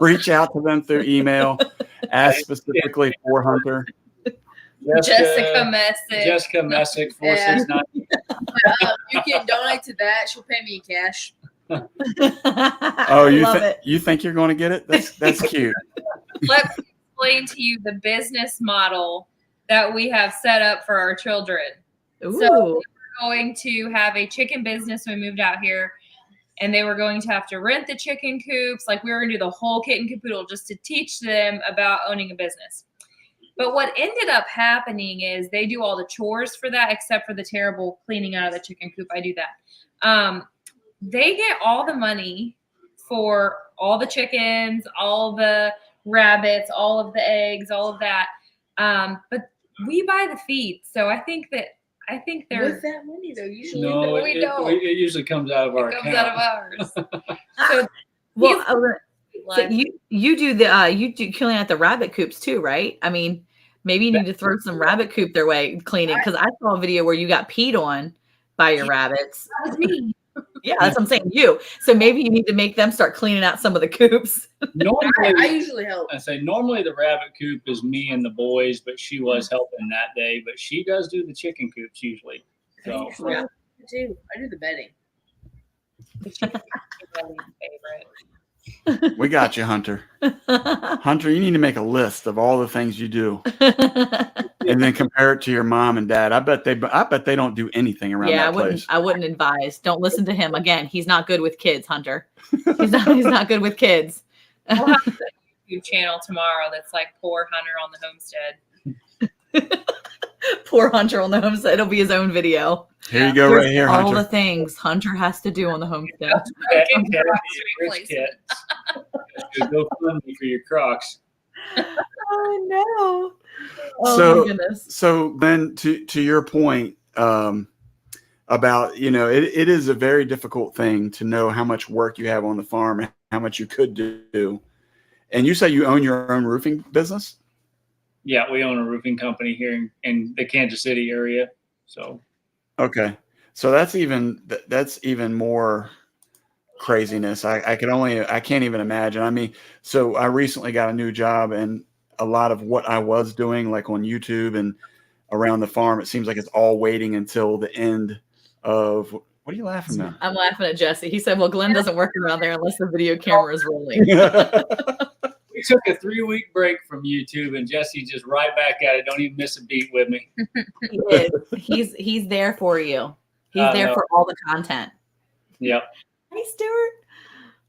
reach out to them through email. Ask specifically for Hunter. Jessica Messick. Jessica Messick, 469. You can donate to that. She'll pay me in cash. Oh, Love you think you're going to get it? That's cute. Let me explain to you the business model that we have set up for our children. Ooh. So we're going to have a chicken business when we moved out here, and they were going to have to rent the chicken coops. Like, we were going to do the whole kit and caboodle just to teach them about owning a business. But what ended up happening is they do all the chores for that, except for the terrible cleaning out of the chicken coop. I do that. They get all the money for all the chickens, all the rabbits, all of the eggs, all of that. But we buy the feed. So I think they're With that money, though, usually No, we it don't. usually comes out of our it comes account. out of ours. So Well, so like, you do killing at the rabbit coops too, right? I mean, maybe you need to throw some rabbit coop their way cleaning, because I saw a video where you got peed on by your rabbits. that was me. Yeah, that's what I'm saying. You. So maybe you need to make them start cleaning out some of the coops. Normally, I usually help. I say normally the rabbit coop is me and the boys, but she was helping that day. But she does do the chicken coops usually. So Yeah, I do the bedding. The chicken is my least favorite. We got you, Hunter. Hunter, you need to make a list of all the things you do, and then compare it to your mom and dad. I bet they don't do anything around that place. I wouldn't advise. Don't listen to him. Again, he's not good with kids, Hunter. He's not good with kids. We'll have a YouTube channel tomorrow that's like Poor Hunter on the Homestead. Poor Hunter on the homestead. It'll be his own video. Here you go, Here's right here, all Hunter. the things Hunter has to do on the homestead. Rich kid. Go fund me for your Crocs. Oh no! Oh So- my goodness. So then to your point about, it is a very difficult thing to know how much work you have on the farm and how much you could do. And you say you own your own roofing business? Yeah, we own a roofing company here in the Kansas City area. So Okay. So that's even more craziness. I can't even imagine. I mean, so I recently got a new job, and a lot of what I was doing, like on YouTube and around the farm, it seems like it's all waiting until the end of. What are you laughing at? I'm laughing at Jesse. He said, well, Glenn doesn't work around there unless the video camera is rolling. we took a 3-week break from YouTube, and Jesse just right back at it. Don't even miss a beat with me. He is. He's there for you. He's there for all the content. Yep. Hey, Stuart.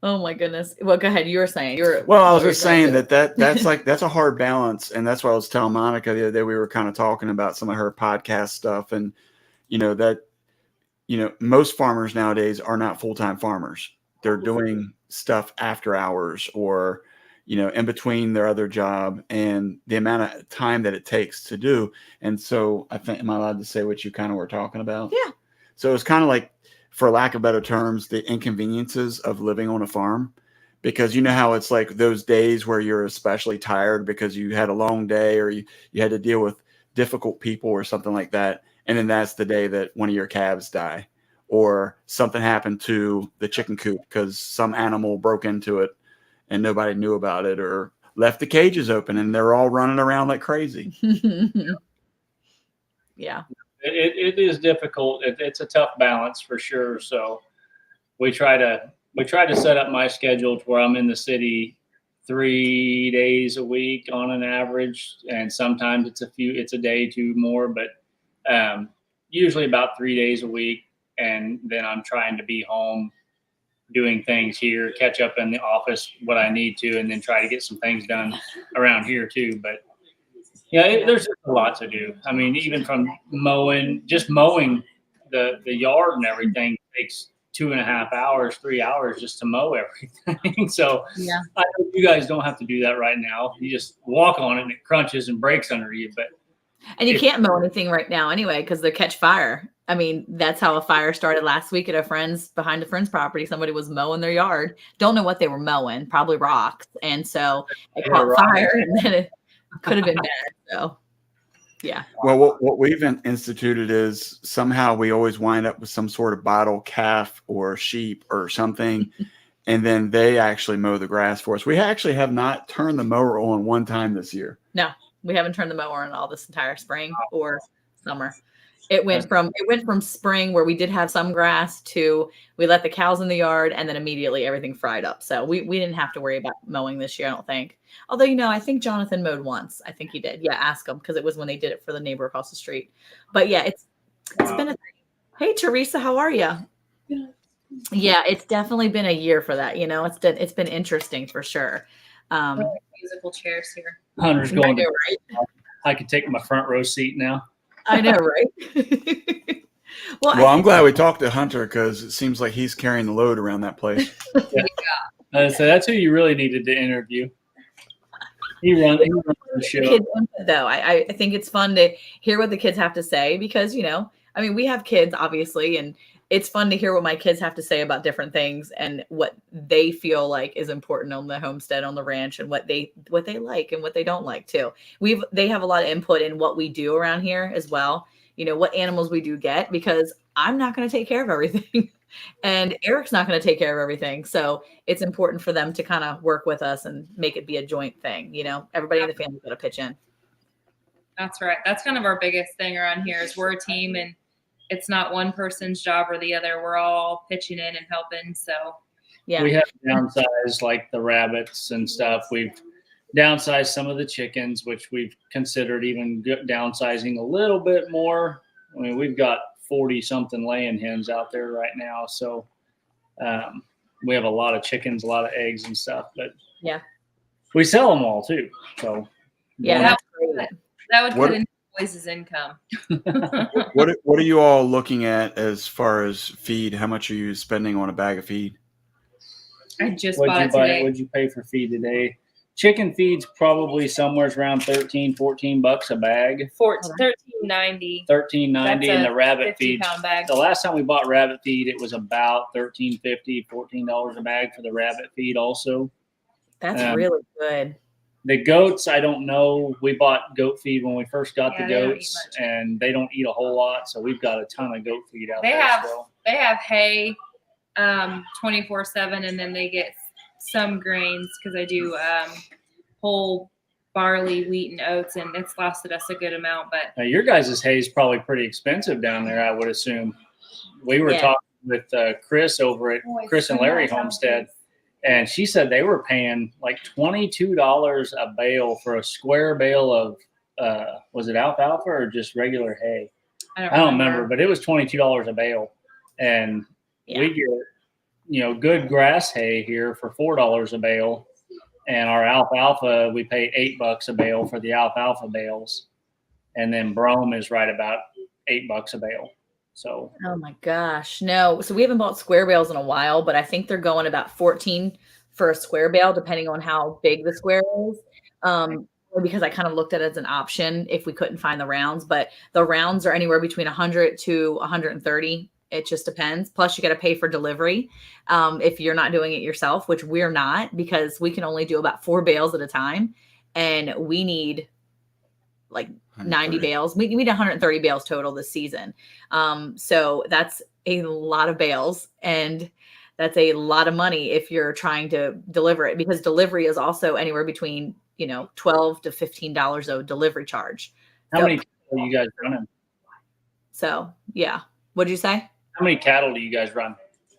Oh my goodness. Well, go ahead. You were saying Well, I was just saying that's a hard balance, and that's why I was telling Monica the other day. We were kind of talking about some of her podcast stuff, and most farmers nowadays are not full-time farmers. They're doing stuff after hours or in between their other job, and the amount of time that it takes to do. And so I think, am I allowed to say what you kind of were talking about? Yeah. So it's kind of like, for lack of better terms, the inconveniences of living on a farm, because how it's like those days where you're especially tired because you had a long day or you had to deal with difficult people or something like that. And then that's the day that one of your calves die, or something happened to the chicken coop because some animal broke into it and nobody knew about it, or left the cages open and they're all running around like crazy. Yeah. It is difficult. It's a tough balance for sure. So we try to set up my schedule to where I'm in the city 3 days a week on an average, and sometimes it's a day, 2 more, but usually about 3 days a week. And then I'm trying to be home doing things here, catch up in the office what I need to, and then try to get some things done around here too. But yeah, there's just a lot to do. I mean, even from mowing the yard and everything takes 2.5 hours, 3 hours just to mow everything. So Yeah. I know you guys don't have to do that right now. You just walk on it and it crunches and breaks under you. But And you can't mow anything right now anyway, because they catch fire. I mean, that's how a fire started last week at behind a friend's property. Somebody was mowing their yard. Don't know what they were mowing, probably rocks. And so it caught fire, and then it could have been bad. So yeah. Well, what we've instituted is somehow we always wind up with some sort of bottle calf or sheep or something, and then they actually mow the grass for us. We actually have not turned the mower on one time this year. No, we haven't turned the mower on all this entire spring or summer. It went from spring where we did have some grass to we let the cows in the yard, and then immediately everything fried up. So we didn't have to worry about mowing this year, I don't think. Although, I think Jonathan mowed once. I think he did. Yeah, ask him, because it was when they did it for the neighbor across the street. But yeah, it's been a thing. Hey, Teresa, how are you? Yeah, it's definitely been a year for that. It's been interesting for sure. Musical chairs here. Hunter's I going know, to. right? I can take my front row seat now. I know, right? Well, I'm glad we talked to Hunter, because it seems like he's carrying the load around that place. So that's who you really needed to interview. He runs the show. Kids input, though. I think it's fun to hear what the kids have to say, because we have kids, obviously, and it's fun to hear what my kids have to say about different things and what they feel like is important on the homestead, on the ranch, and what they like and what they don't like too. They have a lot of input in what we do around here as well, what animals we do get, because I'm not going to take care of everything. And Eric's not going to take care of everything. So it's important for them to kind of work with us and make it be a joint thing. Everybody in the family's got to pitch in. That's right. That's kind of our biggest thing around here is we're a team, and it's not one person's job or the other. We're all pitching in and helping. So yeah, we have downsized like the rabbits and stuff. We've downsized some of the chickens, which we've considered even downsizing a little bit more. I mean, we've got 40 something laying hens out there right now. So we have a lot of chickens, a lot of eggs and stuff, but yeah, we sell them all too. So yeah, that's great. That would cut into boys' income. What are you all looking at as far as feed? How much are you spending on a bag of feed? I just bought it today. What'd you pay for feed today? Chicken feed's probably somewhere around $13-14 a bag. $13.90. $13.90, and the rabbit feed. Bag. The last time we bought rabbit feed, it was about $13.50, $14 a bag for the rabbit feed. Also, that's really good. The goats, I don't know. We bought goat feed when we first got the goats, and they don't eat a whole lot. So we've got a ton of goat feed out there. They have hay 24/7, and then they get some grains because I do whole barley, wheat, and oats, and it's lasted us a good amount. But now your guys' hay is probably pretty expensive down there, I would assume. We were talking with Chris over at Chris and Larry Homestead, and she said they were paying like $22 a bale for a square bale of was it alfalfa or just regular hay? I don't remember, but it was $22 a bale, and we get good grass hay here for $4 a bale, and our alfalfa we pay $8 a bale for the alfalfa bales, and then brome is right about $8 a bale. So oh my gosh, no. So we haven't bought square bales in a while, but I think they're going about 14 for a square bale, depending on how big the square is. Because I kind of looked at it as an option if we couldn't find the rounds, but the rounds are anywhere between 100 to 130. It just depends. Plus you got to pay for delivery. If you're not doing it yourself, which we're not, because we can only do about 4 bales at a time. And we need like 90 bales. We need 130 bales total this season. So that's a lot of bales, and that's a lot of money if you're trying to deliver it, because delivery is also anywhere between, $12 to $15 a delivery charge. How many are you guys running? So yeah. What'd you say? How many cattle do you guys run?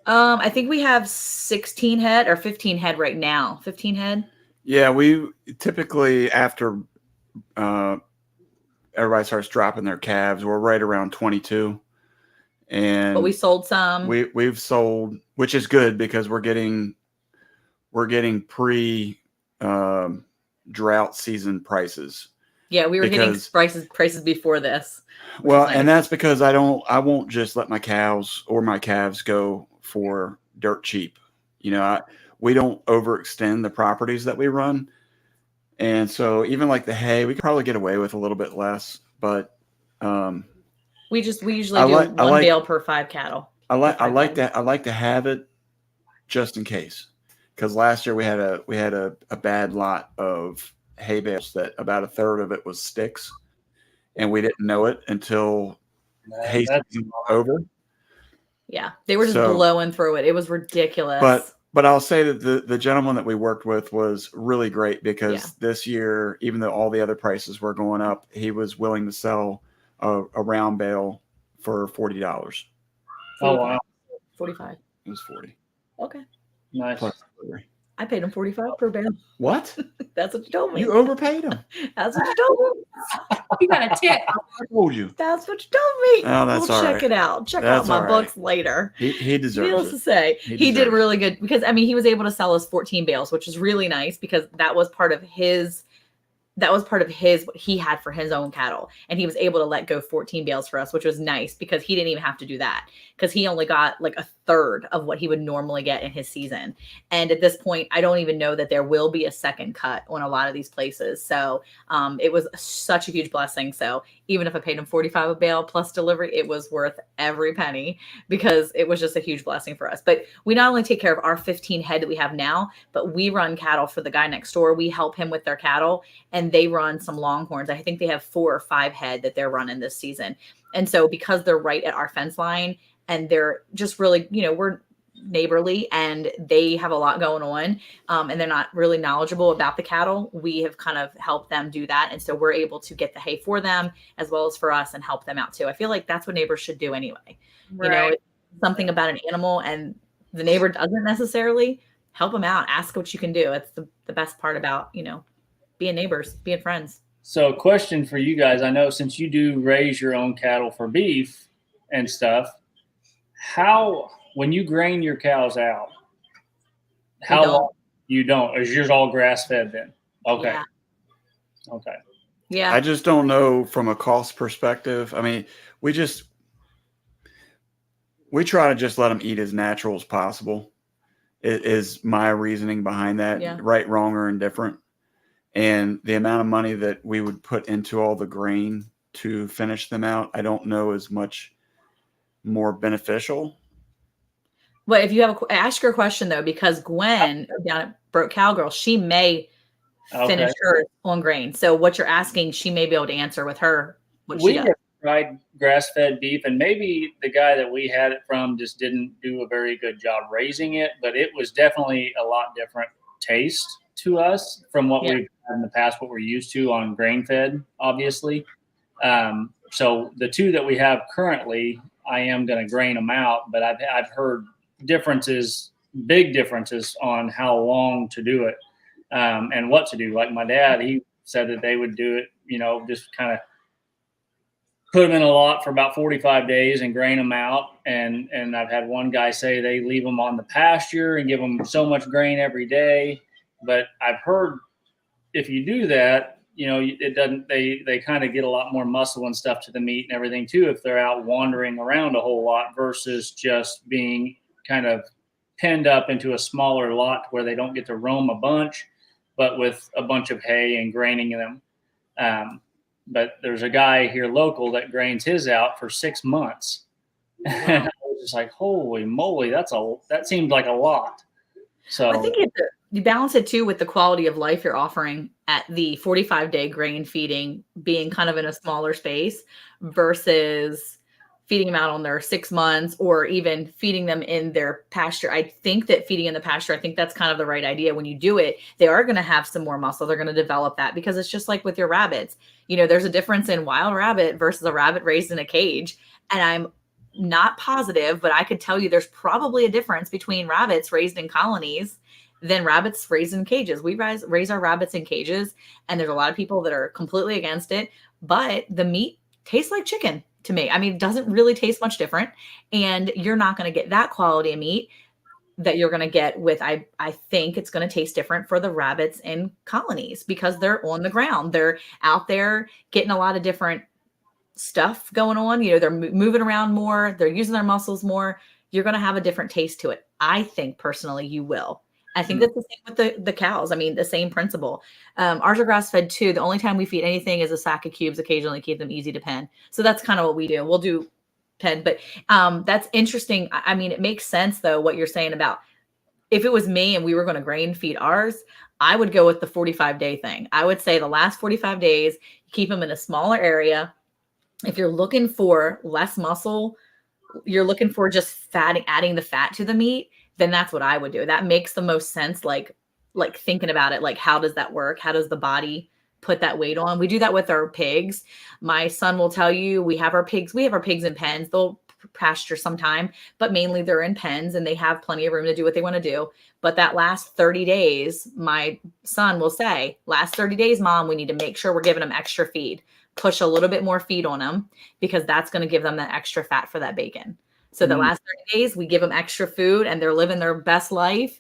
I think we have 16 head or 15 head right now. 15 head. Yeah. We typically, after, everybody starts dropping their calves, we're right around 22. And but we sold some. We've sold, which is good because we're getting pre drought season prices. Yeah, we were getting prices before this. Well, nice. And that's because I won't just let my cows or my calves go for dirt cheap. We don't overextend the properties that we run. And so even like the hay, we could probably get away with a little bit less, but we usually do one bale per 5 cattle. I like to have it just in case, because last year we had a bad lot of hay bales that about a third of it was sticks, and we didn't know it until hay season was over. Yeah, they were just blowing through it. It was ridiculous. But I'll say that the gentleman that we worked with was really great, because this year, even though all the other prices were going up, he was willing to sell a round bale for $40. Oh, wow. 45. It was 40. Okay. Nice. Plus delivery. I paid him $45 per bale. What? That's what you told me. You overpaid him. That's what you told me. You got a tip. I told you. That's what you told me. Oh, that's all right. Check it out. Check out my books later. He deserves Needless to say, he did really good, because he was able to sell us 14 bales, which is really nice, because that was part of his what he had for his own cattle, and he was able to let go 14 bales for us, which was nice, because he didn't even have to do that, because he only got like a third of what he would normally get in his season. And at this point, I don't even know that there will be a second cut on a lot of these places. So it was such a huge blessing. So even if I paid him $45 a bale plus delivery, it was worth every penny, because it was just a huge blessing for us. But we not only take care of our 15 head that we have now, but we run cattle for the guy next door. We help him with their cattle, and and they run some Longhorns. I think they have 4 or 5 head that they're running this season. And so because they're right at our fence line and they're just really, we're neighborly and they have a lot going on, and they're not really knowledgeable about the cattle, we have kind of helped them do that. And so we're able to get the hay for them as well as for us and help them out too. I feel like that's what neighbors should do anyway. Right. It's something about an animal and the neighbor doesn't necessarily help them out. Ask what you can do. It's the best part about, being neighbors, being friends. So a question for you guys. I know since you do raise your own cattle for beef and stuff, when you grain your cows out, how long you don't? Is yours all grass fed then? Okay. Yeah. Okay. Yeah. I just don't know from a cost perspective. I mean, we try to just let them eat as natural as possible. It is my reasoning behind that. Yeah. Right, wrong, or indifferent. And the amount of money that we would put into all the grain to finish them out, I don't know is much more beneficial. But if you have ask her a question though, because Gwen down at Broke Cowgirl, she may finish hers on grain. So what you're asking, she may be able to answer with her what she does. Tried grass-fed beef, and maybe the guy that we had it from just didn't do a very good job raising it, but it was definitely a lot different taste to us from what we've had in the past, what we're used to on grain-fed, obviously. So the 2 that we have currently, I am going to grain them out, but I've heard big differences on how long to do it, and what to do. Like my dad, he said that they would do it, just kind of put them in a lot for about 45 days and grain them out. And I've had one guy say they leave them on the pasture and give them so much grain every day. But I've heard if you do that, it doesn't, they kind of get a lot more muscle and stuff to the meat and everything too, if they're out wandering around a whole lot versus just being kind of penned up into a smaller lot where they don't get to roam a bunch, but with a bunch of hay and graining them. But there's a guy here local that grains his out for 6 months. Wow. And I was just like, holy moly, that seemed like a lot. So I think you balance it too with the quality of life you're offering at the 45-day grain feeding, being kind of in a smaller space versus feeding them out on their 6 months or even feeding them in their pasture. I think that feeding in the pasture, I think that's kind of the right idea. When you do it, they are going to have some more muscle. They're going to develop that because it's just like with your rabbits. There's a difference in wild rabbit versus a rabbit raised in a cage. And I'm not positive, but I could tell you there's probably a difference between rabbits raised in colonies than rabbits raised in cages. We raise our rabbits in cages, and there's a lot of people that are completely against it, but the meat tastes like chicken to me. I mean, it doesn't really taste much different, and you're not going to get that quality of meat that you're going to get with, I think it's going to taste different for the rabbits in colonies because they're on the ground. They're out there getting a lot of different stuff going on. They're moving around more. They're using their muscles more. You're going to have a different taste to it. I think personally you will. I think that's the same with the cows. I mean, the same principle. Ours are grass fed too. The only time we feed anything is a sack of cubes, occasionally keep them easy to pen. So that's kind of what we do. We'll do pen, but that's interesting. I mean, it makes sense though, what you're saying about if it was me and we were going to grain feed ours, I would go with the 45-day thing. I would say the last 45 days, keep them in a smaller area. If you're looking for less muscle, you're looking for just adding the fat to the meat, then that's what I would do. That makes the most sense. Like thinking about it, like, how does that work? How does the body put that weight on? We do that with our pigs. My son will tell you, we have our pigs in pens. They'll pasture sometime, but mainly they're in pens and they have plenty of room to do what they want to do. But that last 30 days, my son will say, last 30 days, Mom, we need to make sure we're giving them extra feed. Push a little bit more feed on them because that's going to give them that extra fat for that bacon. So the last 30 days, we give them extra food and they're living their best life.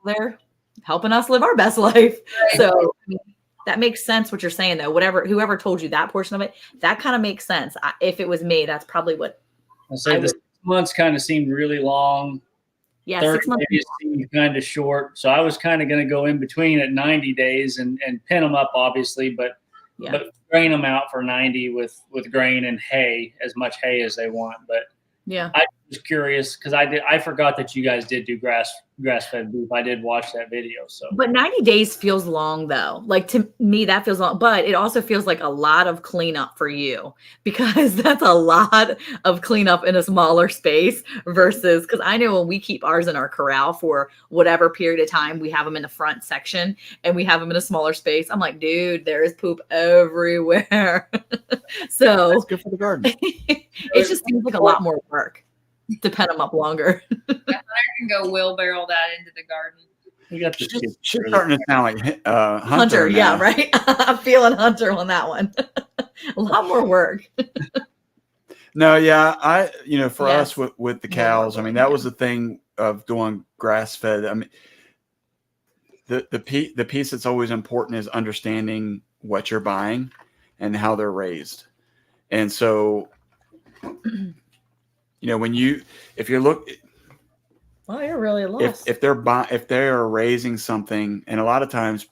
They're helping us live our best life. So that makes sense what you're saying though. Whoever told you that portion of it, that kind of makes sense. If it was me, that's probably what I say. The 6 months kind of seemed really long. Yeah, 30 6 months seemed kind of short. So I was kind of going to go in between at 90 days and pin them up, obviously, but grain them out for 90 with grain and hay, as much hay as they want. But yeah, I Just curious because I forgot that you guys did do grass fed beef. I did watch that video. So, but 90 days feels long though. Like to me, that feels long, but it also feels like a lot of cleanup for you because that's a lot of cleanup in a smaller space versus because I know when we keep ours in our corral for whatever period of time, we have them in the front section and we have them in a smaller space. I'm like, dude, there is poop everywhere. So That's good for the garden. it just seems like a lot more work to pen them up longer. I can go wheelbarrow that into the garden. we got this. She's starting to sound like Hunter, yeah, now. right. I'm feeling Hunter on that one. A lot more work. No, yeah, for Yes. us with the More cows, I work, mean, that yeah. was the thing of doing grass fed. I mean, the piece that's always important is understanding what you're buying and how they're raised. And so, if you're Well, you're really lost. if they're raising something, and a lot of times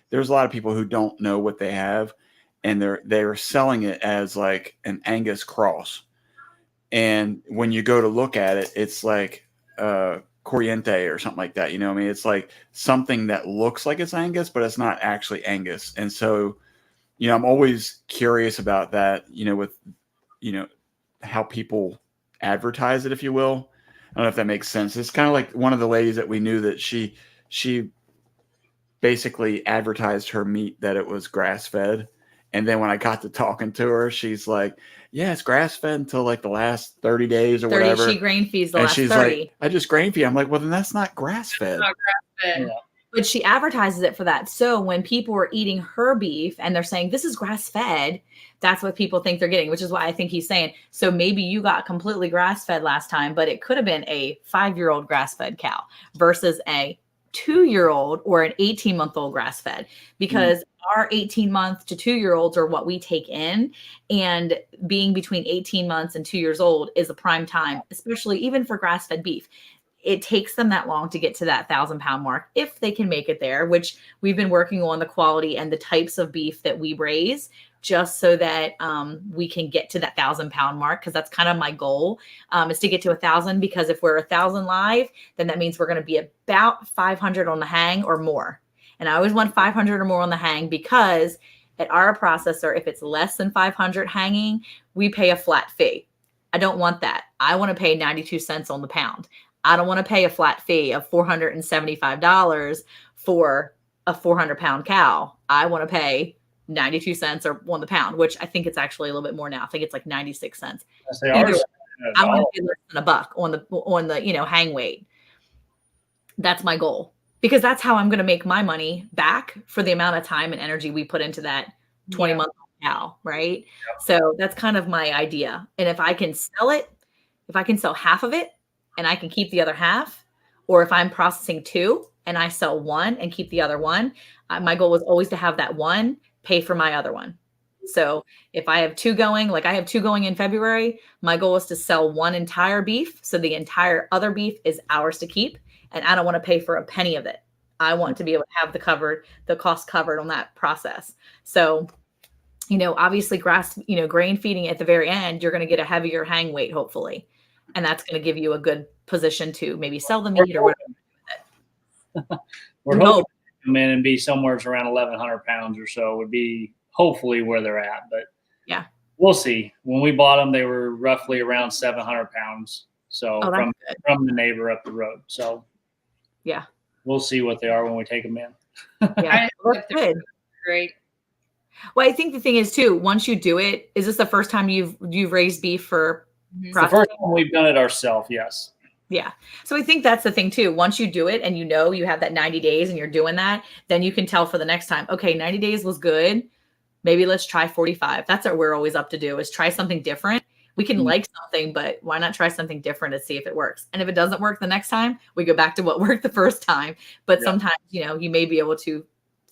there's a lot of people who don't know what they have, and they're selling it as like an Angus cross. And when you go to look at it, it's like Corriente or something like that. I mean, it's like something that looks like it's Angus, but it's not actually Angus. And so, I'm always curious about that, with, how people advertise it, if you will. I don't know if that makes sense. It's kind of like one of the ladies that we knew that she basically advertised her meat that it was grass fed. And then when I got to talking to her, she's like, yeah, it's grass fed until like the last 30 days or 30, whatever. she grain feeds the And last she's 30. like, I just grain feed. I'm like, well, then that's not grass fed. Not grass-fed. Yeah. But she advertises it for that. So when people are eating her beef and they're saying this is grass fed, that's what people think they're getting, which is why I think he's saying, so maybe you got completely grass fed last time, but it could have been a 5-year-old grass fed cow versus a 2-year-old or an 18-month-old grass fed, because our 18-month to 2-year-olds are what we take in, and being between 18 months and 2 years old is a prime time, especially even for grass fed beef. It takes them that long to get to that 1,000-pound mark if they can make it there, which we've been working on the quality and the types of beef that we raise just so that we can get to that 1,000-pound mark. Cause that's kind of my goal is to get to 1,000, because if we're 1,000 live, then that means we're going to be about 500 on the hang or more. And I always want 500 or more on the hang, because at our processor, if it's less than 500 hanging, we pay a flat fee. I don't want that. I want to pay 92 cents on the pound. I don't want to pay a flat fee of $475 for a 400-pound cow. I want to pay 92 cents or on the pound, which I think it's actually a little bit more now. I think it's like 96 cents. They are. I want to pay less than $1 on the hang weight. That's my goal, because that's how I'm going to make my money back for the amount of time and energy we put into that 20-month cow, right? Yep. So that's kind of my idea. And if I can sell it, if I can sell half of it and I can keep the other half, or if I'm processing 2 and I sell 1 and keep the other 1, my goal was always to have that 1 pay for my other 1. So if I have 2 going, like I have 2 going in February, my goal is to sell 1 entire beef. So the entire other beef is ours to keep. And I don't want to pay for a penny of it. I want to be able to have the cost covered on that process. So, obviously grain feeding at the very end, you're going to get a heavier hang weight, hopefully. And that's going to give you a good position to maybe sell the meat or whatever. We're hoping to come in and be somewhere around 1,100 pounds or so would be hopefully where they're at. But yeah, we'll see. When we bought them, they were roughly around 700 pounds. So from the neighbor up the road. So yeah, we'll see what they are when we take them in. Yeah, that's good. Great. Well, I think the thing is too, once you do it, is this the first time you've raised beef for It's the first time we've done it ourselves, yes. Yeah. So I think that's the thing too. Once you do it and you have that 90 days and you're doing that, then you can tell for the next time, okay, 90 days was good. Maybe let's try 45. That's what we're always up to do, is try something different. We can like something, but why not try something different to see if it works? And if it doesn't work the next time, we go back to what worked the first time. But sometimes, you may be able to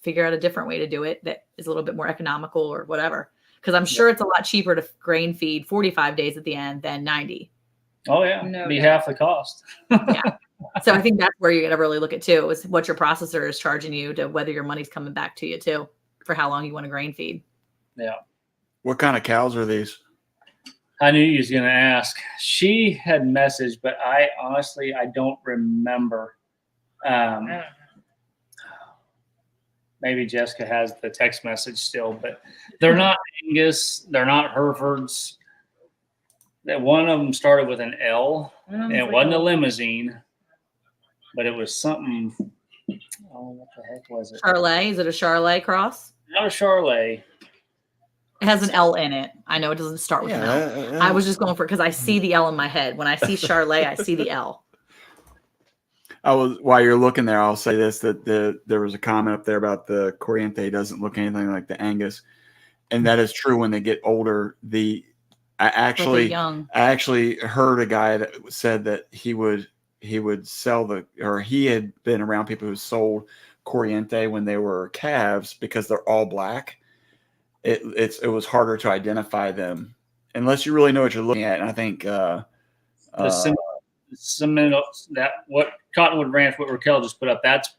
figure out a different way to do it that is a little bit more economical or whatever. Because I'm sure it's a lot cheaper to grain feed 45 days at the end than 90. Oh, yeah. Be half the cost. Yeah. So I think that's where you're going to really look at too, is what your processor is charging you, to whether your money's coming back to you too, for how long you want to grain feed. Yeah. What kind of cows are these? I knew you was going to ask. She had messaged, but I don't remember. Maybe Jessica has the text message still, but they're not Angus. They're not Herefords. That one of them started with an L, and it wasn't a limousine, but it was something. Oh, what the heck was it? Charlet? Is it a Charlet cross? Not a Charlet. It has an L in it. I know it doesn't start with an L. I was just going for it because I see the L in my head. When I see Charlet, I see the L. While you're looking there, I'll say this, that there was a comment up there about the Corriente doesn't look anything like the Angus. And that is true when they get older. I actually heard a guy that said that he would sell he had been around people who sold Corriente when they were calves because they're all black. It was harder to identify them unless you really know what you're looking at. And I think the cement that what Cottonwood Ranch, what Raquel just put up, that's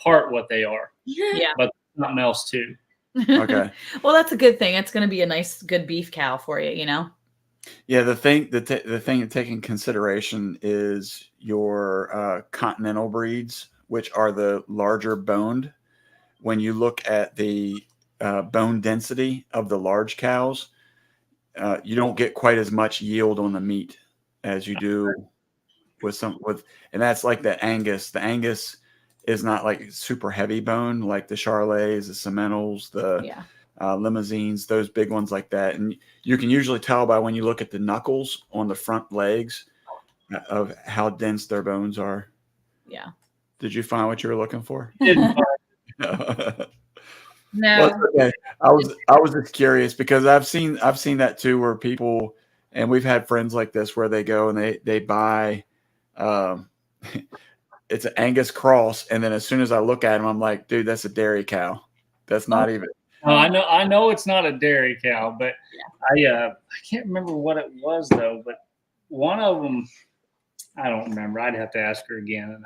part what they are. Yeah, but something else too. Okay. Well, that's a good thing. It's going to be a nice, good beef cow for you, you know? Yeah, the thing to take in consideration is your continental breeds, which are the larger boned. When you look at the bone density of the large cows, you don't get quite as much yield on the meat as you do and that's like the Angus. The Angus is not like super heavy bone like the Charlets, the Sementals, the limousines, those big ones like that. And you can usually tell by when you look at the knuckles on the front legs of how dense their bones are. Yeah. Did you find what you were looking for? No. Well, okay. I was just curious because I've seen that too, where people, and we've had friends like this where they go and they buy it's an Angus cross, and then as soon as I look at him, I'm like, dude, that's a dairy cow. That's not even. Oh, I know it's not a dairy cow, but I can't remember what it was though. But one of them, I don't remember. I'd have to ask her again.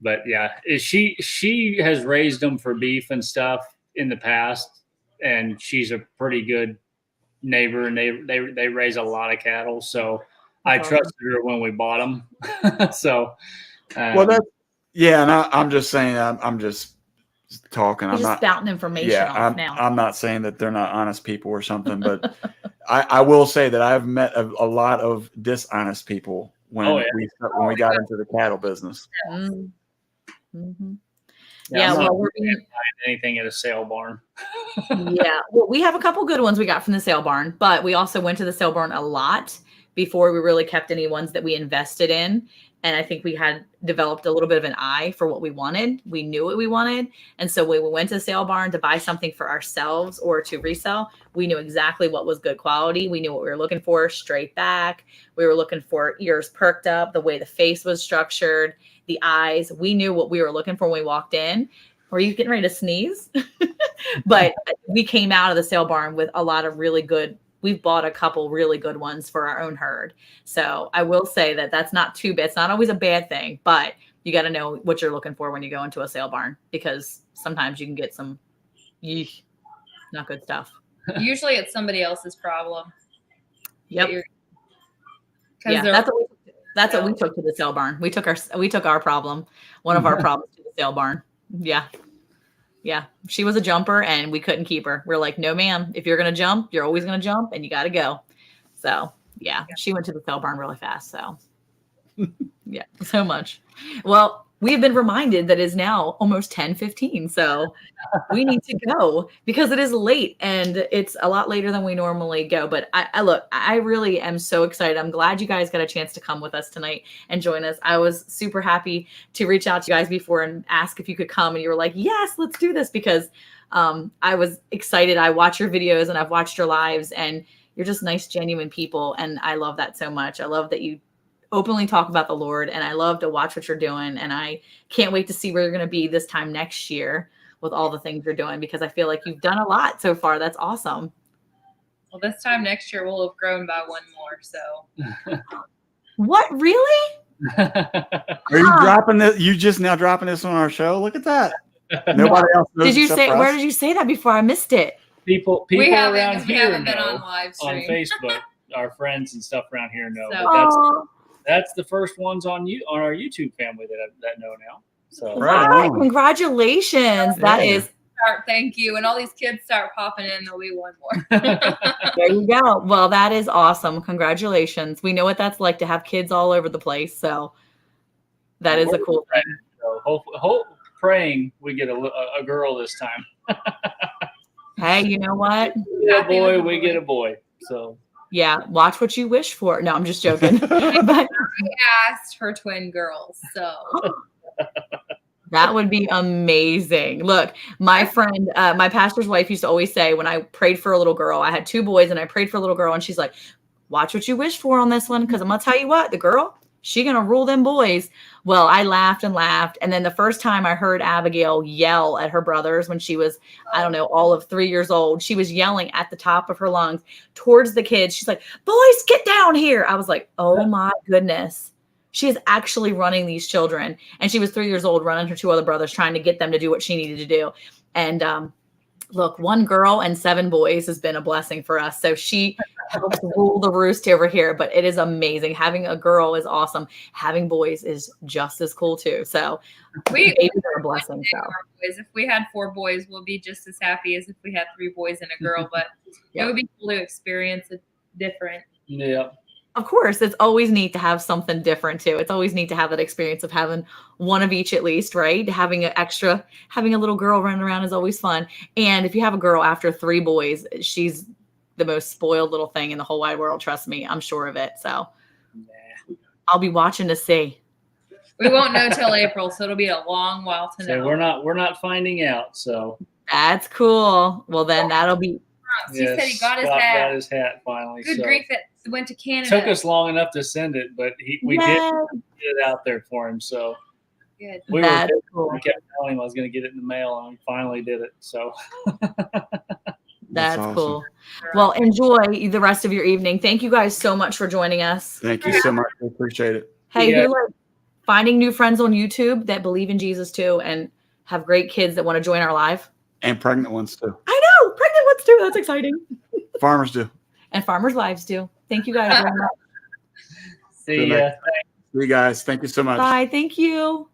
But yeah, she has raised them for beef and stuff in the past, and she's a pretty good neighbor, and they raise a lot of cattle, so I trusted her when we bought them. So, well, and I'm just saying, I'm just talking. I'm not spouting information off now. I'm not saying that they're not honest people or something, but I will say that I've met a lot of dishonest people when we got into the cattle business. Mm-hmm. Yeah, well, we're buying anything at a sale barn. Yeah, well, we have a couple good ones we got from the sale barn, but we also went to the sale barn a lot before we really kept any ones that we invested in. And I think we had developed a little bit of an eye for what we wanted. We knew what we wanted. And so when we went to the sale barn to buy something for ourselves or to resell, we knew exactly what was good quality. We knew what we were looking for: straight back. We were looking for ears perked up, the way the face was structured, the eyes. We knew what we were looking for when we walked in. Were you getting ready to sneeze? But we came out of the sale barn with a lot of really good. We've bought a couple really good ones for our own herd. So I will say that that's not too bad. It's not always a bad thing, but you got to know what you're looking for when you go into a sale barn, because sometimes you can get some not good stuff. Usually it's somebody else's problem. Yep. Yeah, that's what we took to the sale barn. We took our problem, one of our problems, to the sale barn. Yeah. Yeah. She was a jumper and we couldn't keep her. We're like, no, ma'am, if you're going to jump, you're always going to jump and you got to go. So yeah, she went to the sale barn really fast. So yeah, so much. Well, we've been reminded that it's now almost 10:15. So we need to go because it is late and it's a lot later than we normally go. But I really am so excited. I'm glad you guys got a chance to come with us tonight and join us. I was super happy to reach out to you guys before and ask if you could come. And you were like, yes, let's do this, because I was excited. I watch your videos and I've watched your lives, and you're just nice, genuine people. And I love that so much. I love that you openly talk about the Lord, and I love to watch what you're doing. And I can't wait to see where you're going to be this time next year with all the things you're doing, because I feel like you've done a lot so far. That's awesome. Well, this time next year we'll have grown by one more. So what, really? Are you dropping this? You just now dropping this on our show? Look at that. Nobody else knows. Did you say, where did you say that before? I missed it. People we around haven't here been know on live stream. on Facebook. our friends and stuff around here know. So- But that's the first ones on our YouTube family that know now. So Right on. Congratulations. That Yeah. is, Thank you. When all these kids start popping in, there'll be one more. there you go. Well, that is awesome. Congratulations. We know what that's like to have kids all over the place. So that is a cool thing. So hope praying we get a girl this time. Hey, you know what? We get a boy, we get a boy. So Yeah, watch what you wish for. No, I'm just joking. But Asked for twin girls. So that would be amazing. Look, my friend, my pastor's wife used to always say when I prayed for a little girl, I had 2 boys and I prayed for a little girl, and she's like, watch what you wish for on this one, because I'm gonna tell you what, the girl, she gonna rule them boys. Well, I laughed and laughed. And then the first time I heard Abigail yell at her brothers when she was, I don't know, all of 3 years old, she was yelling at the top of her lungs towards the kids. She's like, boys, get down here. I was like, oh my goodness. She is actually running these children. And she was 3 years old, running her 2 other brothers, trying to get them to do what she needed to do. And look, 1 girl and 7 boys has been a blessing for us. So she helps rule the roost over here. But it is amazing. Having a girl is awesome. Having boys is just as cool too. So babies are a blessing. So if we had 4 boys, we'll be just as happy as if we had 3 boys and a girl. But it would be cool to experience it different. yeah. of course, it's always neat to have something different too. It's always neat to have that experience of having one of each at least, right? Having having a little girl running around is always fun. And if you have a girl after 3 boys, she's the most spoiled little thing in the whole wide world. Trust me, I'm sure of it. So I'll be watching to see. We won't know till April, so it'll be a long while to know. So we're not finding out. So That's cool. Well, then that'll be. He said he got his Scott hat. got his hat finally. Good so. grief! It went to Canada. Took us long enough to send it, but we did get it out there for him. So Good. That's cool. I kept telling him I was going to get it in the mail, and we finally did it. So That's awesome. cool. Well, enjoy the rest of your evening. Thank you guys so much for joining us. Thank you so much. I appreciate it. Hey, Yeah. who like finding new friends on YouTube that believe in Jesus too and have great kids that want to join our live? And pregnant ones too. I know, pregnant ones too. That's exciting. Farmers do. And farmers' wives do. Thank you guys very much. see Good ya. night. See you guys. Thank you so much. Bye. Thank you.